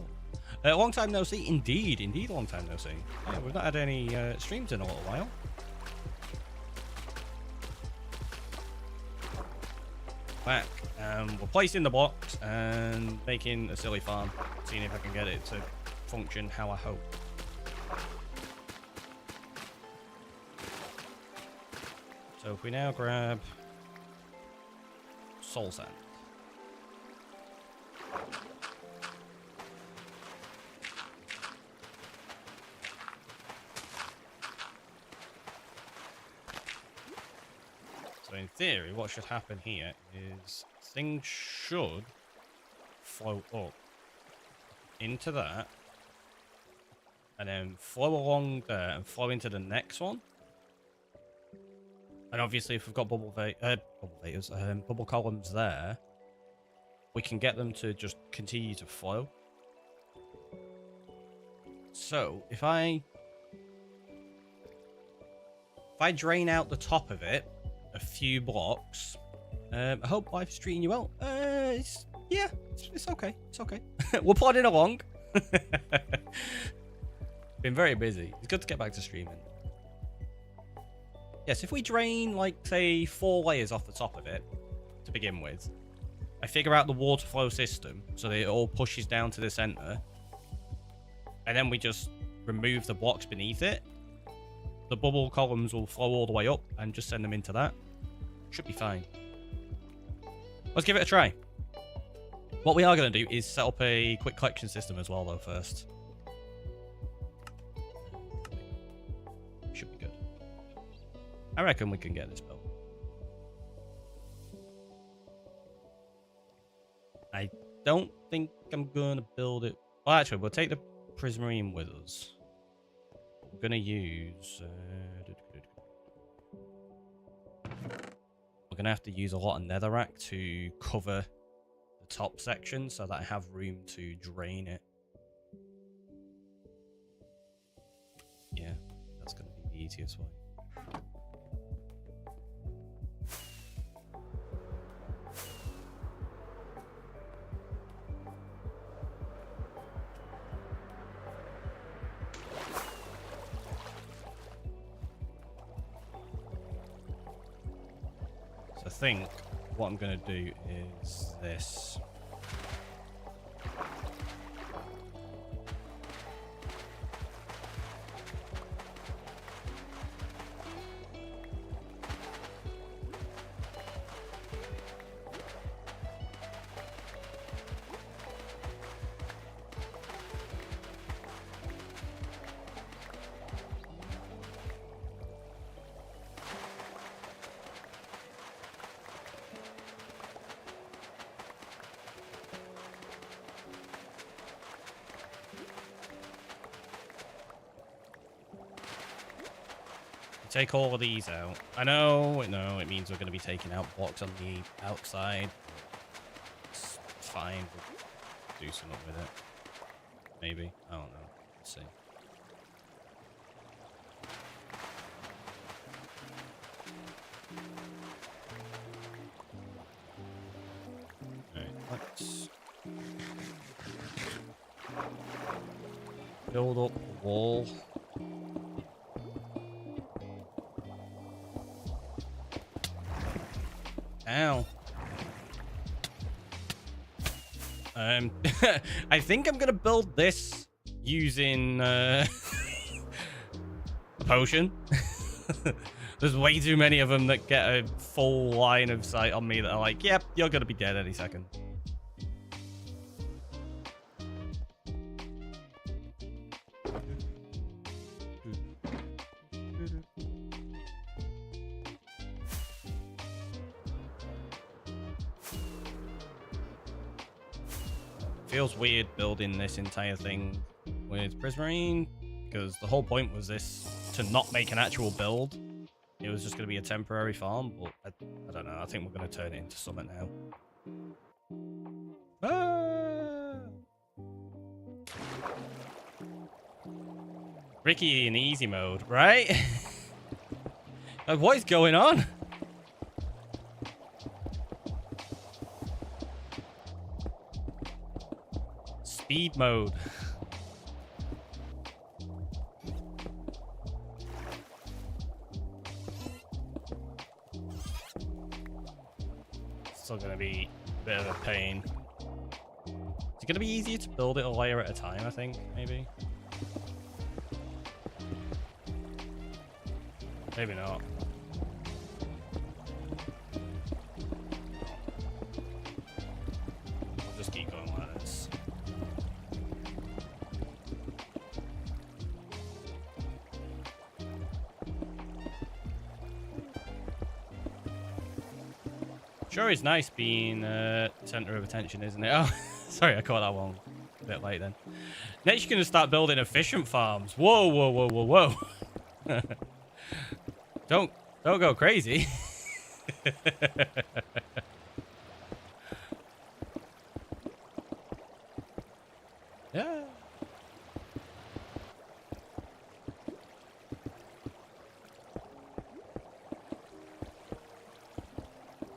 Long time no see, indeed long time no see. Yeah, we've not had any streams in a little while. Back. We're placing the blocks and making a silly farm, seeing if I can get it to function how I hope. So if we now grab soul sand. So in theory, what should happen here is things should flow up into that and then flow along there and flow into the next one. And obviously if we've got bubble columns there, we can get them to just continue to flow. So if I drain out the top of it a few blocks, I hope life's treating you well. It's okay. It's okay. We're plodding along. Been very busy. It's good to get back to streaming. Yes, if we drain, like, say, 4 layers off the top of it to begin with, I figure out the water flow system so that it all pushes down to the center, and then we just remove the blocks beneath it, the bubble columns will flow all the way up and just send them into that. Should be fine. Let's give it a try. What we are going to do is set up a quick collection system as well, though, first. Should be good. I reckon we can get this built. I don't think I'm going to build it. Well, actually, we'll take the Prismarine with us. We're going to use... we're going to have to use a lot of netherrack to cover the top section so that I have room to drain it. Yeah, that's going to be the easiest way. I think what I'm going to do is this. Take all of these out. I know, it means we're going to be taking out blocks on the outside. fine. We'll do something with it. Maybe. I don't know. Let's see. Alright, let's build up the wall. Ow. I think I'm gonna build this using a potion. There's way too many of them that get a full line of sight on me that are like, yep, you're gonna be dead any second. Feels weird building this entire thing with Prismarine, because the whole point was this to not make an actual build. It was just going to be a temporary farm, but I don't know. I think we're going to turn it into something now. Ah! Ricky in easy mode, right? Like, what is going on? Speed mode. Still gonna be a bit of a pain. It's gonna be easier to build it a layer at a time, I think, maybe. Maybe not. I'll just keep going like this. Sure is nice being center of attention, isn't it? Oh, sorry, I caught that one a bit late then. Next, you're going to start building efficient farms. Whoa, whoa, whoa, whoa, whoa. Don't go crazy. Yeah.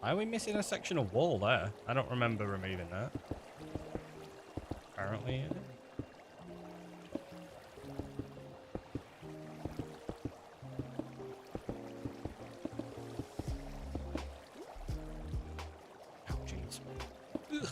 Why are we missing a section of wall there? I don't remember removing that. Apparently. Oh, jeez. Ugh.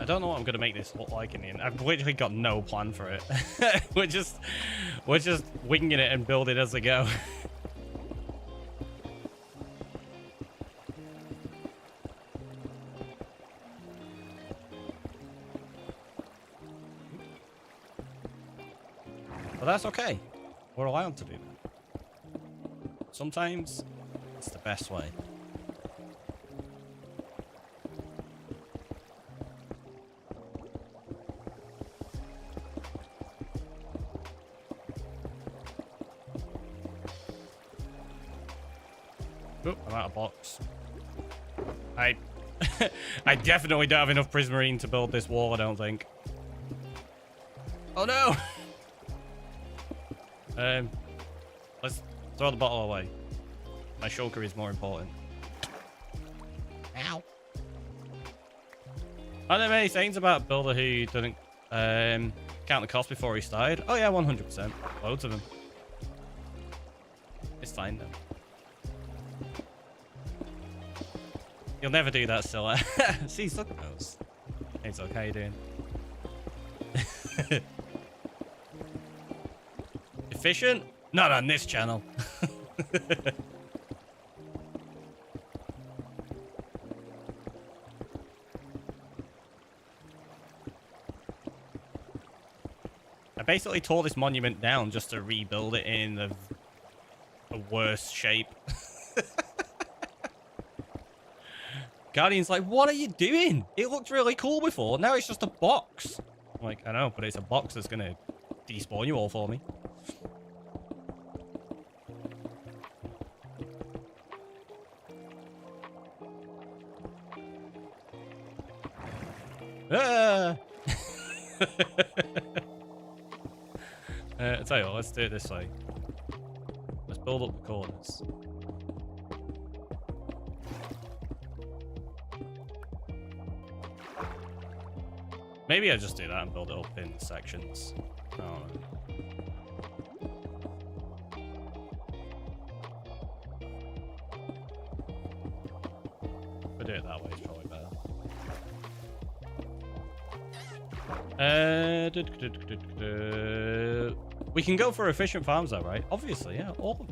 I don't know what I'm gonna make this look like in the end. I've literally got no plan for it. we're just winging it and building as we go. But that's okay. We're allowed to do that. Sometimes it's the best way. Oh, I'm out of box. I definitely don't have enough Prismarine to build this wall, I don't think. Oh no! Let's throw the bottle away. My shulker is more important. Ow. Are there many things about a builder who doesn't count the cost before he started? Oh yeah, 100%. Loads of them. It's fine though. You'll never do that, Scylla. See, look at those. Hey, Zook, how you doing? Efficient? Not on this channel. basically tore this monument down just to rebuild it in the worst shape. Guardian's like, what are you doing? It looked really cool before. Now it's just a box. I'm like, I know, but it's a box that's going to despawn you all for me. Ah! I'll tell you what, let's do it this way. Let's build up the corners. Maybe I just do that and build it up in sections. I don't know. If I do it that way, it's probably better. We can go for efficient farms though, right? Obviously, yeah, all of them.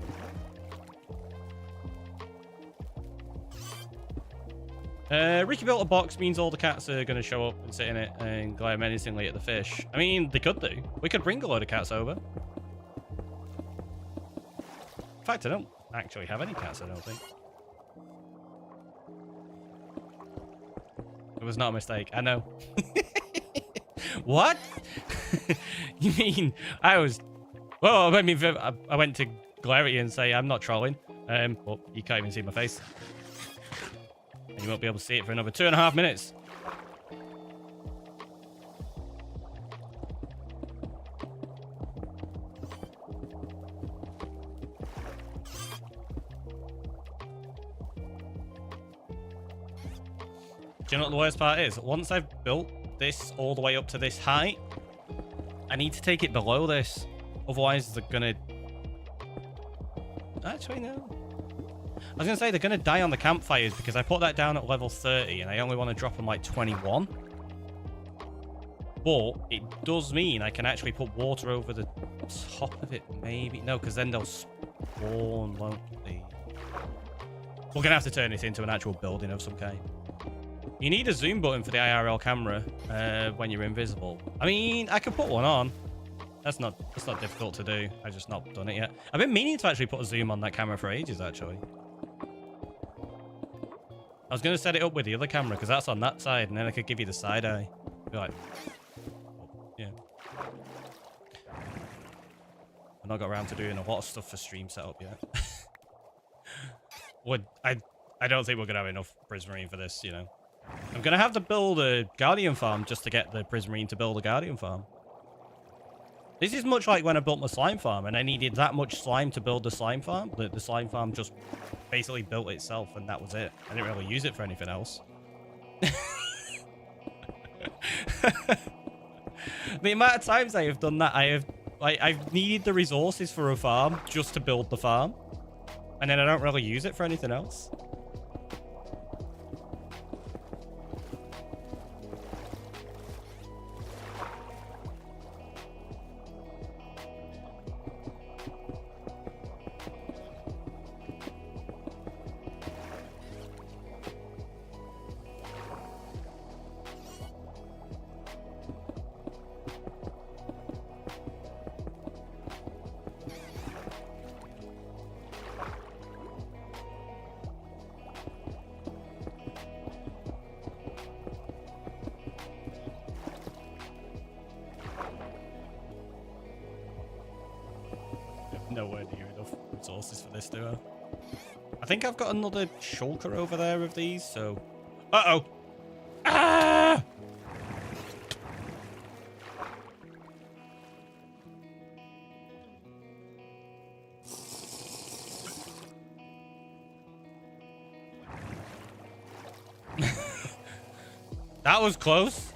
Ricky built a box means all the cats are going to show up and sit in it and glare menacingly at the fish. I mean, they could do. We could bring a load of cats over. In fact, I don't actually have any cats, I don't think. It was not a mistake. I know. What? You mean I was... Well, I mean, I went to glare at you and say I'm not trolling. Well, you can't even see my face. And you won't be able to see it for another 2.5 minutes. Do you know what the worst part is? Once I've built this all the way up to this height, I need to take it below this. Otherwise, they're gonna... Actually, no. I was going to say they're going to die on the campfires because I put that down at level 30 and I only want to drop them like 21. But it does mean I can actually put water over the top of it, maybe. No, because then they'll spawn, won't they? We're going to have to turn this into an actual building of some kind. You need a zoom button for the IRL camera when you're invisible. I mean, I could put one on. That's not difficult to do. I've just not done it yet. I've been meaning to actually put a zoom on that camera for ages, actually. I was going to set it up with the other camera because that's on that side, and then I could give you the side eye. Be like, yeah. I've not got around to doing a lot of stuff for stream setup yet. I don't think we're going to have enough Prismarine for this, you know. I'm going to have to build a Guardian farm just to get the Prismarine to build a Guardian farm. This is much like when I built my slime farm and I needed that much slime to build the slime farm. The slime farm just basically built itself and that was it. I didn't really use it for anything else. The amount of times I have done that, I've needed the resources for a farm just to build the farm. And then I don't really use it for anything else. Nowhere near enough resources for this, do I? I think I've got another shulker over there of these, so... Uh-oh! Ah! That was close.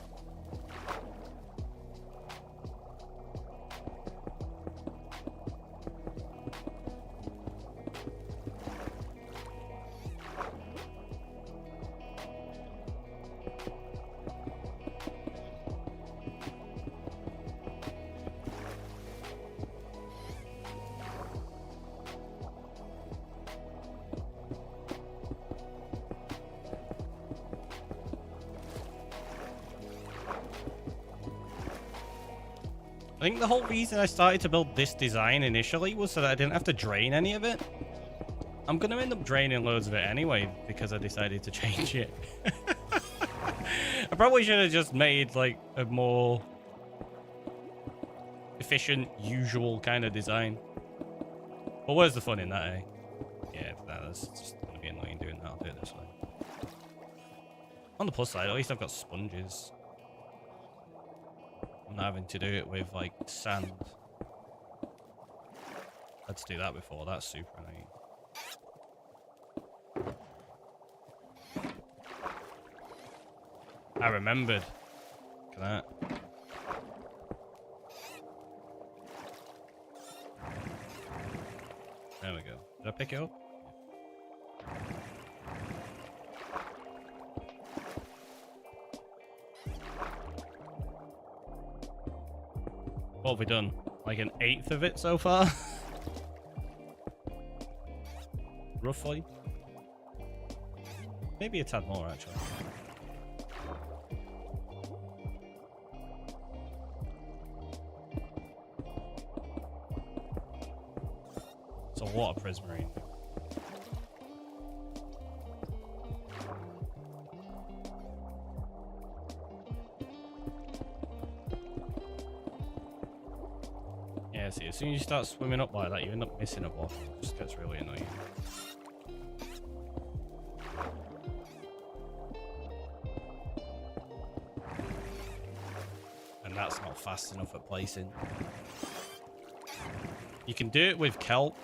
I think the whole reason I started to build this design initially was so that I didn't have to drain any of it. I'm going to end up draining loads of it anyway because I decided to change it. I probably should have just made like a more efficient, usual kind of design. But where's the fun in that, eh? Yeah, that's just going to be annoying doing that. I'll do it this way. On the plus side, at least I've got sponges. I'm not having to do it with like sand. I had to do that before. That's super annoying. I remembered. Look at that. There we go. Did I pick it up? What have we done? Like an eighth of it so far? Roughly. Maybe a tad more, actually. It's a water prismarine. Yeah, see, as soon as you start swimming up like that, you end up missing a block. It just gets really annoying. And that's not fast enough at placing. You can do it with kelp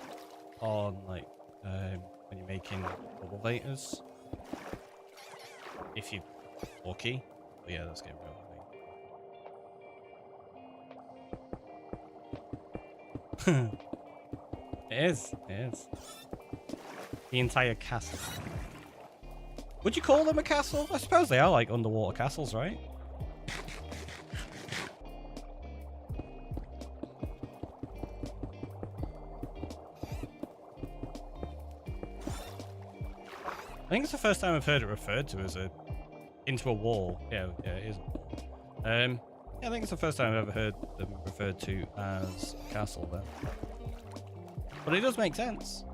on like when you're making elevators. If you're lucky. But yeah, that's getting real annoying. It is. The entire castle. Would you call them a castle? I suppose they are like underwater castles, right? I think it's the first time I've heard it referred to as into a wall. Yeah, it is a wall. Yeah, I think it's the first time I've ever heard them referred to as a castle there. But it does make sense.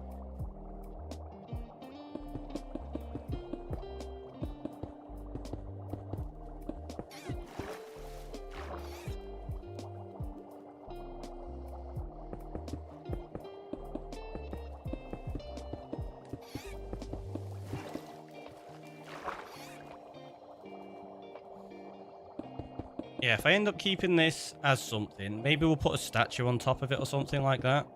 Yeah, if I end up keeping this as something, maybe we'll put a statue on top of it or something like that.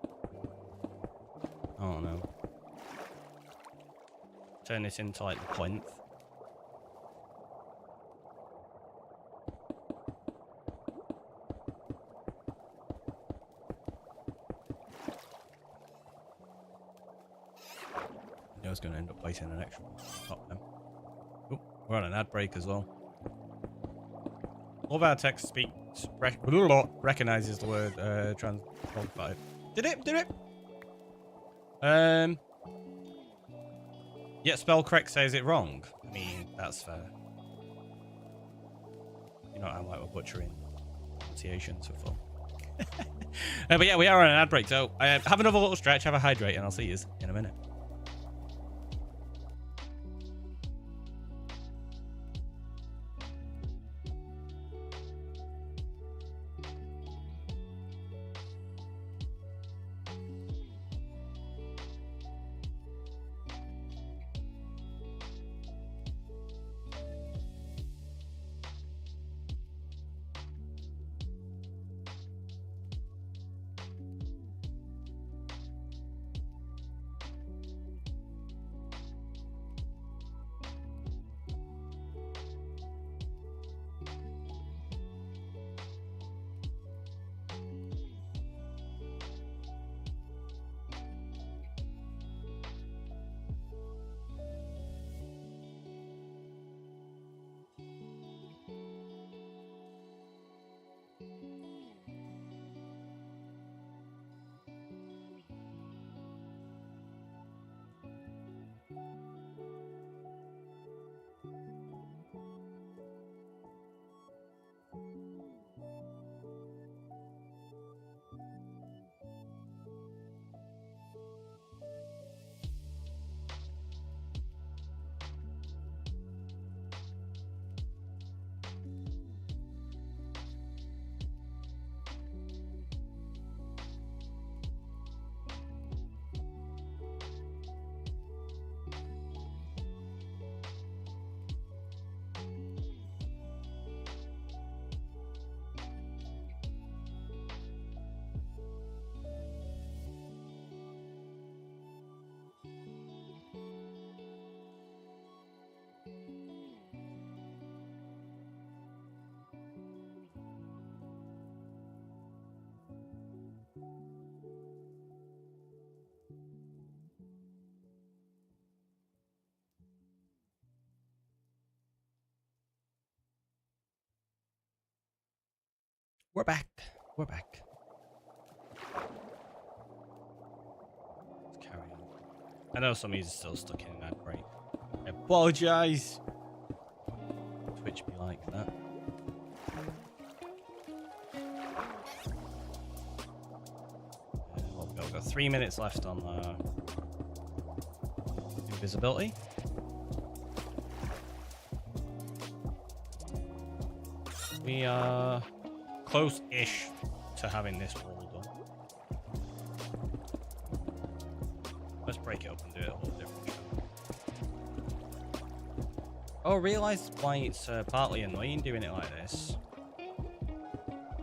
I don't know. Turn this into like the plinth. I was going to end up placing an extra one on top now. Oh, we're on an ad break as well. All of our text speaks recognizes the word transmogrified. Did it? Yet spell correct says it wrong. I mean, that's fair. You know, I'm like we're butchering pronunciations for fun. But yeah, we are on an ad break, so have another little stretch, have a hydrate, and I'll see you in a minute. We're back. We're back. Let's carry on. I know some of you are still stuck in an ad break. I apologize. Twitch be like that. We've got 3 minutes left on invisibility. We are close-ish to having this wall done. Let's break it up and do it a little different. Oh, I realised why it's partly annoying doing it like this.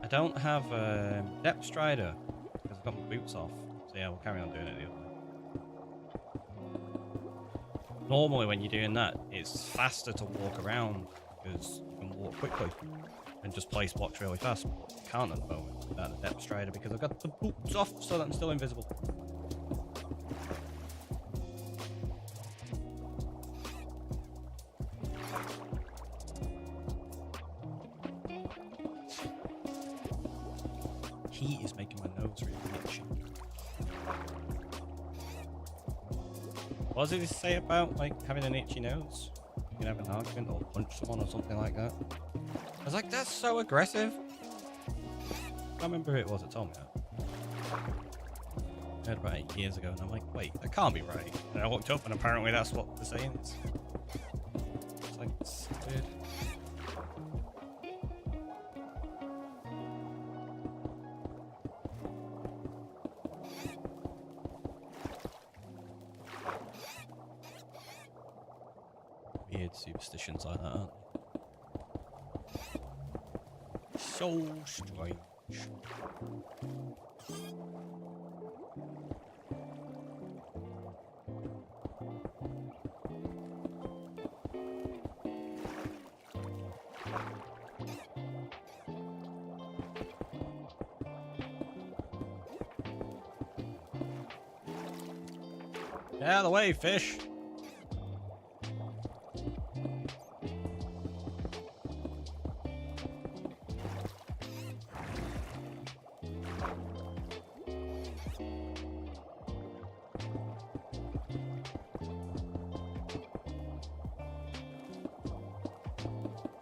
I don't have a depth strider because I've got my boots off. So yeah, we'll carry on doing it the other way. Normally when you're doing that, it's faster to walk around because you can walk quickly and just place blocks really fast. But you can't at the moment without the depth strider because I've got the boots off so that I'm still invisible. Heat is making my nose really itchy. What does it say about like having an itchy nose? You can have an argument or punch someone or something like that. I was like, that's so aggressive. I can't remember who it was that told me that. I heard about it years ago and I'm like, wait, that can't be right. And I looked up and apparently that's what the saying is. It's like, stupid. Weird superstitions like that, aren't they? So strange. Get out of the way, fish.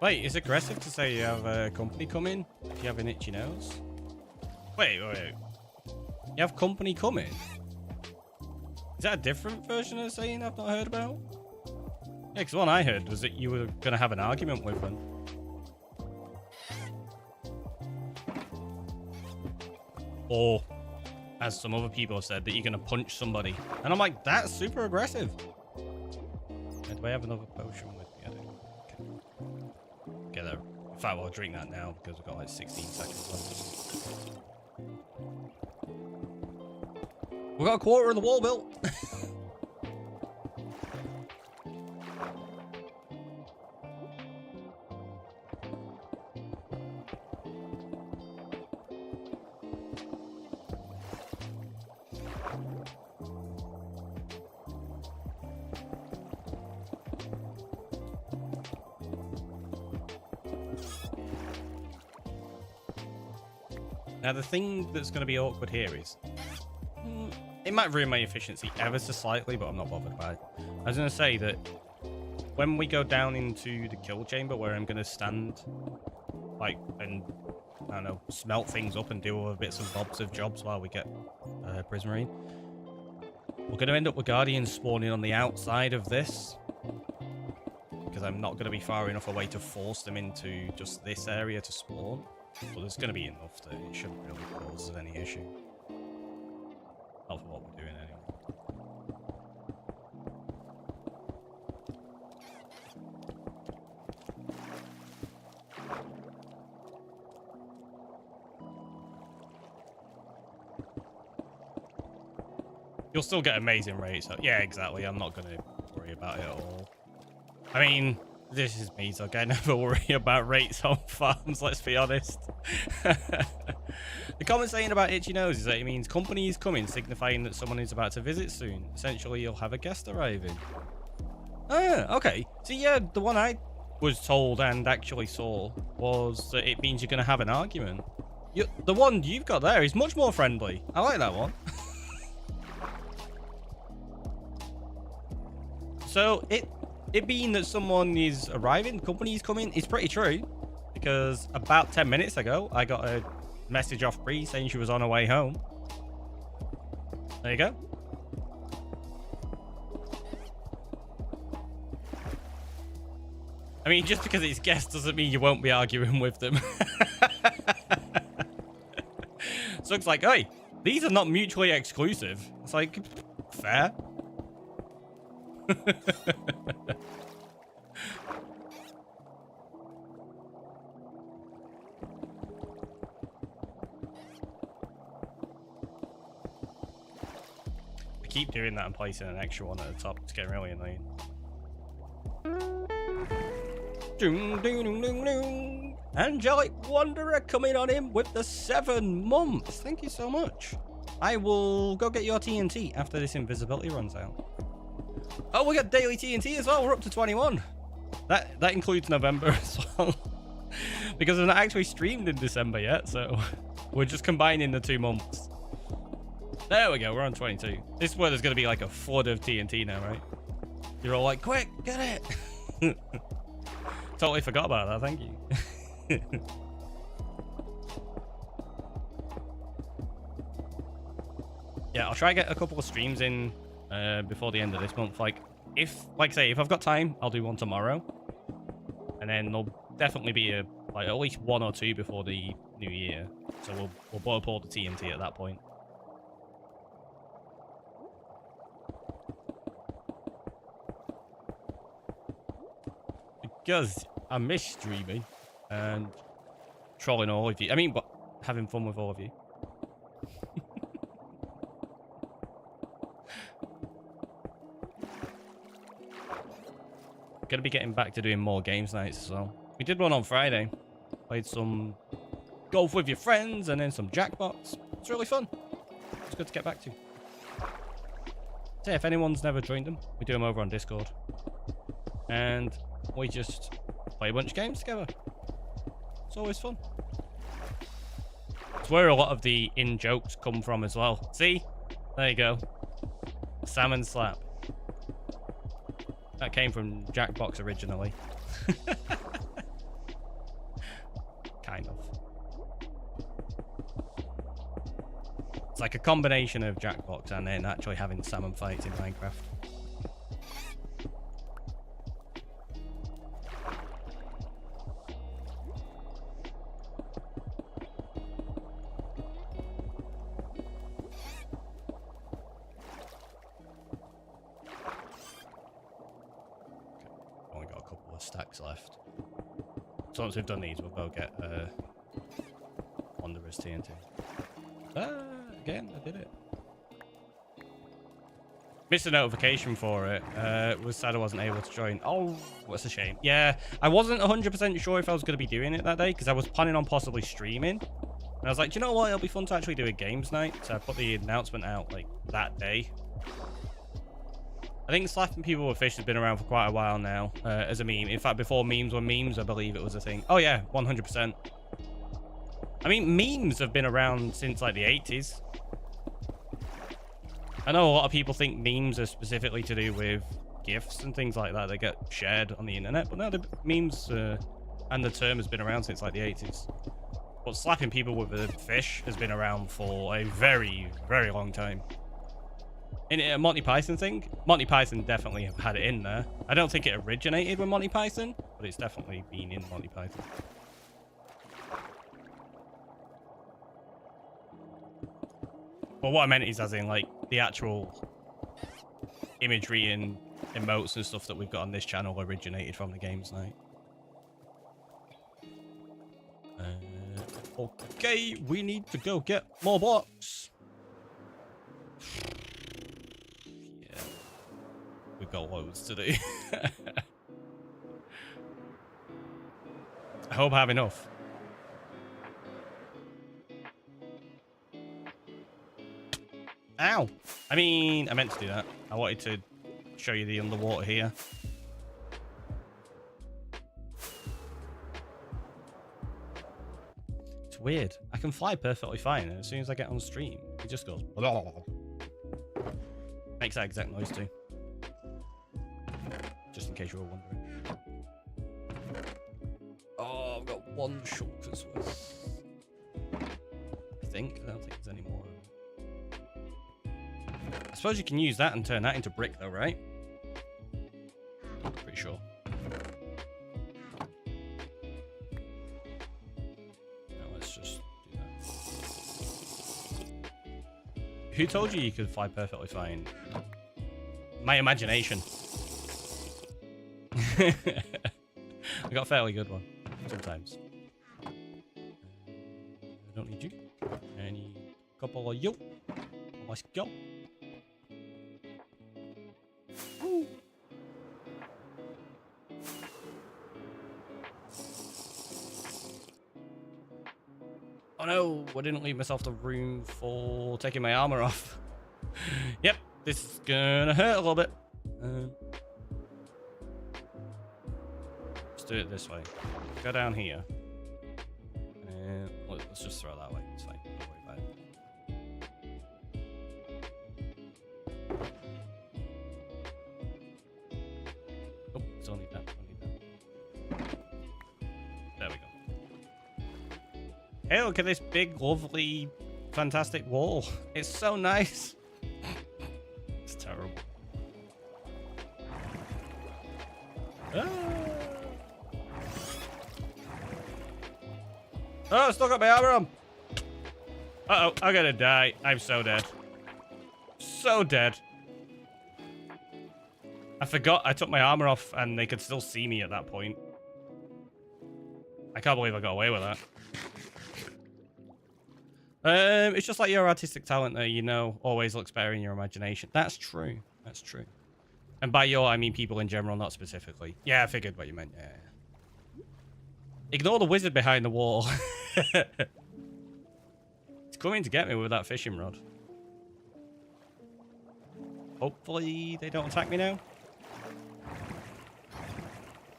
Wait, it's aggressive to say you have a company coming if you have an itchy nose? Wait. You have company coming? Is that a different version of saying I've not heard about? Yeah, because the one I heard was that you were going to have an argument with them. Or, as some other people have said, that you're going to punch somebody. And I'm like, that's super aggressive. And do I have another potion with me? I don't know. Okay. Get that. In fact, I'll drink that now because we've got like 16 seconds left. We've got a quarter of the wall built. Now, the thing that's going to be awkward here is it might ruin my efficiency ever so slightly, but I'm not bothered by it. I was going to say that when we go down into the kill chamber where I'm going to stand, like, and, I don't know, smelt things up and do other bits and bobs of jobs while we get Prismarine, we're going to end up with Guardians spawning on the outside of this, because I'm not going to be far enough away to force them into just this area to spawn. But there's going to be enough that it shouldn't really cause any issue. Not for what we're doing anyway. You'll still get amazing rates. Yeah, exactly. I'm not going to worry about it at all. I mean, this is me, so I never worry about rates on farms, let's be honest. The comment saying about itchy nose is that it means company is coming, signifying that someone is about to visit soon. Essentially, you'll have a guest arriving. Ah, okay. So yeah, the one I was told and actually saw was that it means you're going to have an argument. The one you've got there is much more friendly. I like that one. So it being that someone is arriving, company is coming, is pretty true. Because about 10 minutes ago, I got a message off Bree saying she was on her way home. There you go. I mean, just because it's guests doesn't mean you won't be arguing with them. So it's like, hey, these are not mutually exclusive. It's like, fair. I keep doing that and placing an extra one at the top. It's getting really annoying. Ding, ding, ding, ding, ding. Angelic Wanderer coming on in with the 7 months. Thank you so much. I will go get your TNT after this invisibility runs out. Oh, we got daily TNT as well. We're up to 21. That includes November as well. Because I've not actually streamed in December yet, so we're just combining the 2 months. There we go. We're on 22. This is where there's going to be like a flood of TNT now, right? You're all like, quick, get it. Totally forgot about that. Thank you. Yeah, I'll try to get a couple of streams in before the end of this month. Like I say, if I've got time, I'll do one tomorrow, and then there'll definitely be like at least 1 or 2 before the new year. So we'll blow up all the TNT at that point. Because I miss streaming and trolling all of you. I mean, but having fun with all of you. Gonna be getting back to doing more games nights as well. We did one on Friday. Played some golf with your friends and then some jackpots. It's really fun. It's good to get back to. So yeah, if anyone's never joined them, we do them over on Discord. And we just play a bunch of games together. It's always fun. It's where a lot of the in-jokes come from as well. See? There you go. Salmon slap. That came from Jackbox originally. Kind of. It's like a combination of Jackbox and then actually having salmon fights in Minecraft. Stacks left. So once we've done these, we'll go get Wanderer's TNT. Again, I did it. Missed a notification for it. Was sad I wasn't able to join. Oh, what's a shame. Yeah, I wasn't 100% sure if I was going to be doing it that day because I was planning on possibly streaming. And I was like, do you know what? It'll be fun to actually do a games night. So I put the announcement out like that day. I think slapping people with fish has been around for quite a while now as a meme. In fact, before memes were memes, I believe it was a thing. Oh yeah, 100%. I mean, memes have been around since like the 80s. I know a lot of people think memes are specifically to do with GIFs and things like that that get shared on the internet, but no, the memes and the term has been around since like the 80s. But slapping people with a fish has been around for a very, very long time. In a Monty Python thing, Monty Python definitely have had it in there. I don't think it originated with Monty Python, but it's definitely been in Monty Python. But what I meant is as in like the actual imagery and emotes and stuff that we've got on this channel originated from the games night. Okay, we need to go get more blocks. We've got loads to do. I hope I have enough. Ow! I mean, I meant to do that. I wanted to show you the underwater here. weird. I can fly perfectly fine, and as soon as I get on stream, it just goes. Blah. Makes that exact noise too. Just in case you were wondering. Oh, I've got one shulker's worth. I think. I don't think there's any more. I suppose you can use that and turn that into brick, though, right? Pretty sure. Now let's just do that. Who told you could fly perfectly fine? My imagination. I got a fairly good one sometimes. I don't need you. I need a couple of you. Let's go. Ooh. Oh no, I didn't leave myself the room for taking my armor off. Yep, this is gonna hurt a little bit. Let's do it this way. Go down here. And let's just throw that way. It's fine. Don't worry about it. Oh, don't need that. Don't need that. There we go. Hey, look at this big, lovely, fantastic wall. It's so nice. It's terrible. Ah. Oh, I still got my armor on. Uh-oh, I'm gonna die. I'm so dead. So dead. I forgot I took my armor off and they could still see me at that point. I can't believe I got away with that. It's just like your artistic talent there, you know, always looks better in your imagination. That's true. That's true. And by your, I mean people in general, not specifically. Yeah, I figured what you meant. Yeah. Ignore the wizard behind the wall. It's coming to get me with that fishing rod. Hopefully they don't attack me now.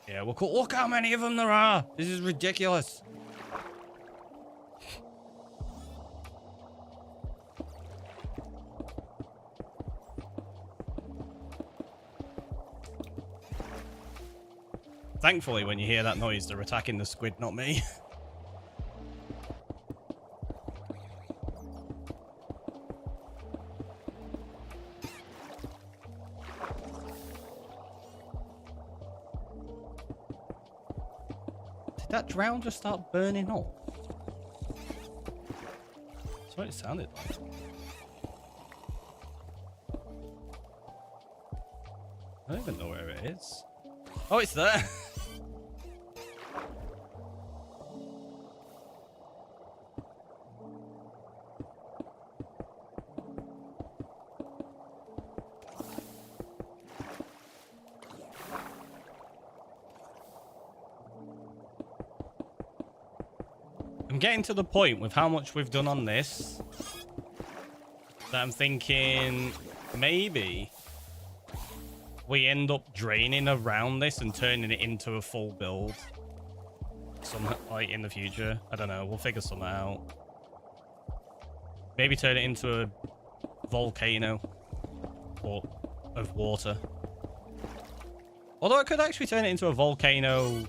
Yeah, well, cool. Look how many of them there are. This is ridiculous. Thankfully, when you hear that noise, they're attacking the squid, not me. Did that drown just start burning up? That's what it sounded like. I don't even know where it is. Oh, it's there. I'm getting to the point with how much we've done on this that I'm thinking maybe we end up draining around this and turning it into a full build. Like in the future. I don't know. We'll figure something out. Maybe turn it into a volcano of water. Although I could actually turn it into a volcano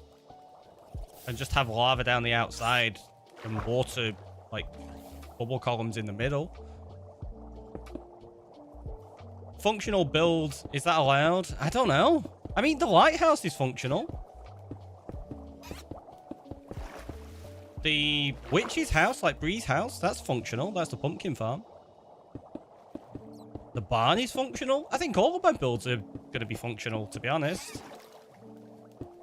and just have lava down the outside and water, like, bubble columns in the middle. Functional build, is that allowed? I don't know. I mean, the lighthouse is functional. The witch's house, like Bree's house, that's functional. That's the pumpkin farm. The barn is functional. I think all of my builds are going to be functional, to be honest.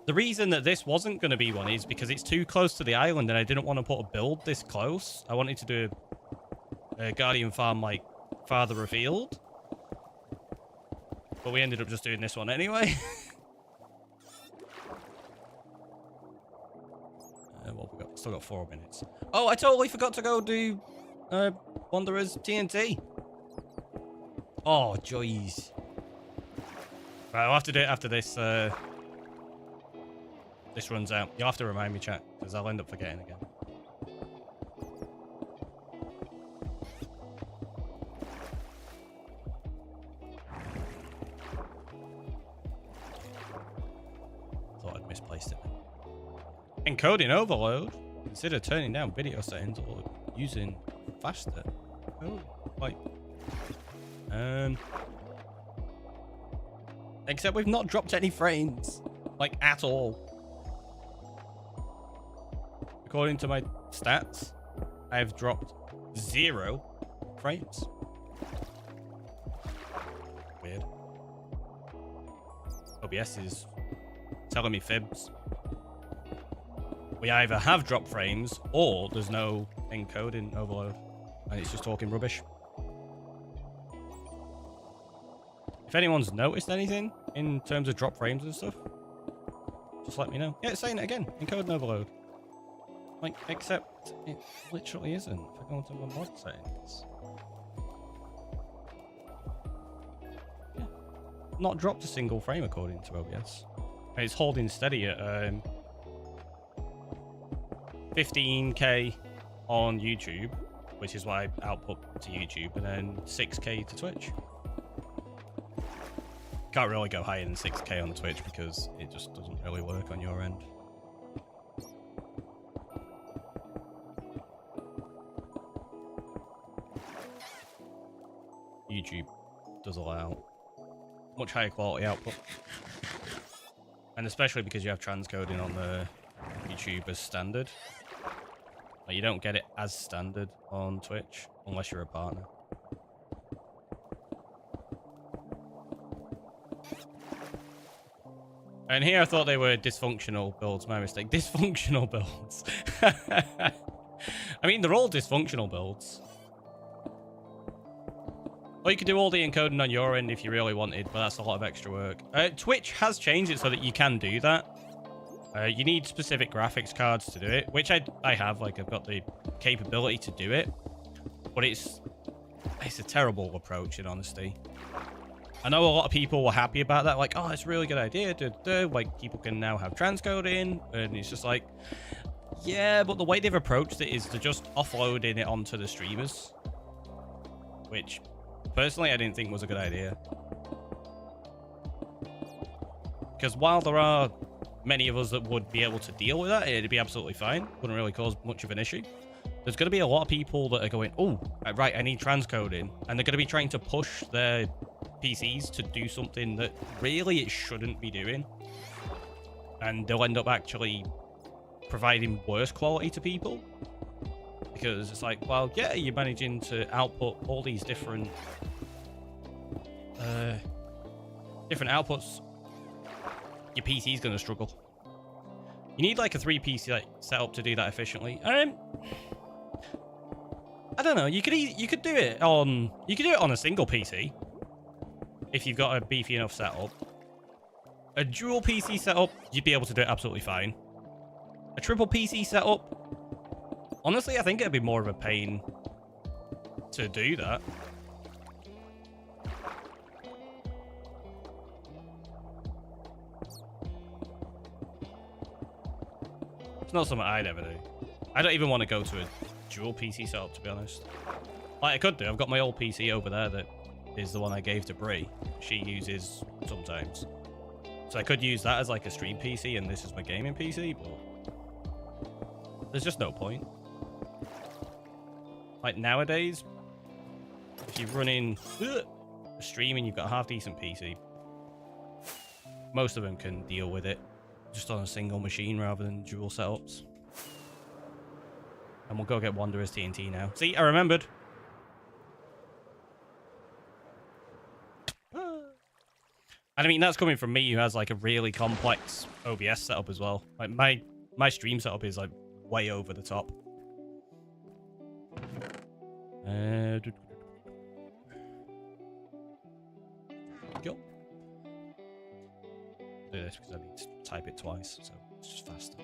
The reason that this wasn't going to be one is because it's too close to the island and I didn't want to put a build this close. I wanted to do a guardian farm, like, farther afield. But we ended up just doing this one anyway. What we got? Still got 4 minutes. Oh, I totally forgot to go do Wanderer's TNT. Oh, jeez. Right, I'll have to do it after this. This runs out. You'll have to remind me, chat, because I'll end up forgetting again. Encoding overload. Consider turning down video settings or using faster. Oh, like. Except we've not dropped any frames, like at all. According to my stats, I've dropped 0 frames. Weird. OBS is telling me fibs. We either have dropped frames or there's no encoding overload and it's just talking rubbish. If anyone's noticed anything in terms of drop frames and stuff, just let me know. Yeah, it's saying it again. Encoding overload. Like, except it literally isn't. If I go into my mod settings. Yeah. Not dropped a single frame according to OBS. And it's holding steady at 15k on YouTube, which is what I output to YouTube, and then 6k to Twitch. Can't really go higher than 6k on Twitch because it just doesn't really work on your end. YouTube does allow much higher quality output, and especially because you have transcoding on the YouTube as standard. Like, you don't get it as standard on Twitch unless you're a partner. And here I thought they were dysfunctional builds. My mistake. Dysfunctional builds. I mean, they're all dysfunctional builds. Or you could do all the encoding on your end if you really wanted, but that's a lot of extra work. Twitch has changed it so that you can do that. You need specific graphics cards to do it, which I have. Like, I've got the capability to do it, but it's a terrible approach, in honesty. I know a lot of people were happy about that, like, oh, it's a really good idea. Like, people can now have transcoding, and it's just like, yeah, but the way they've approached it is to just offloading it onto the streamers, which personally I didn't think was a good idea. Because while there are many of us that would be able to deal with that, it'd be absolutely fine, wouldn't really cause much of an issue. There's going to be a lot of people that are going, oh, right, I need transcoding, and they're going to be trying to push their PCs to do something that really it shouldn't be doing, and they'll end up actually providing worse quality to people, because it's like, well, yeah, you're managing to output all these different outputs. Your PC's going to struggle. You need like a 3 PC setup to do that efficiently. I don't know. You could do it on a single PC if you've got a beefy enough setup. A dual PC setup, you'd be able to do it absolutely fine. A triple PC setup, honestly, I think it'd be more of a pain to do that. It's not something I'd ever do. I don't even want to go to a dual PC setup, to be honest. Like, I could do. I've got my old PC over there that is the one I gave to Brie. She uses sometimes. So I could use that as like a stream PC, and this is my gaming PC, but there's just no point. Like, nowadays, if you're running a stream and you've got a half-decent PC, most of them can deal with it just on a single machine rather than dual setups. And we'll go get Wanderer's TNT now. See, I remembered. And I mean, that's coming from me, who has like a really complex OBS setup as well. Like, my stream setup is like way over the top. Go. Do this because I need to type it twice, so it's just faster.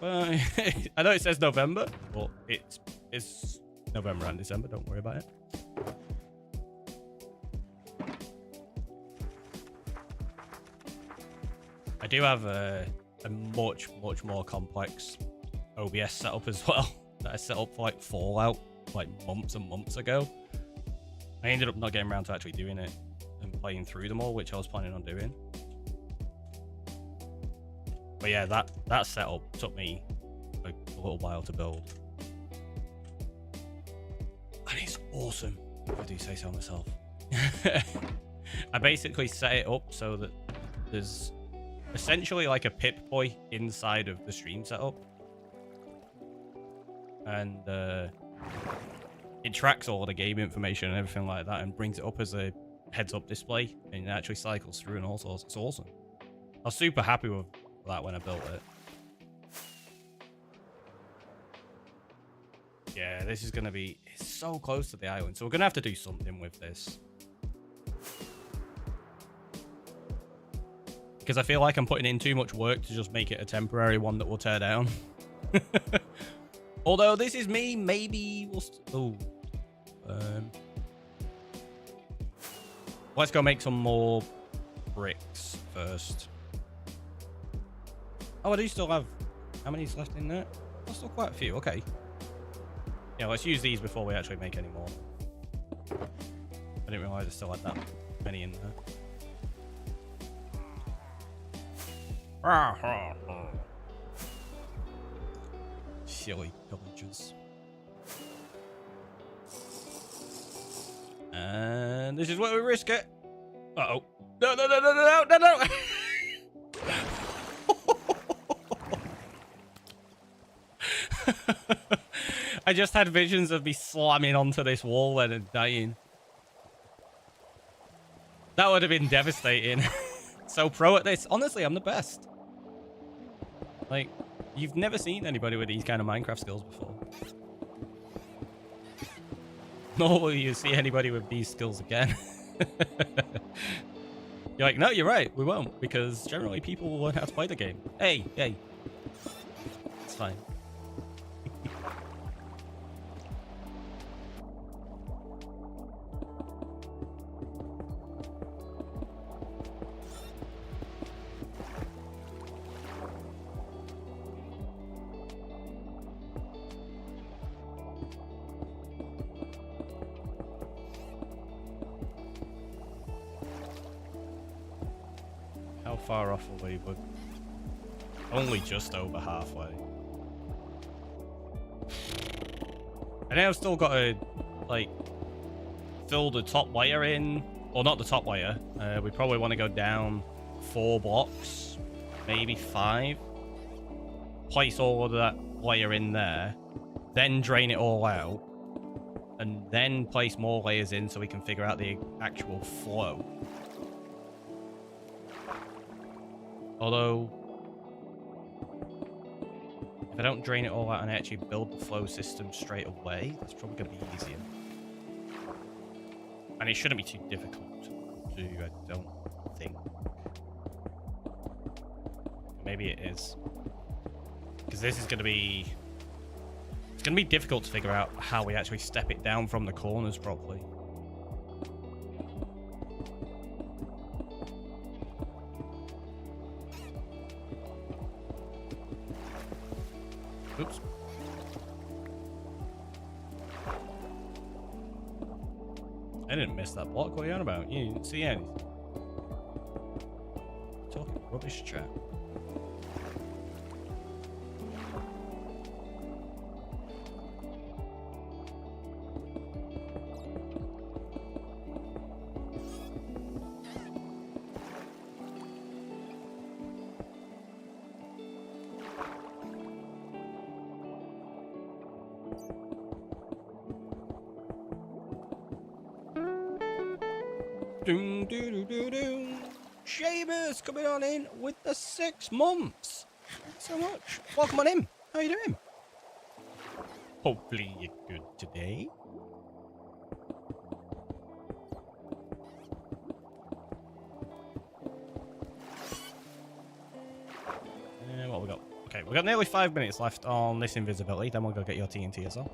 I know it says November, but it's November and December. Don't worry about it. I do have a much more complex OBS setup as well that I set up for like Fallout like months and months ago. I ended up not getting around to actually doing it and playing through them all, which I was planning on doing. But yeah, that setup took me a little while to build. And it's awesome, if I do say so myself. I basically set it up so that there's essentially like a Pip-Boy inside of the stream setup. And it tracks all the game information and everything like that and brings it up as a heads-up display, and it actually cycles through and all sorts. It's awesome. I was super happy with that when I built it. Yeah, this is going to be... It's so close to the island, so we're going to have to do something with this. Because I feel like I'm putting in too much work to just make it a temporary one that will tear down. Although this is me, maybe we'll... let's go make some more bricks first. Oh, I do still have... How many's left in there? Oh, still quite a few, okay. Yeah, let's use these before we actually make any more. I didn't realize I still had that many in there. Silly villagers. And this is where we risk it. Uh-oh. No, no, no, no, no, no, no, no. I just had visions of me slamming onto this wall then and dying. That would have been devastating. So pro at this. Honestly, I'm the best. Like, you've never seen anybody with these kind of Minecraft skills before. Nor will you see anybody with these skills again. You're like, no, you're right. We won't. Because generally people will learn how to play the game. Hey, hey. It's fine. How far off are we? We're only just over halfway. I know I've still got to, like, fill the top layer in. Well, not the top layer. We probably want to go down 4 blocks, maybe 5. Place all of that layer in there, then drain it all out, and then place more layers in so we can figure out the actual flow. Although, if I don't drain it all out and actually build the flow system straight away, that's probably going to be easier. And it shouldn't be too difficult to do, I don't think. Maybe it is. Because this is going to be... It's going to be difficult to figure out how we actually step it down from the corners properly. Oops. I didn't miss that block. What are you on about? You didn't see anything. Talking rubbish, chat. Doom, doo, doo, doo, doo. Seamus coming on in with the 6 months. Thanks so much. Welcome on in. How are you doing? Hopefully you're good today. And what we got? Okay, we got nearly 5 minutes left on this invisibility. Then we'll go get your TNT as well.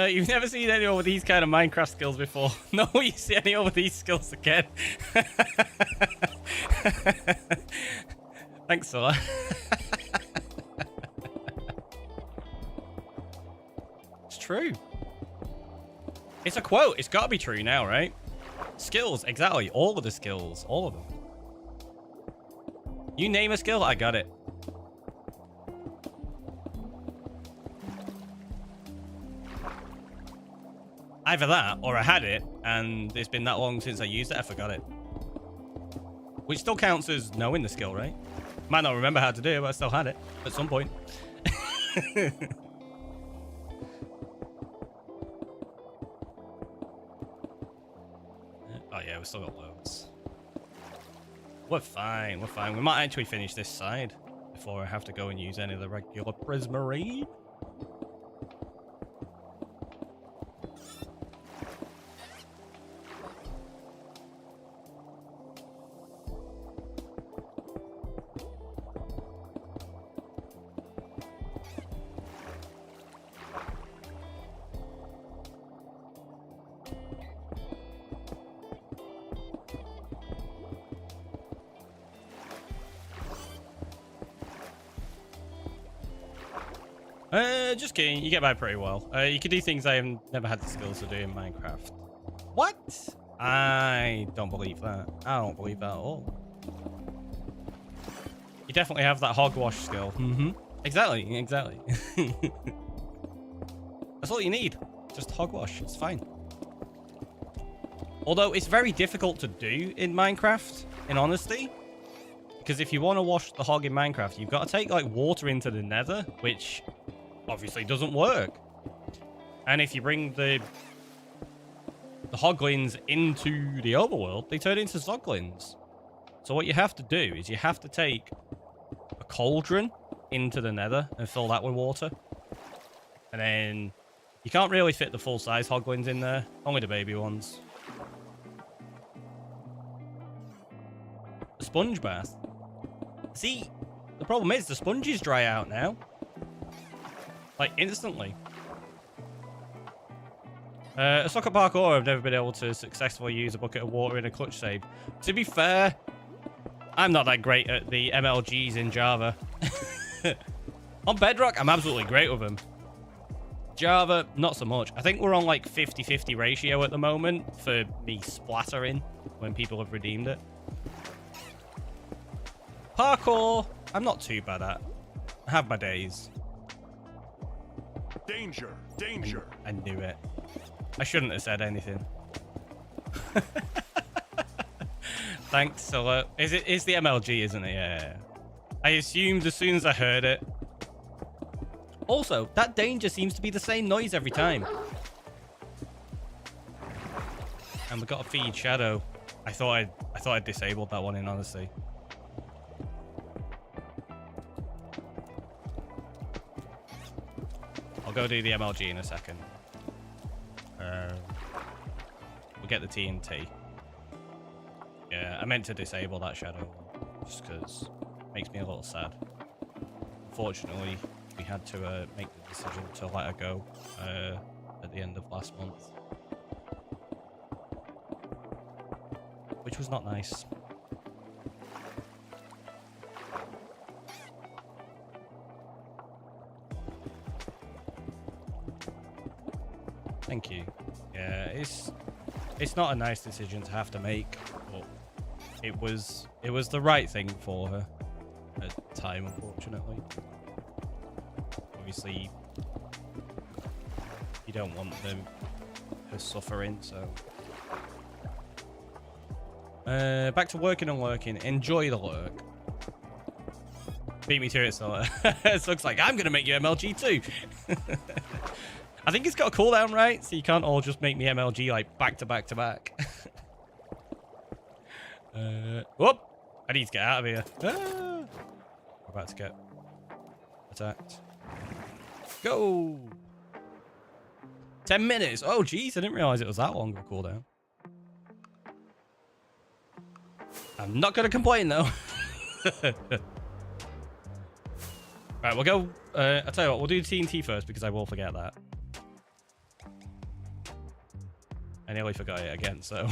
You've never seen anyone with these kind of Minecraft skills before. No, you see anyone with these skills again. Thanks, Sola. It's true. It's a quote. It's got to be true now, right? Skills, exactly. All of the skills. All of them. You name a skill, I got it. Either that, or I had it, and it's been that long since I used it, I forgot it. Which still counts as knowing the skill, right? Might not remember how to do it, but I still had it at some point. Oh yeah, we've still got loads. We're fine, we're fine. We might actually finish this side before I have to go and use any of the regular prismarine. Just kidding. You get by pretty well. You can do things I have never had the skills to do in Minecraft. What? I don't believe that. I don't believe that at all. You definitely have that hogwash skill. Mm-hmm. Exactly. Exactly. That's all you need. Just hogwash. It's fine. Although it's very difficult to do in Minecraft, in honesty. Because if you want to wash the hog in Minecraft, you've got to take like water into the nether, which obviously doesn't work. And if you bring the hoglins into the overworld, they turn into zoglins. So what you have to do is you have to take a cauldron into the nether and fill that with water. And then you can't really fit the full-size hoglins in there, only the baby ones. A sponge bath. See, the problem is the sponges dry out now. Like, instantly. A soccer parkour, I've never been able to successfully use a bucket of water in a clutch save. To be fair, I'm not that great at the MLGs in Java. On Bedrock, I'm absolutely great with them. Java, not so much. I think we're on like 50-50 ratio at the moment for me splattering when people have redeemed it. Parkour, I'm not too bad at. I have my days. Danger! Danger! I knew it. I shouldn't have said anything. Thanks, Scylla. It's the MLG, isn't it? Yeah. I assumed as soon as I heard it. Also, that danger seems to be the same noise every time. And we got a feed shadow. I thought I'd disabled that one in honesty. I'll go do the MLG in a second. We'll get the TNT. Yeah, I meant to disable that shadow just because it makes me a little sad. Unfortunately, we had to make the decision to let her go at the end of last month. Which was not nice. Thank you. Yeah, it's not a nice decision to have to make, but it was the right thing for her at the time, unfortunately. Obviously, you don't want her suffering, so. Back to working and lurking. Enjoy the lurk. Beat me to it, so it looks like I'm gonna make you MLG too. I think it's got a cooldown, right? So you can't all just make me MLG like back to back to back. Whoop! I need to get out of here. Ah, we're about to get attacked. Go! 10 minutes. Oh, jeez, I didn't realize it was that long of a cooldown. I'm not going to complain, though. Right, we'll go. I'll tell you what, we'll do TNT first because I will forget that. I nearly forgot it again, so.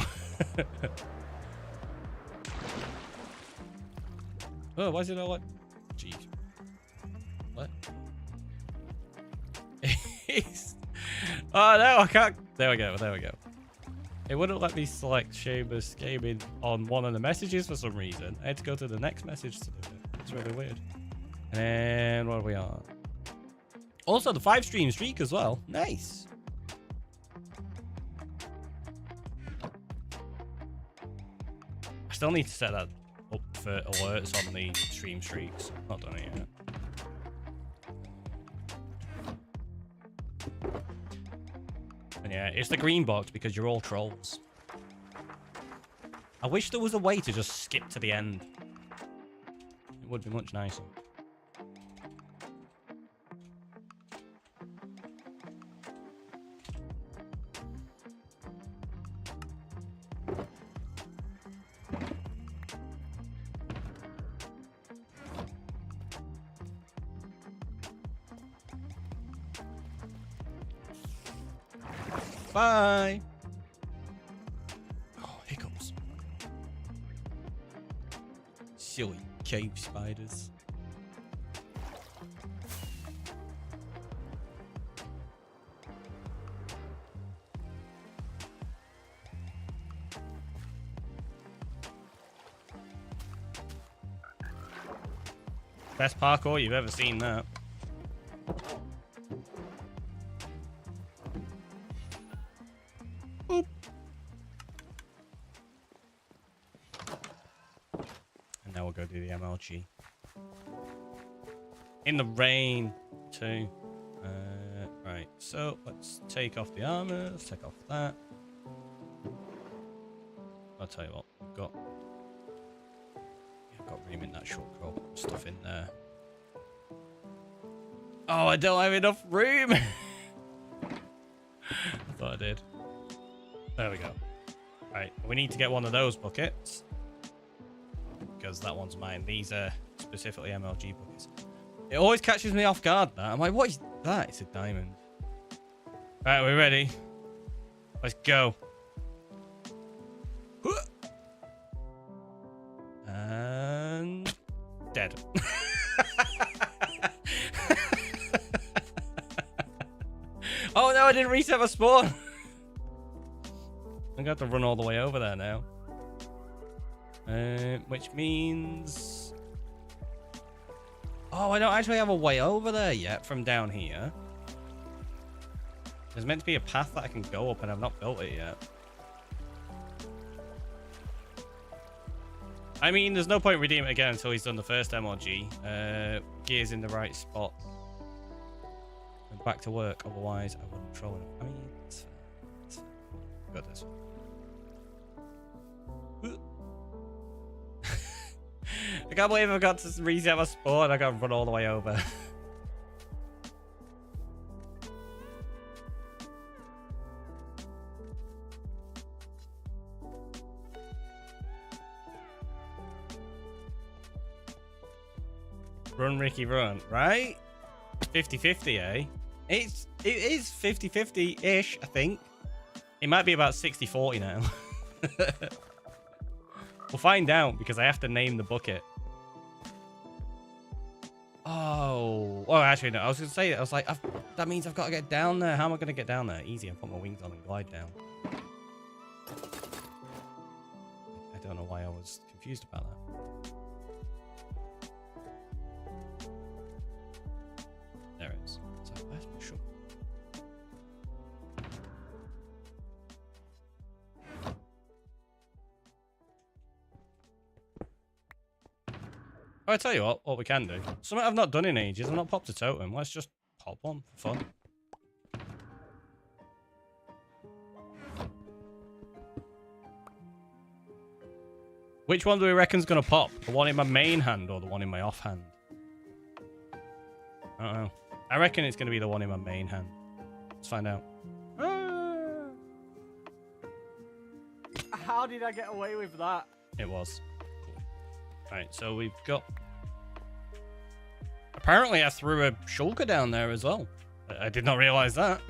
Oh, why is it all like. Jeez. What? Oh, no, I can't. There we go. There we go. It wouldn't let me select Seamus Gaming on one of the messages for some reason. I had to go to the next message to do it. It's really weird. And what are we on? Also, the 5-stream streak as well. Nice. I still need to set that up for alerts on the stream streaks. Not done it yet. And yeah, it's the green box because you're all trolls. I wish there was a way to just skip to the end. It would be much nicer. Bye. Oh, hiccups. Silly cave spiders. Best parkour you've ever seen that. And now we'll go do the MLG. In the rain, too. Right, so let's take off the armor. Let's take off that. I'll tell you what, I've got room in that short crawl. Stuff in there. Oh, I don't have enough room. I thought I did. There we go. Right, we need to get one of those buckets. Because that one's mine. These are specifically MLG buckets. It always catches me off guard, that. I'm like, what is that? It's a diamond. Right, we're ready. Let's go. And... dead. Oh no, I didn't reset my spawn. I'm gonna have to run all the way over there now. Which means... oh, I don't actually have a way over there yet from down here. There's meant to be a path that I can go up and I've not built it yet. I mean, there's no point redeeming it again until he's done the first MLG. Gear's in the right spot. And back to work, otherwise I wouldn't troll him. I mean, it's fine. Got this one. I can't believe I got to reset my spawn. I got to run all the way over. Run, Ricky, run. Right? 50-50, eh? It is 50-50-ish, I think. It might be about 60-40 now. We'll find out because I have to name the bucket. Oh. Well, actually, no. I was going to say, I was like, that means I've got to get down there. How am I going to get down there? Easy. I put my wings on and glide down. I don't know why I was confused about that. There it is. So, where's my shot? I tell you what we can do. Something I've not done in ages. I've not popped a totem. Let's just pop one for fun. Which one do we reckon's gonna pop? The one in my main hand or the one in my off hand? I don't know. I reckon it's gonna be the one in my main hand. Let's find out. How did I get away with that? It was. Right, so we've got... apparently I threw a shulker down there as well. I did not realize that.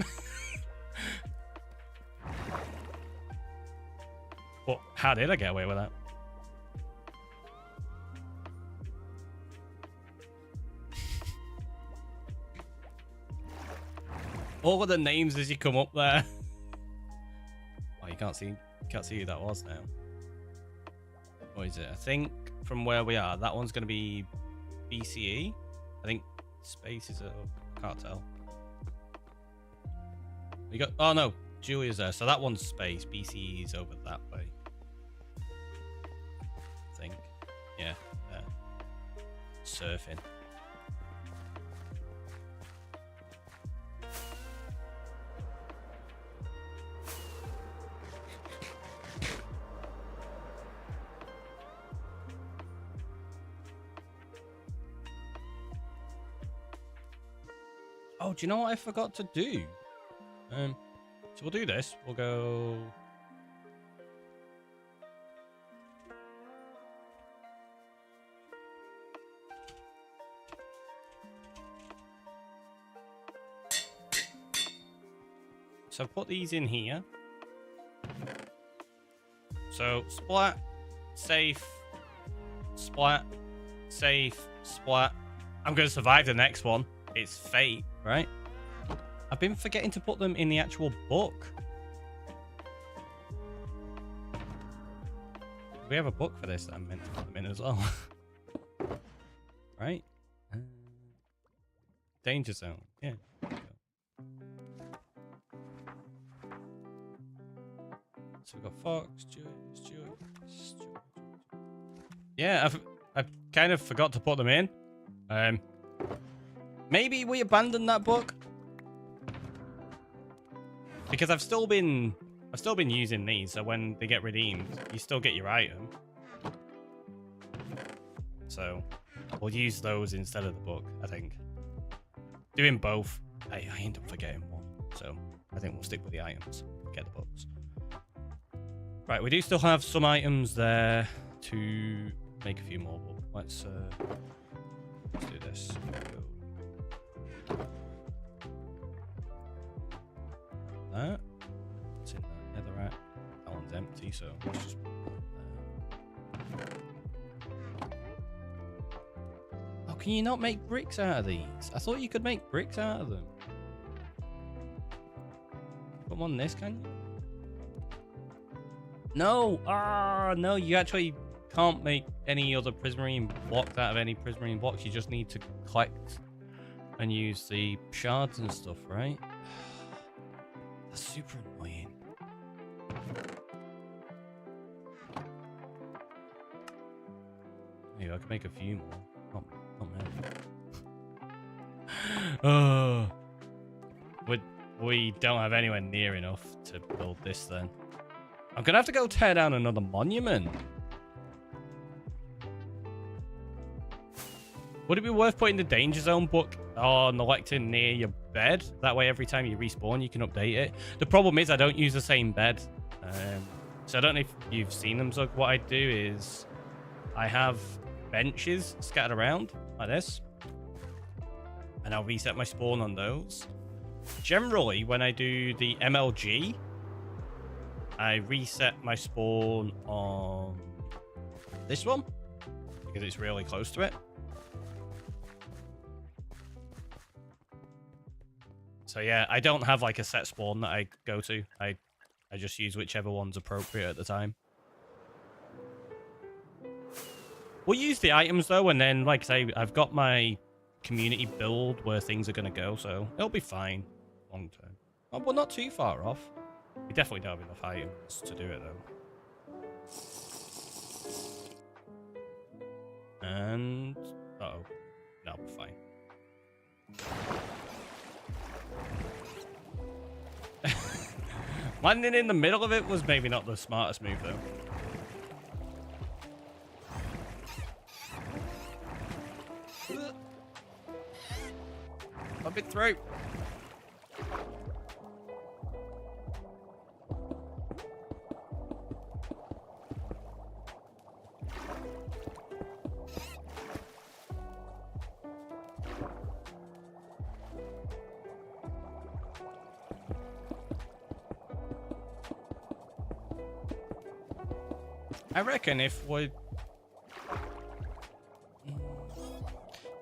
Well, how did I get away with that? All of the names as you come up there. can't see who that was now. What is it? I think from where we are, that one's going to be BCE. I think space is a... can't tell. You got... oh no, Julia's there. So that one's space. BCE is over that way. I think. Yeah, there. Surfing. Oh, do you know what I forgot to do? So we'll do this. We'll go... so I've put these in here. So splat, safe, splat, safe, splat. I'm going to survive the next one. It's fate, right? I've been forgetting to put them in the actual book. We have a book for this that I'm meant to put them in as well. Right? Danger zone. Yeah. So we've got Fox, Joyce. Yeah, I've kind of forgot to put them in. Maybe we abandon that book because I've still been using these. So when they get redeemed, you still get your item. So we'll use those instead of the book. I think doing both, I end up forgetting one. So I think we'll stick with the items. Get the books. Right, we do still have some items there to make a few more. But let's do this. That. What's in there? Netherite. That one's empty, so let's just put that there. Oh, can you not make bricks out of these? I thought you could make bricks out of them. Put them on this, can you? No! Ah, no, you actually can't make any other prismarine blocks out of any prismarine blocks. You just need to collect and use the shards and stuff, right? That's super annoying. Maybe I could make a few more. Not many. We don't have anywhere near enough to build this then. I'm gonna have to go tear down another monument. Would it be worth putting the danger zone book on the lectern near your bed? That way every time you respawn you can update it. The problem is I don't use the same bed. So I don't know if you've seen them, Zug. What I do is I have benches scattered around like this. And I'll reset my spawn on those. Generally, when I do the MLG, I reset my spawn on this one because it's really close to it. So yeah, I don't have like a set spawn that I go to. I just use whichever one's appropriate at the time. We'll use the items though, and then like I say, I've got my community build where things are going to go, so it'll be fine long term. Oh, we're not too far off. We definitely don't have enough items to do it though. And uh-oh, no, we're fine. Landing in the middle of it was maybe not the smartest move though. A bit through. I reckon if we'll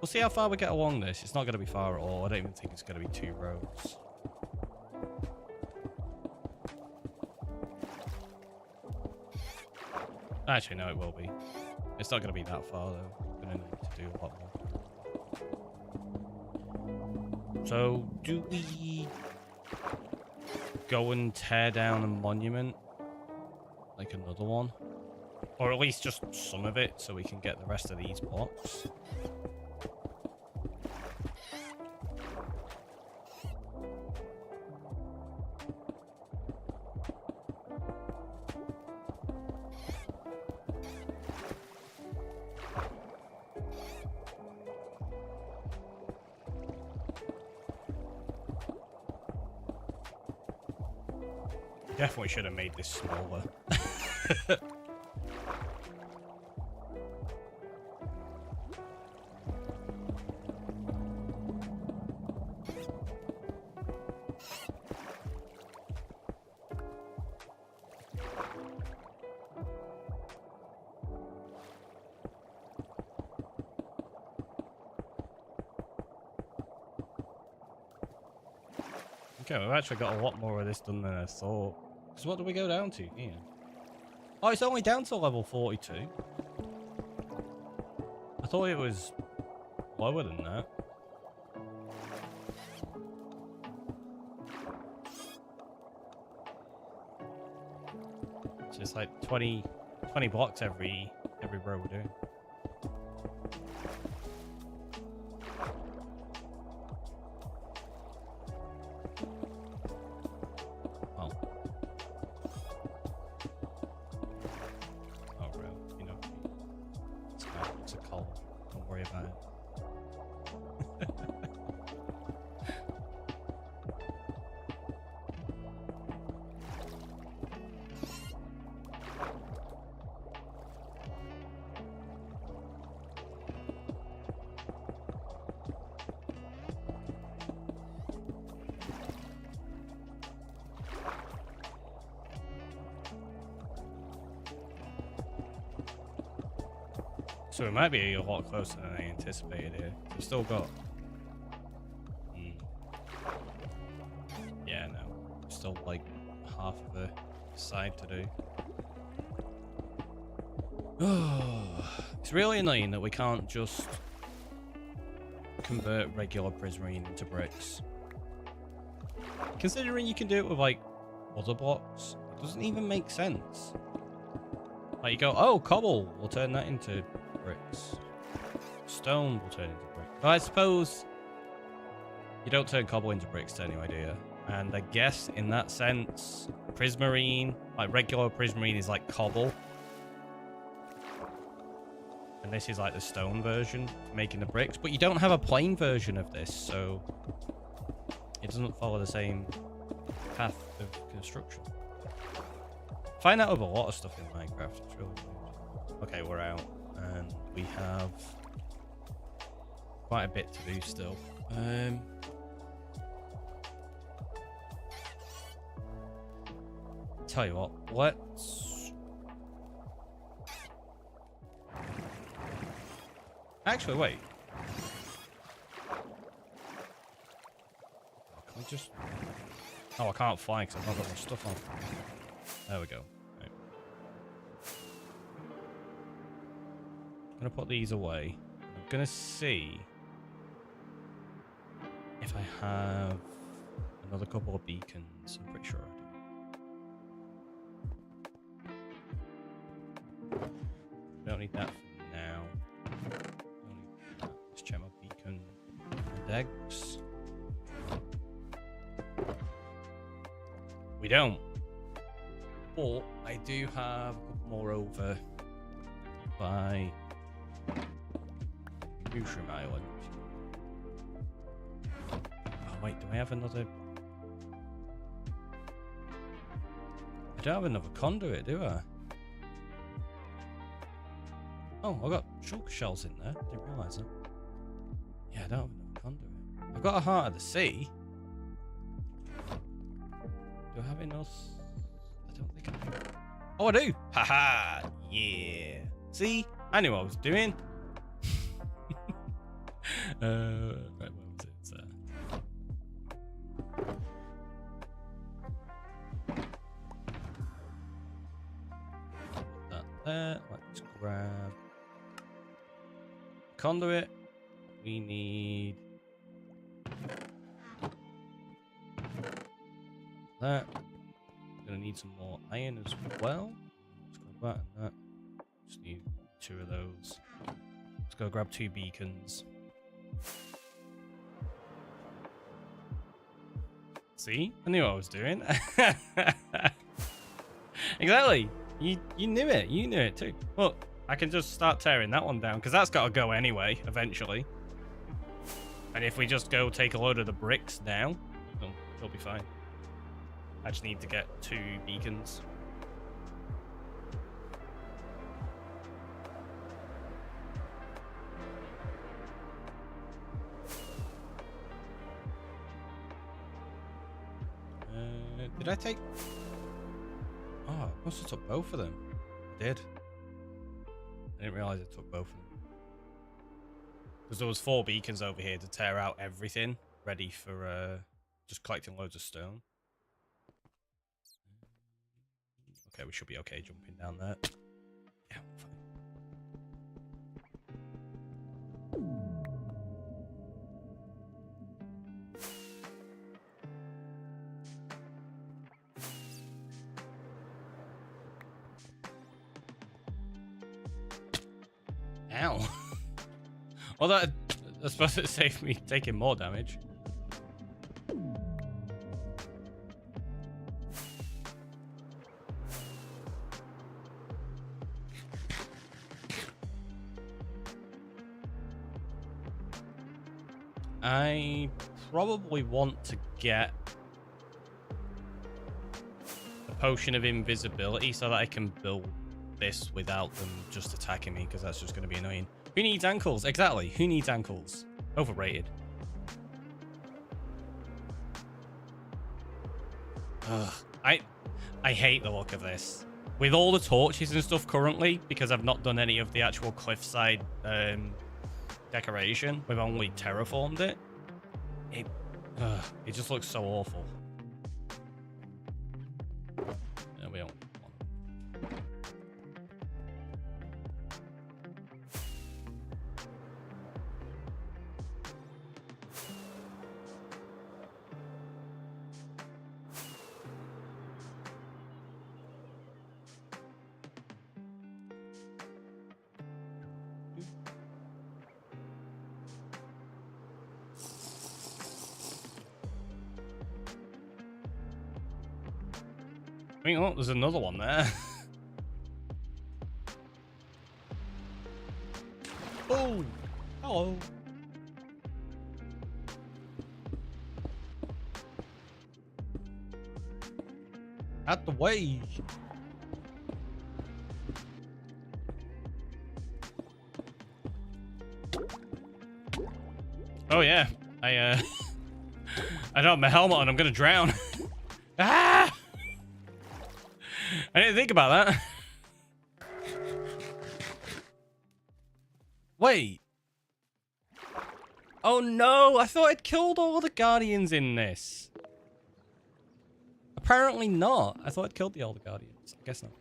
see how far we get along this. It's not going to be far at all. I don't even think it's going to be 2 roads. Actually, no, it will be. It's not going to be that far, though. I'm going to need to do a lot more. So, do we go and tear down a monument? Like another one? Or at least just some of it, so we can get the rest of these blocks? Definitely should have made this smaller. Okay, we've actually got a lot more of this done than I thought. Because what do we go down to here? Oh, it's only down to level 42. I thought it was lower than that. So it's like 20 blocks every row we're doing. So it might be a lot closer than I anticipated here. We've still got... Yeah, no. Still like half of the side to do. It's really annoying that we can't just convert regular prismarine into bricks. Considering you can do it with like other blocks, it doesn't even make sense. Like you go, oh, cobble, we'll turn that into bricks. Stone will turn into bricks. But I suppose you don't turn cobble into bricks anyway, do you? And I guess in that sense, prismarine, like regular prismarine is like cobble. And this is like the stone version for making the bricks. But you don't have a plain version of this, so it doesn't follow the same path of construction. Find out about a lot of stuff in Minecraft. It's really weird. Okay, we're out. And we have quite a bit to do still. Tell you what, let's... Actually, wait. Can we just... Oh, I can't fly because I've not got my stuff on. There we go. Right. I'm going to put these away. I'm going to see if I have another couple of beacons. I'm pretty sure I do. Don't need that for now. Don't need that. Let's check my beacon and eggs. We don't. But I do have a couple more over by Mushroom Island. Oh wait, do I have another? I don't have another conduit, do I? Oh, I got shulker shells in there. Didn't realise that. Yeah, I don't have another conduit. I've got a heart of the sea. Do I have enough? I don't think I do. Oh, I do! Haha! Yeah! See? I knew what I was doing. Right, where was it? It's, that there. Let's grab conduit. We need that. Gonna need some more iron as well. Let's grab that and that. Just need 2 of those. Let's go grab 2 beacons. See? I knew what I was doing. Exactly. You knew it. You knew it too. Well, I can just start tearing that one down because that's got to go anyway, eventually. And if we just go take a load of the bricks now, it'll be fine. I just need to get 2 beacons. Did I take... Oh, I must have took both of them. I did. I didn't realize I took both of them. Because there was 4 beacons over here to tear out everything, ready for just collecting loads of stone. Okay, we should be okay jumping down there. Yeah, fine. Ow. Well, that's supposed to save me taking more damage. I probably want to get a potion of invisibility so that I can build this without them just attacking me, because that's just going to be annoying. Who needs ankles? Exactly. Who needs ankles? Overrated. Ugh. I hate the look of this. With all the torches and stuff currently, because I've not done any of the actual cliffside decoration, we've only terraformed it. It just looks so awful. No, we don't want it. I mean, oh, there's another one there. Oh, hello. Out the way. Oh yeah, I don't have my helmet on. I'm gonna drown. Ah! I didn't think about that. Wait. Oh no, I thought I'd killed all the guardians in this. Apparently not. I thought I'd killed the older guardians. I guess not.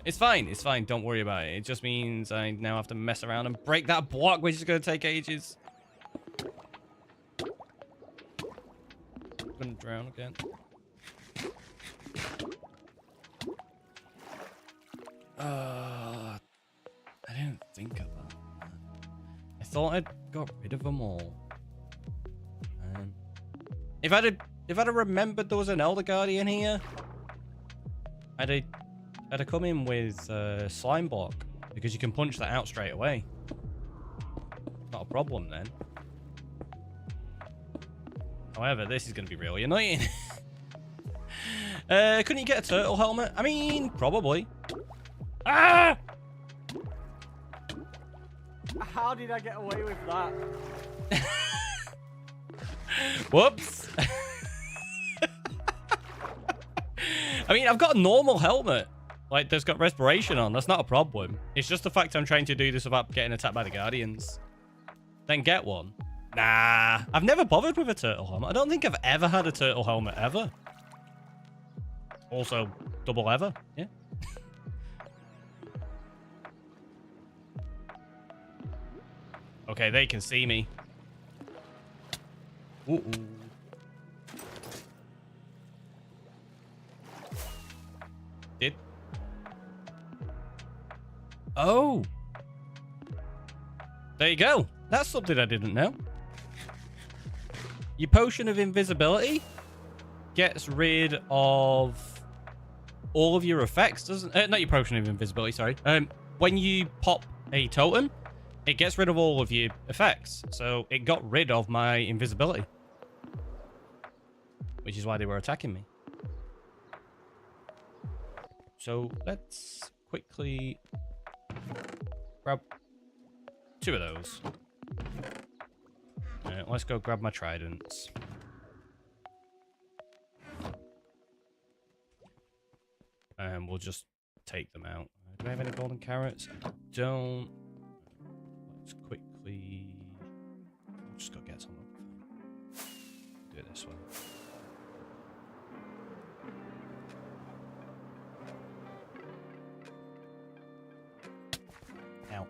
It's fine. It's fine. Don't worry about it. It just means I now have to mess around and break that block, which is going to take ages. I'm going to drown again. I didn't think about that. I thought I'd got rid of them all. If I'd have remembered there was an Elder Guardian here, I'd have come in with slime block, because you can punch that out straight away. Not a problem then. However, this is going to be really annoying. Couldn't you get a turtle helmet? I mean, probably. Ah! How did I get away with that? Whoops. I mean, I've got a normal helmet. Like, that's got respiration on. That's not a problem. It's just the fact I'm trying to do this without getting attacked by the Guardians. Then get one. Nah. I've never bothered with a turtle helmet. I don't think I've ever had a turtle helmet, ever. Also, double ever. Yeah. Okay, they can see me. Ooh. Did? Oh. There you go. That's something I didn't know. Your potion of invisibility gets rid of all of your effects, doesn't? Not your potion of invisibility. Sorry. When you pop a totem, it gets rid of all of your effects. So it got rid of my invisibility, which is why they were attacking me. So let's quickly grab 2 of those. Let's go grab my tridents. And we'll just take them out. Do I have any golden carrots? I don't. Let's quickly... I'll just go get some. Do it this way. Ow.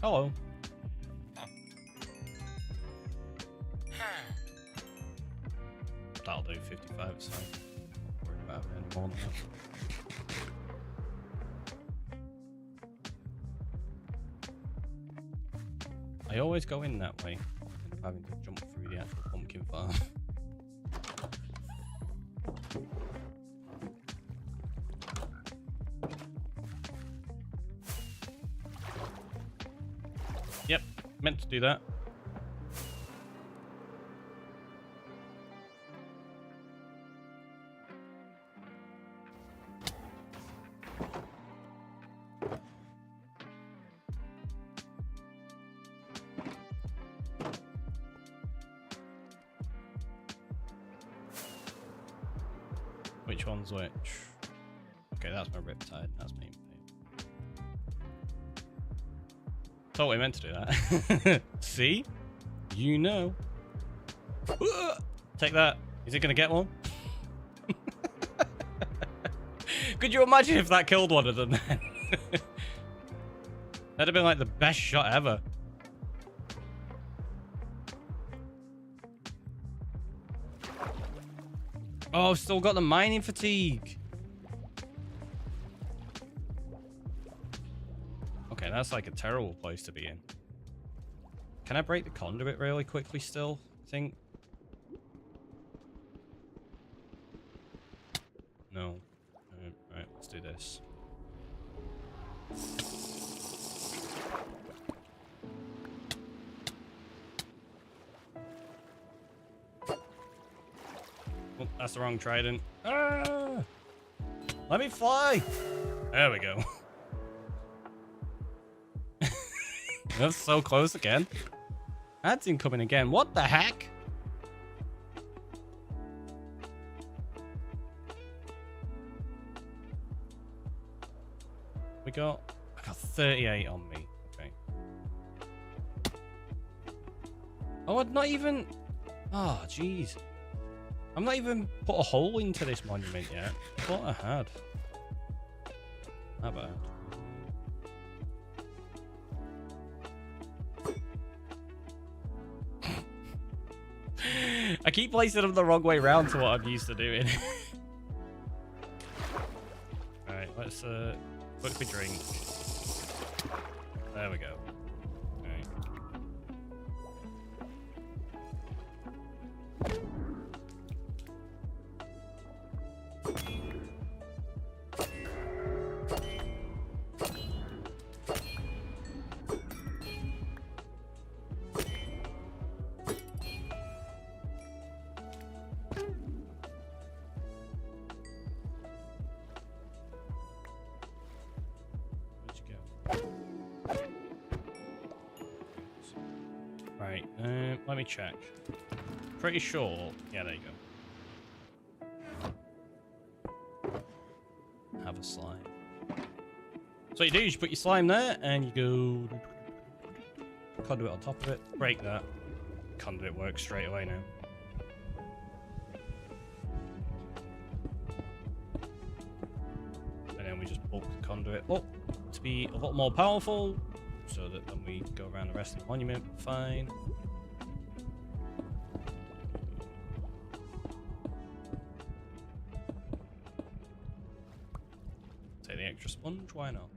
Hello. That'll do 55, so don't worry about it anymore now. I always go in that way, instead of having to jump through the actual pumpkin farm. Yep, meant to do that. Which one's which? Okay, that's my riptide. That's me. Totally meant to do that. See? You know. Take that. Is it going to get one? Could you imagine if that killed one of them then? That'd have been like the best shot ever. Oh, I've still got the mining fatigue. Okay, that's like a terrible place to be in. Can I break the conduit really quickly still, I think? No. Right, let's do this. Oh, that's the wrong trident. Ah! Let me fly! There we go. That's so close again. That's incoming again. What the heck? I got 38 on me. Okay. Oh, I'd not even... Oh, jeez. I'm not even put a hole into this monument yet. I thought I had. How bad? I keep placing them the wrong way round to what I'm used to doing. Alright, let's quickly drink. There we go. Let me check. Pretty sure. Yeah, there you go. Have a slime. So what you do is you put your slime there and you go conduit on top of it. Break that. Conduit works straight away now. And then we just bulk the conduit up to be a lot more powerful, so that when we go around the rest of the monument, fine. Take the extra sponge, why not?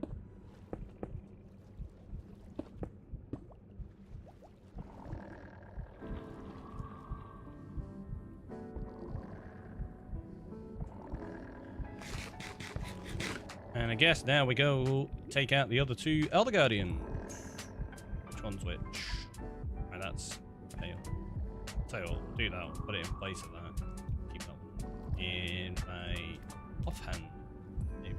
And I guess now we go take out the other two Elder Guardians. Which one's which? Right, that's pale. Tell you what, we'll do that. We'll put it in place of that. Keep that one in my offhand, maybe.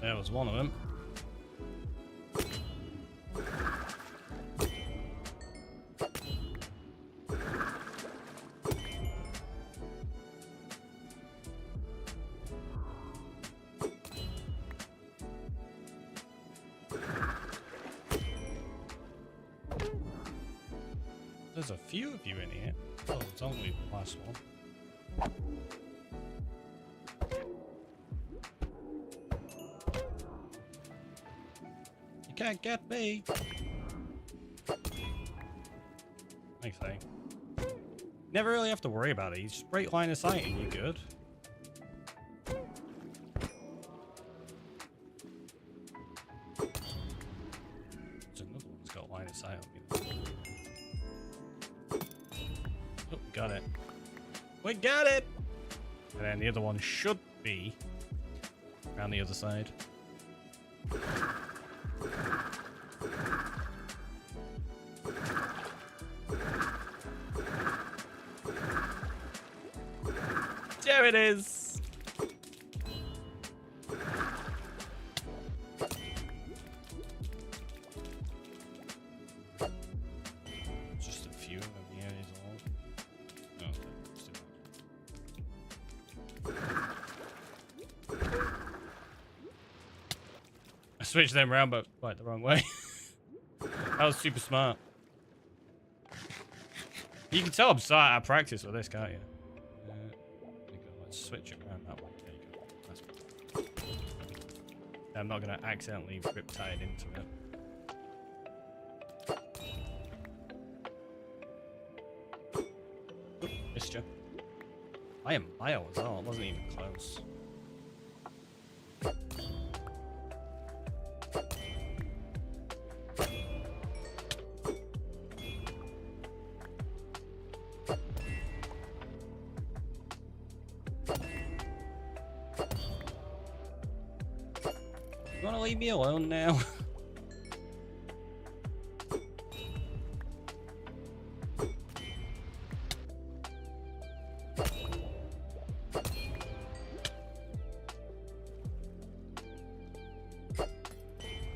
There was one of them. There's a few of you in here. Oh, it's only the last one. Can't get me. I say. Never really have to worry about it. You straight line of sight and you're good. There's another one that's got line of sight on me. Oh, got it. We got it! And then the other one should be around the other side. There it is. Just a few of them here is all. Okay, I switched them around, but quite the wrong way. That was super smart. You can tell I'm starting at practice with this, can't you? Switch it around that way. There you go. That's I'm not going to accidentally riptide into it. Oop, missed you. I am mile as well. It wasn't even close. You wanna leave me alone now?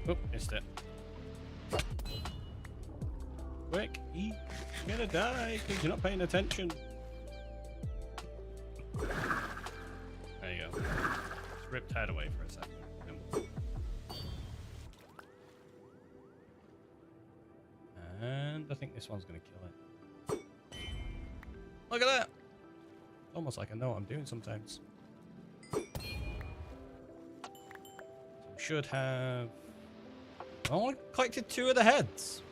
Oh, missed it. Quick, eat. You're gonna die because you're not paying attention. There you go. Just ripped head away for a second. And I think this one's gonna kill it. Look at that! Almost like I know what I'm doing sometimes. So we should have... I only collected 2 of the heads.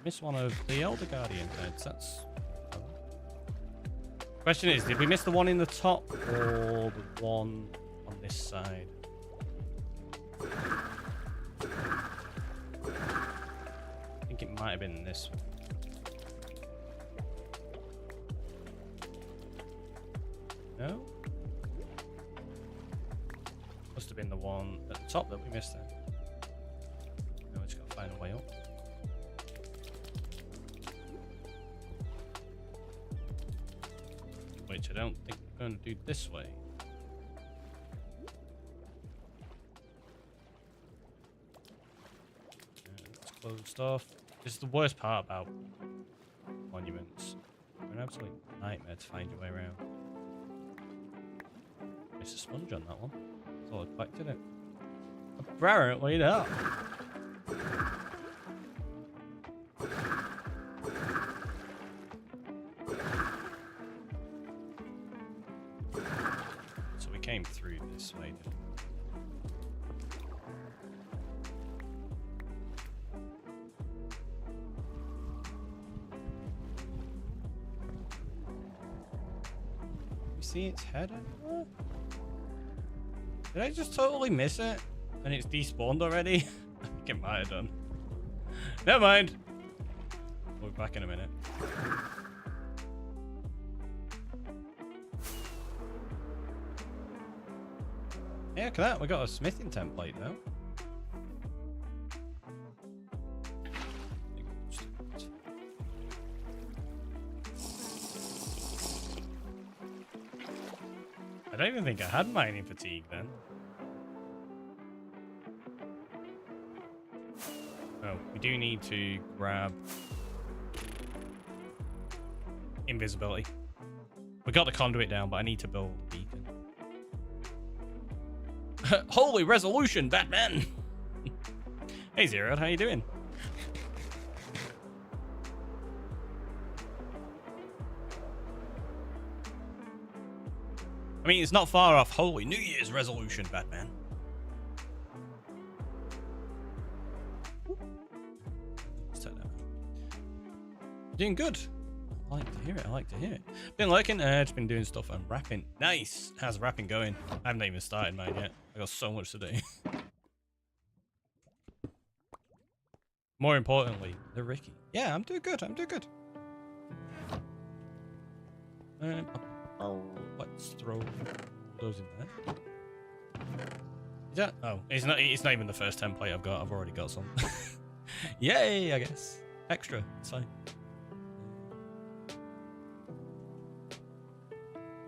Missed one of the Elder Guardian heads. That's... Question is, did we miss the one in the top or the one on this side? I think it might have been this one. No? Must have been the one at the top that we missed then. Now we just gotta find a way up. which I don't think we're going to do this way. It's closed off. This is the worst part about monuments. They're an absolute nightmare to find your way around. It's a sponge on that one. Thought I'd collected it. Apparently not. So we came through this way, didn't we? You see its head anywhere? Did I just totally miss it? And it's despawned already? I think it might have done. Never mind. We'll be back in a minute. Yeah, look at that. We got a smithing template now. I don't even think I had mining fatigue then. Oh, we do need to grab invisibility. We got the conduit down, but I need to build a beacon. Holy resolution, Batman! Hey Zero, how you doing? I mean, it's not far off Holy New Year's resolution, Batman. Let's turn that on. Doing good. I like to hear it. I like to hear it. Been lurking. Just been doing stuff on rapping. Nice. How's rapping going? I haven't even started mine yet. I got so much to do. More importantly, the Ricky. Yeah, I'm doing good. I'm doing good. Let's throw those in there. Is that? Oh, it's not even the first template I've got. I've already got some. Yay, I guess. Extra. It's fine.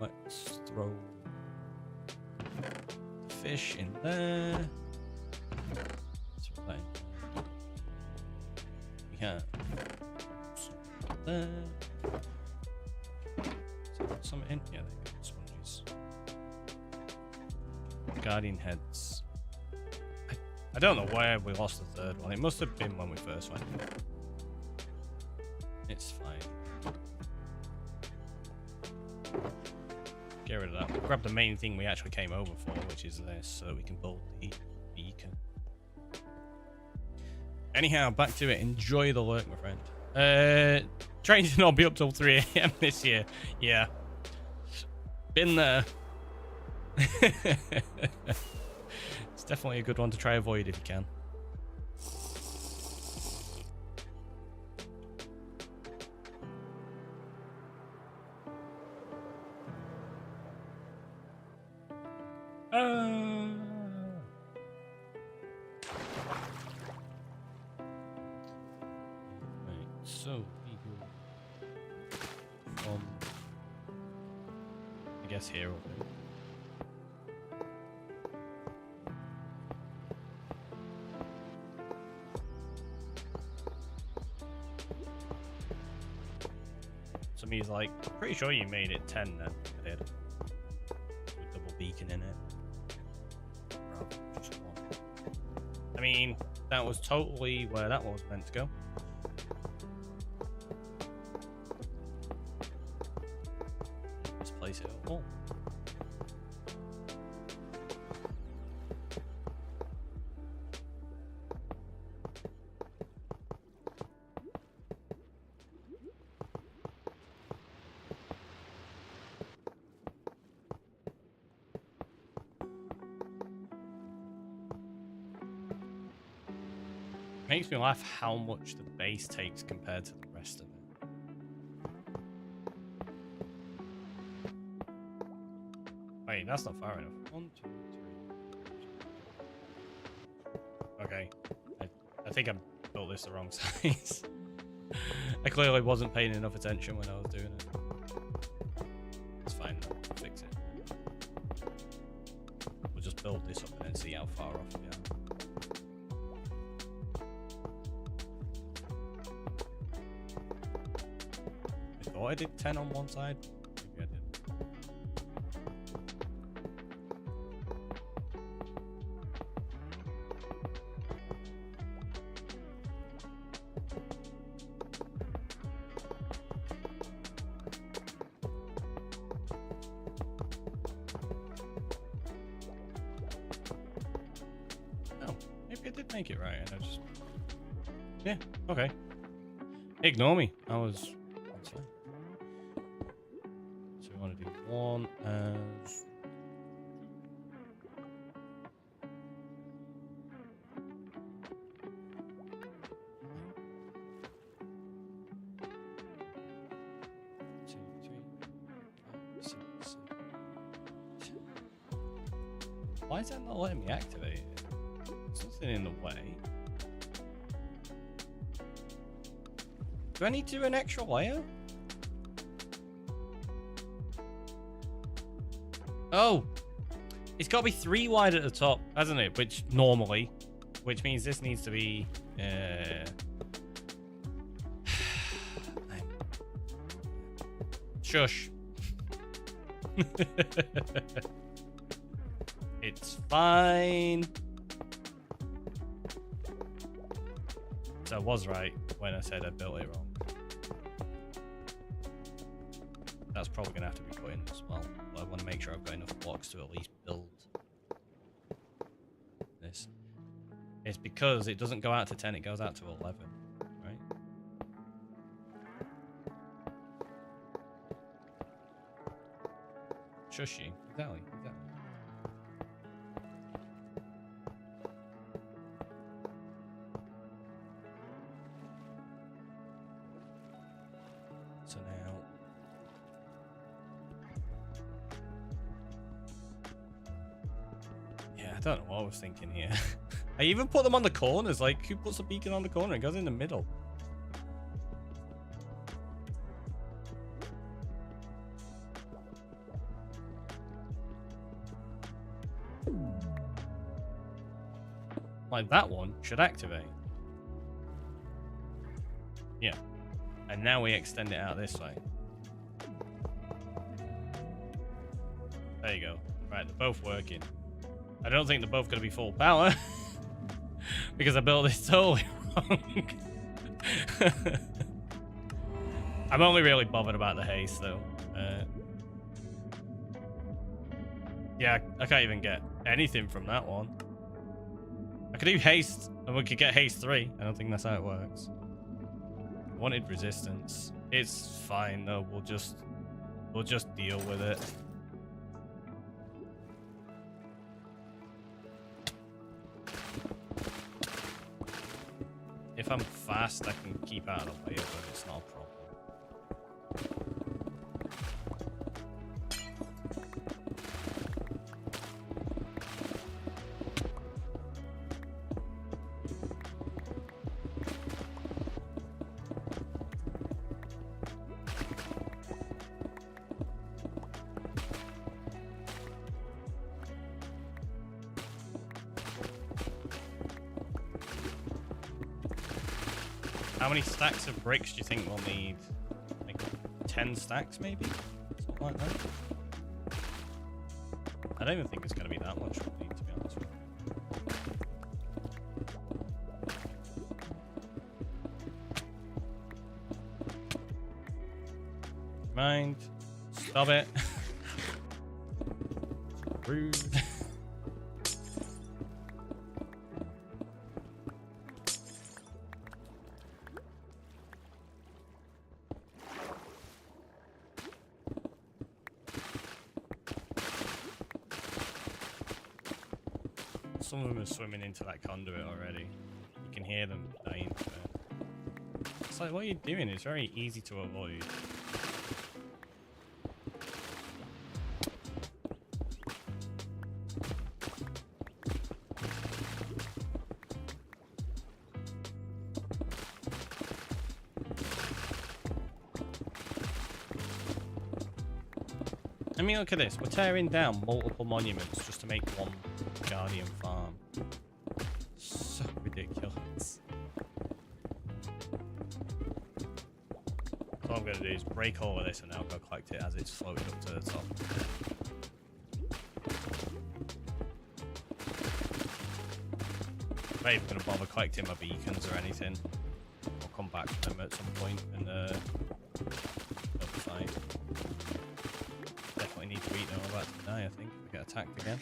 Let's throw the fish in there. Throw that in. We have there. Some in. Yeah, they got sponges. Guardian heads. I don't know where we lost the third one. It must have been when we first went. It's fine. Get rid of that. We'll grab the main thing we actually came over for, which is this, so we can build the beacon. Anyhow, back to it. Enjoy the lurk, my friend. Trying to not be up till 3 AM this year. Yeah. Been there. It's definitely a good one to try avoid if you can. Right, so we go from, I guess, here will do. Somebody's like, pretty sure you made it 10 then. I did. With double beacon in it. Rather than just one. I mean, that was totally where that one was meant to go. Let's place it all. Makes me laugh how much the base takes compared to the rest of it. Wait, that's not far enough. 1, 2, 3. Okay. I think I built this the wrong size. I clearly wasn't paying enough attention when I was doing it. It's fine. build this up and then see how far off we are. I thought I did 10 on one side. Maybe I did. Maybe I did make it right, and I just... Yeah, okay. Ignore me. I was... So we want to do one as... Two, three, 5, 6, 7. Why is that not letting me activate it? Something in the way. Do I need to do an extra layer? Oh! It's got to be 3 wide at the top, hasn't it? Which normally, which means this needs to be shush. It's fine. So I was right when I said I built it wrong. That's probably going to have to be put in as well. But I want to make sure I've got enough blocks to at least build this. It's because it doesn't go out to 10, it goes out to 11, right? Shushy. Exactly. So now... Yeah, I don't know what I was thinking here. I even put them on the corners. Like, who puts a beacon on the corner? It goes in the middle. Like, that one should activate. Yeah. And now we extend it out this way. There you go. Right, they're both working. I don't think they're both going to be full power. Because I built this totally wrong. I'm only really bothered about the haste, though. Yeah, I can't even get anything from that one. I could do haste, and we could get haste 3. I don't think that's how it works. Wanted resistance. It's fine though. We'll just deal with it. If I'm fast, I can keep out of the way, but it's not a problem. How many stacks of bricks do you think we'll need? Like 10 stacks maybe? Something like that. I don't even think it's going to be that much we'll need, to be honest with you. Mind. Stop it. Rude. Some of them are swimming into that conduit already. You can hear them dying to it. It's like, what are you doing? It's very easy to avoid. I mean, look at this. We're tearing down multiple monuments just to make one Guardian farm. So ridiculous. So what I'm going to do is break all of this and now go collect it as it's floated up to the top. I'm not even going to bother collecting my beacons or anything. I'll come back to them at some point and they'll be fine. Definitely need to eat them. I'm about to die, I think, if I get attacked again.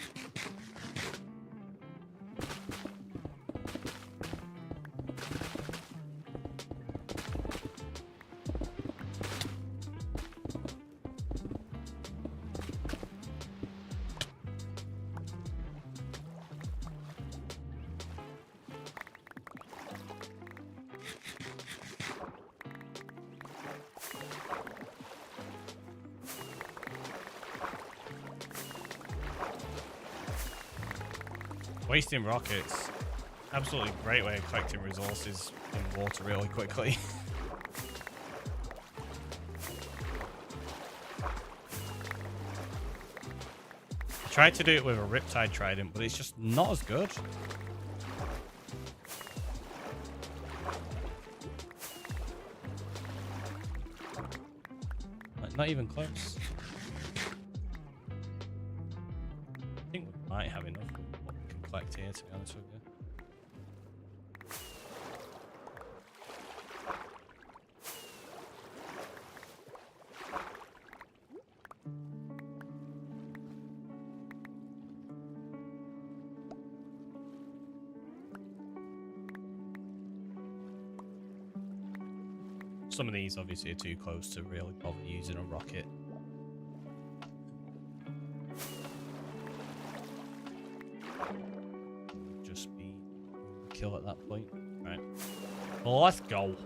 Wasting rockets. Absolutely great way of collecting resources in water really quickly. I tried to do it with a Riptide Trident, but it's just not as good. Like, not even close. I think we might have enough. Collect here, to be honest with you. Some of these obviously are too close to really bother using a rocket. Kill at that point. Right. Well, let's go.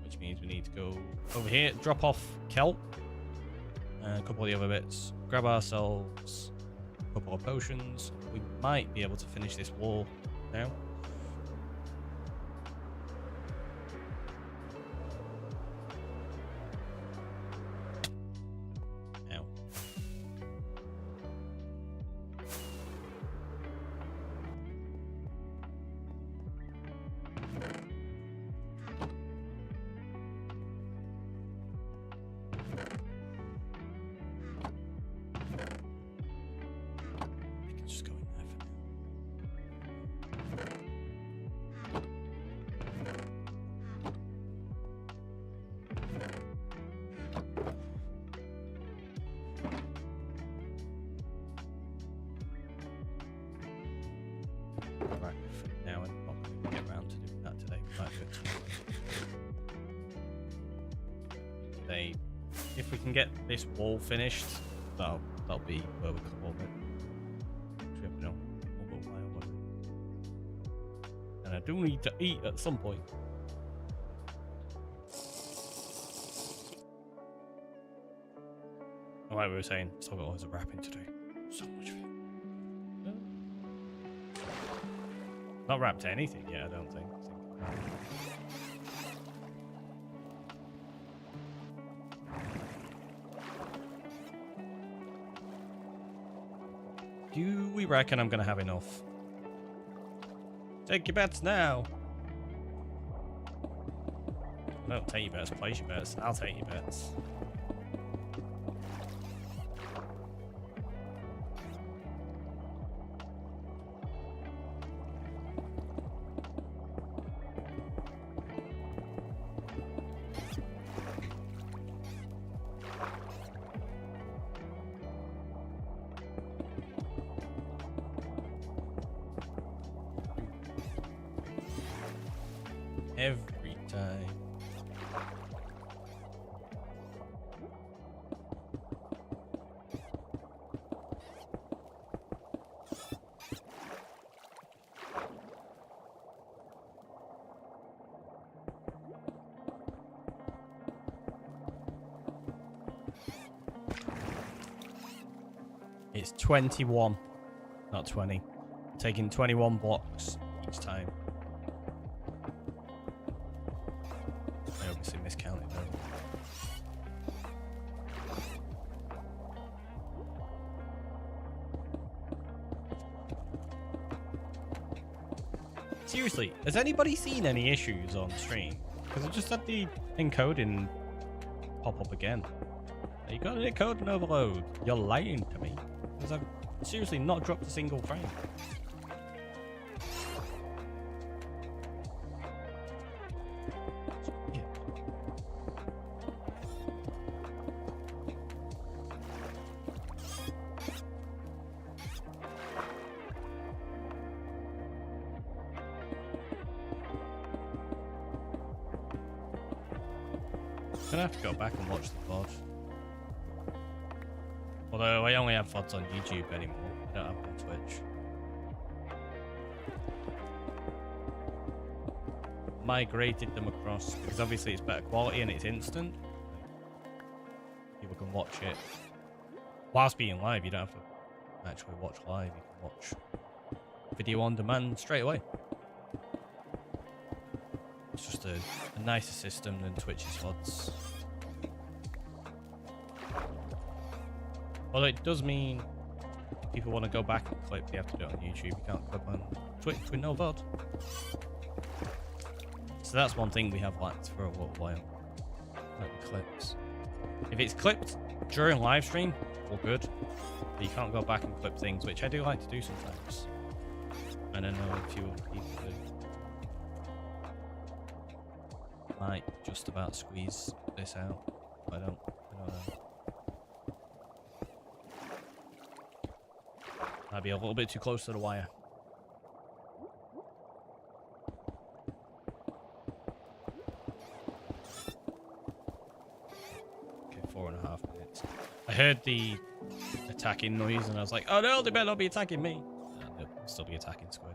Which means we need to go over here, drop off kelp, and a couple of the other bits. Grab ourselves a couple of potions. We might be able to finish this wall now. If we can get this wall finished, that'll be where we come over it. Which we have no while with it. And I do need to eat at some point. Like we were saying, still got loads of wrapping to do. So much of it. Not wrapped to anything yet, I don't think. Do we reckon I'm going to have enough? Take your bets now. Don't take your bets, place your bets. I'll take your bets. Every time. It's 21, not 20. Taking 21 blocks each time. I obviously miscounted though. Seriously, has anybody seen any issues on stream? Because I just had the encoding pop up again. You got an encoding overload. You're lying to me. Because I've seriously not dropped a single frame. Yeah. I'm gonna have to go back and watch the VOD. Although I only have VODs on YouTube anymore. I don't have them on Twitch. Migrated them across because obviously it's better quality and it's instant. People can watch it whilst being live. You don't have to actually watch live. You can watch video on demand straight away. It's just a nicer system than Twitch's VODs. Although it does mean if people want to go back and clip, they have to do it on YouTube. You can't clip on Twitch with no VOD. So that's one thing we have lacked for a little while. Like the clips. If it's clipped during live stream, all good. But you can't go back and clip things, which I do like to do sometimes. And I know a few other people do. Might just about squeeze this out. I don't know. Might be a little bit too close to the wire. Okay, 4.5 minutes. I heard the attacking noise and I was like, oh no, they better not be attacking me. They'll still be attacking Squid.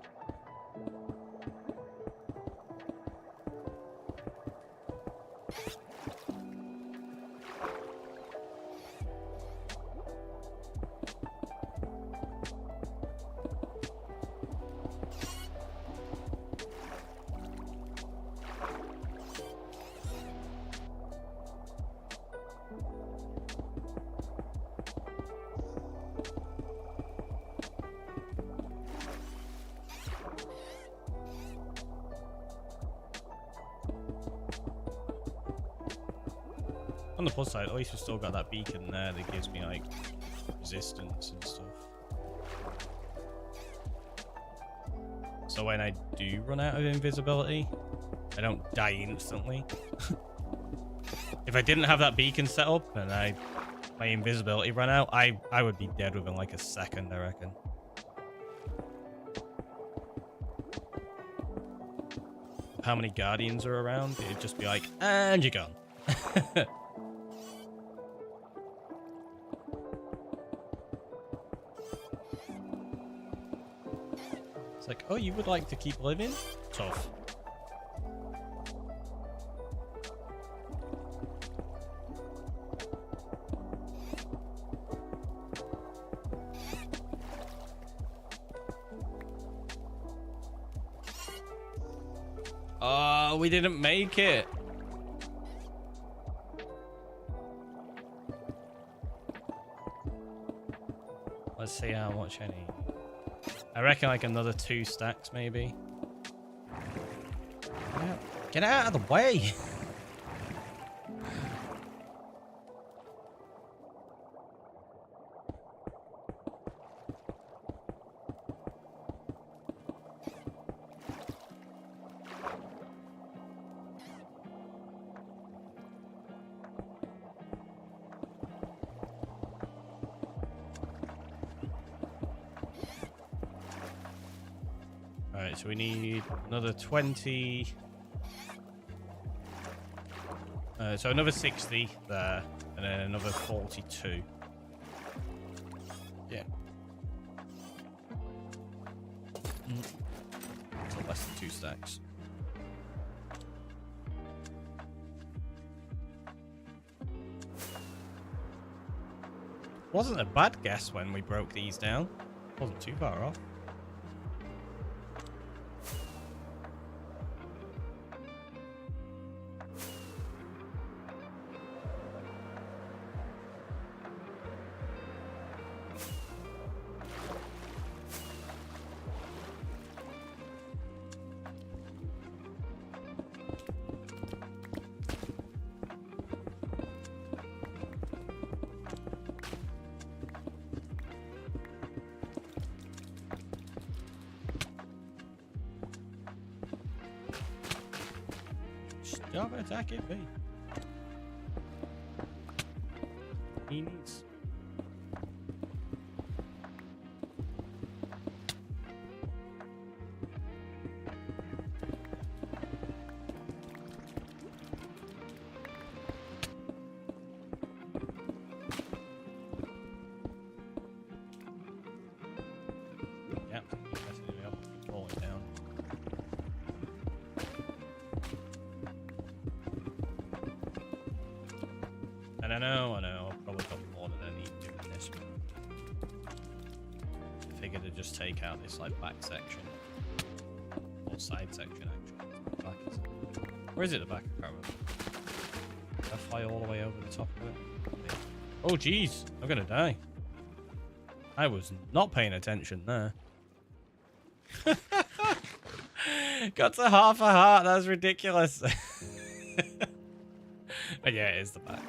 On the plus side, at least we've still got that beacon there that gives me like resistance and stuff. So when I do run out of invisibility, I don't die instantly. If I didn't have that beacon set up and my invisibility ran out, I would be dead within like a second, I reckon. How many guardians are around? It'd just be like, and you're gone. It's like, oh, you would like to keep living? Tough. Oh, we didn't make it. Let's see how much I need. I reckon like another 2 stacks, maybe. Get out of the way! Alright, so we need another 20. So another 60 there, and then another 42. Yeah. So less than 2 stacks. Wasn't a bad guess when we broke these down. Wasn't too far off. Job attacking me. He needs. Yep, messing me up, falling down. And I know, I've probably got more than I need doing this, but I figured I'd just take out this like back section. Or side section actually. Back is it? Where is it, the back? I can't remember. Did I fly all the way over the top of it? Yeah. Oh jeez, I'm gonna die. I was not paying attention there. Got to half a heart, that's ridiculous. But yeah, it is the back.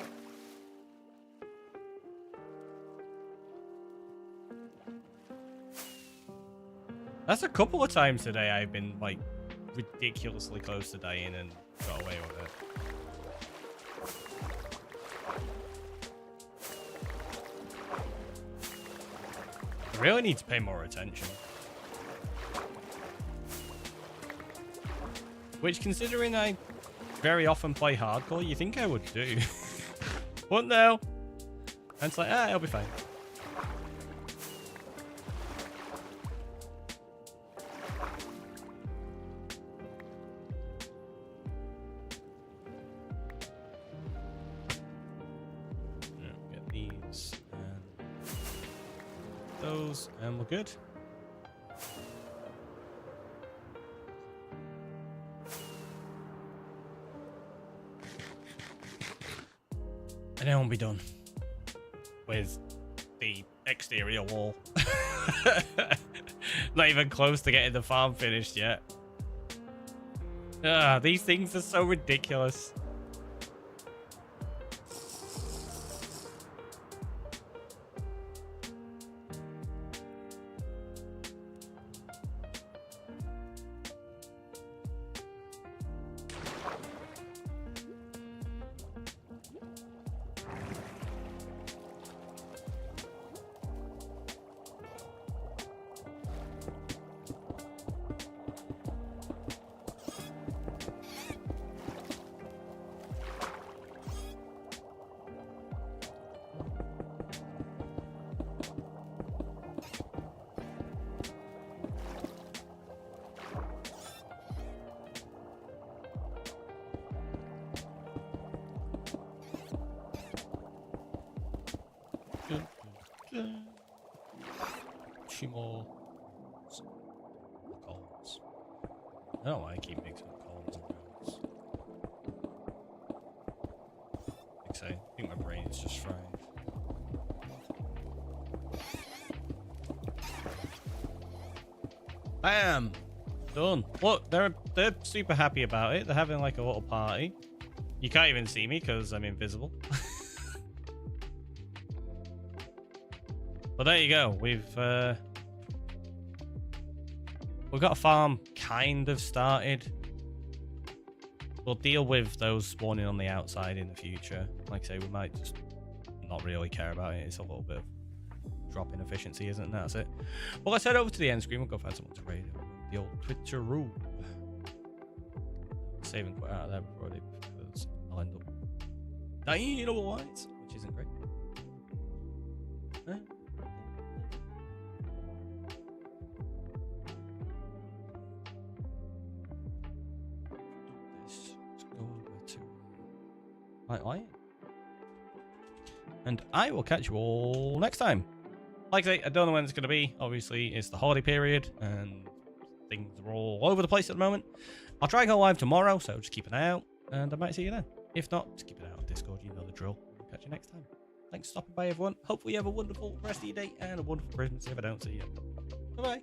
That's a couple of times today I've been like ridiculously close to dying and got away with it. I really need to pay more attention. Which, considering I very often play hardcore, you think I would do. But no. And it's like, it'll be fine. Get these and those, and we're good. And then we'll be done with the exterior wall. Not even close to getting the farm finished yet. These things are so ridiculous. Two more coals. I don't know why I keep mixing up coals and rails. Like I say, I think my brain is just fried. Bam! Done. Look, they're super happy about it. They're having like a little party. You can't even see me because I'm invisible. But there you go. We've got a farm kind of started. We'll deal with those spawning on the outside in the future. Like I say, we might just not really care about it. It's a little bit of drop in efficiency, isn't it? That's it. Well, let's head over to the end screen. We'll go find someone to raid the old TheRickyroy. Save and quit out of there before they, because I'll end up dying otherwise, which isn't great. And I will catch you all next time. Like I say, I don't know when it's going to be. Obviously, it's the holiday period and things are all over the place at the moment. I'll try and go live tomorrow, so just keep an eye out and I might see you then. If not, just keep an eye out on Discord. You know the drill. I'll catch you next time. Thanks for stopping by, everyone. Hopefully you have a wonderful rest of your day and a wonderful Christmas if I don't see you. Bye-bye.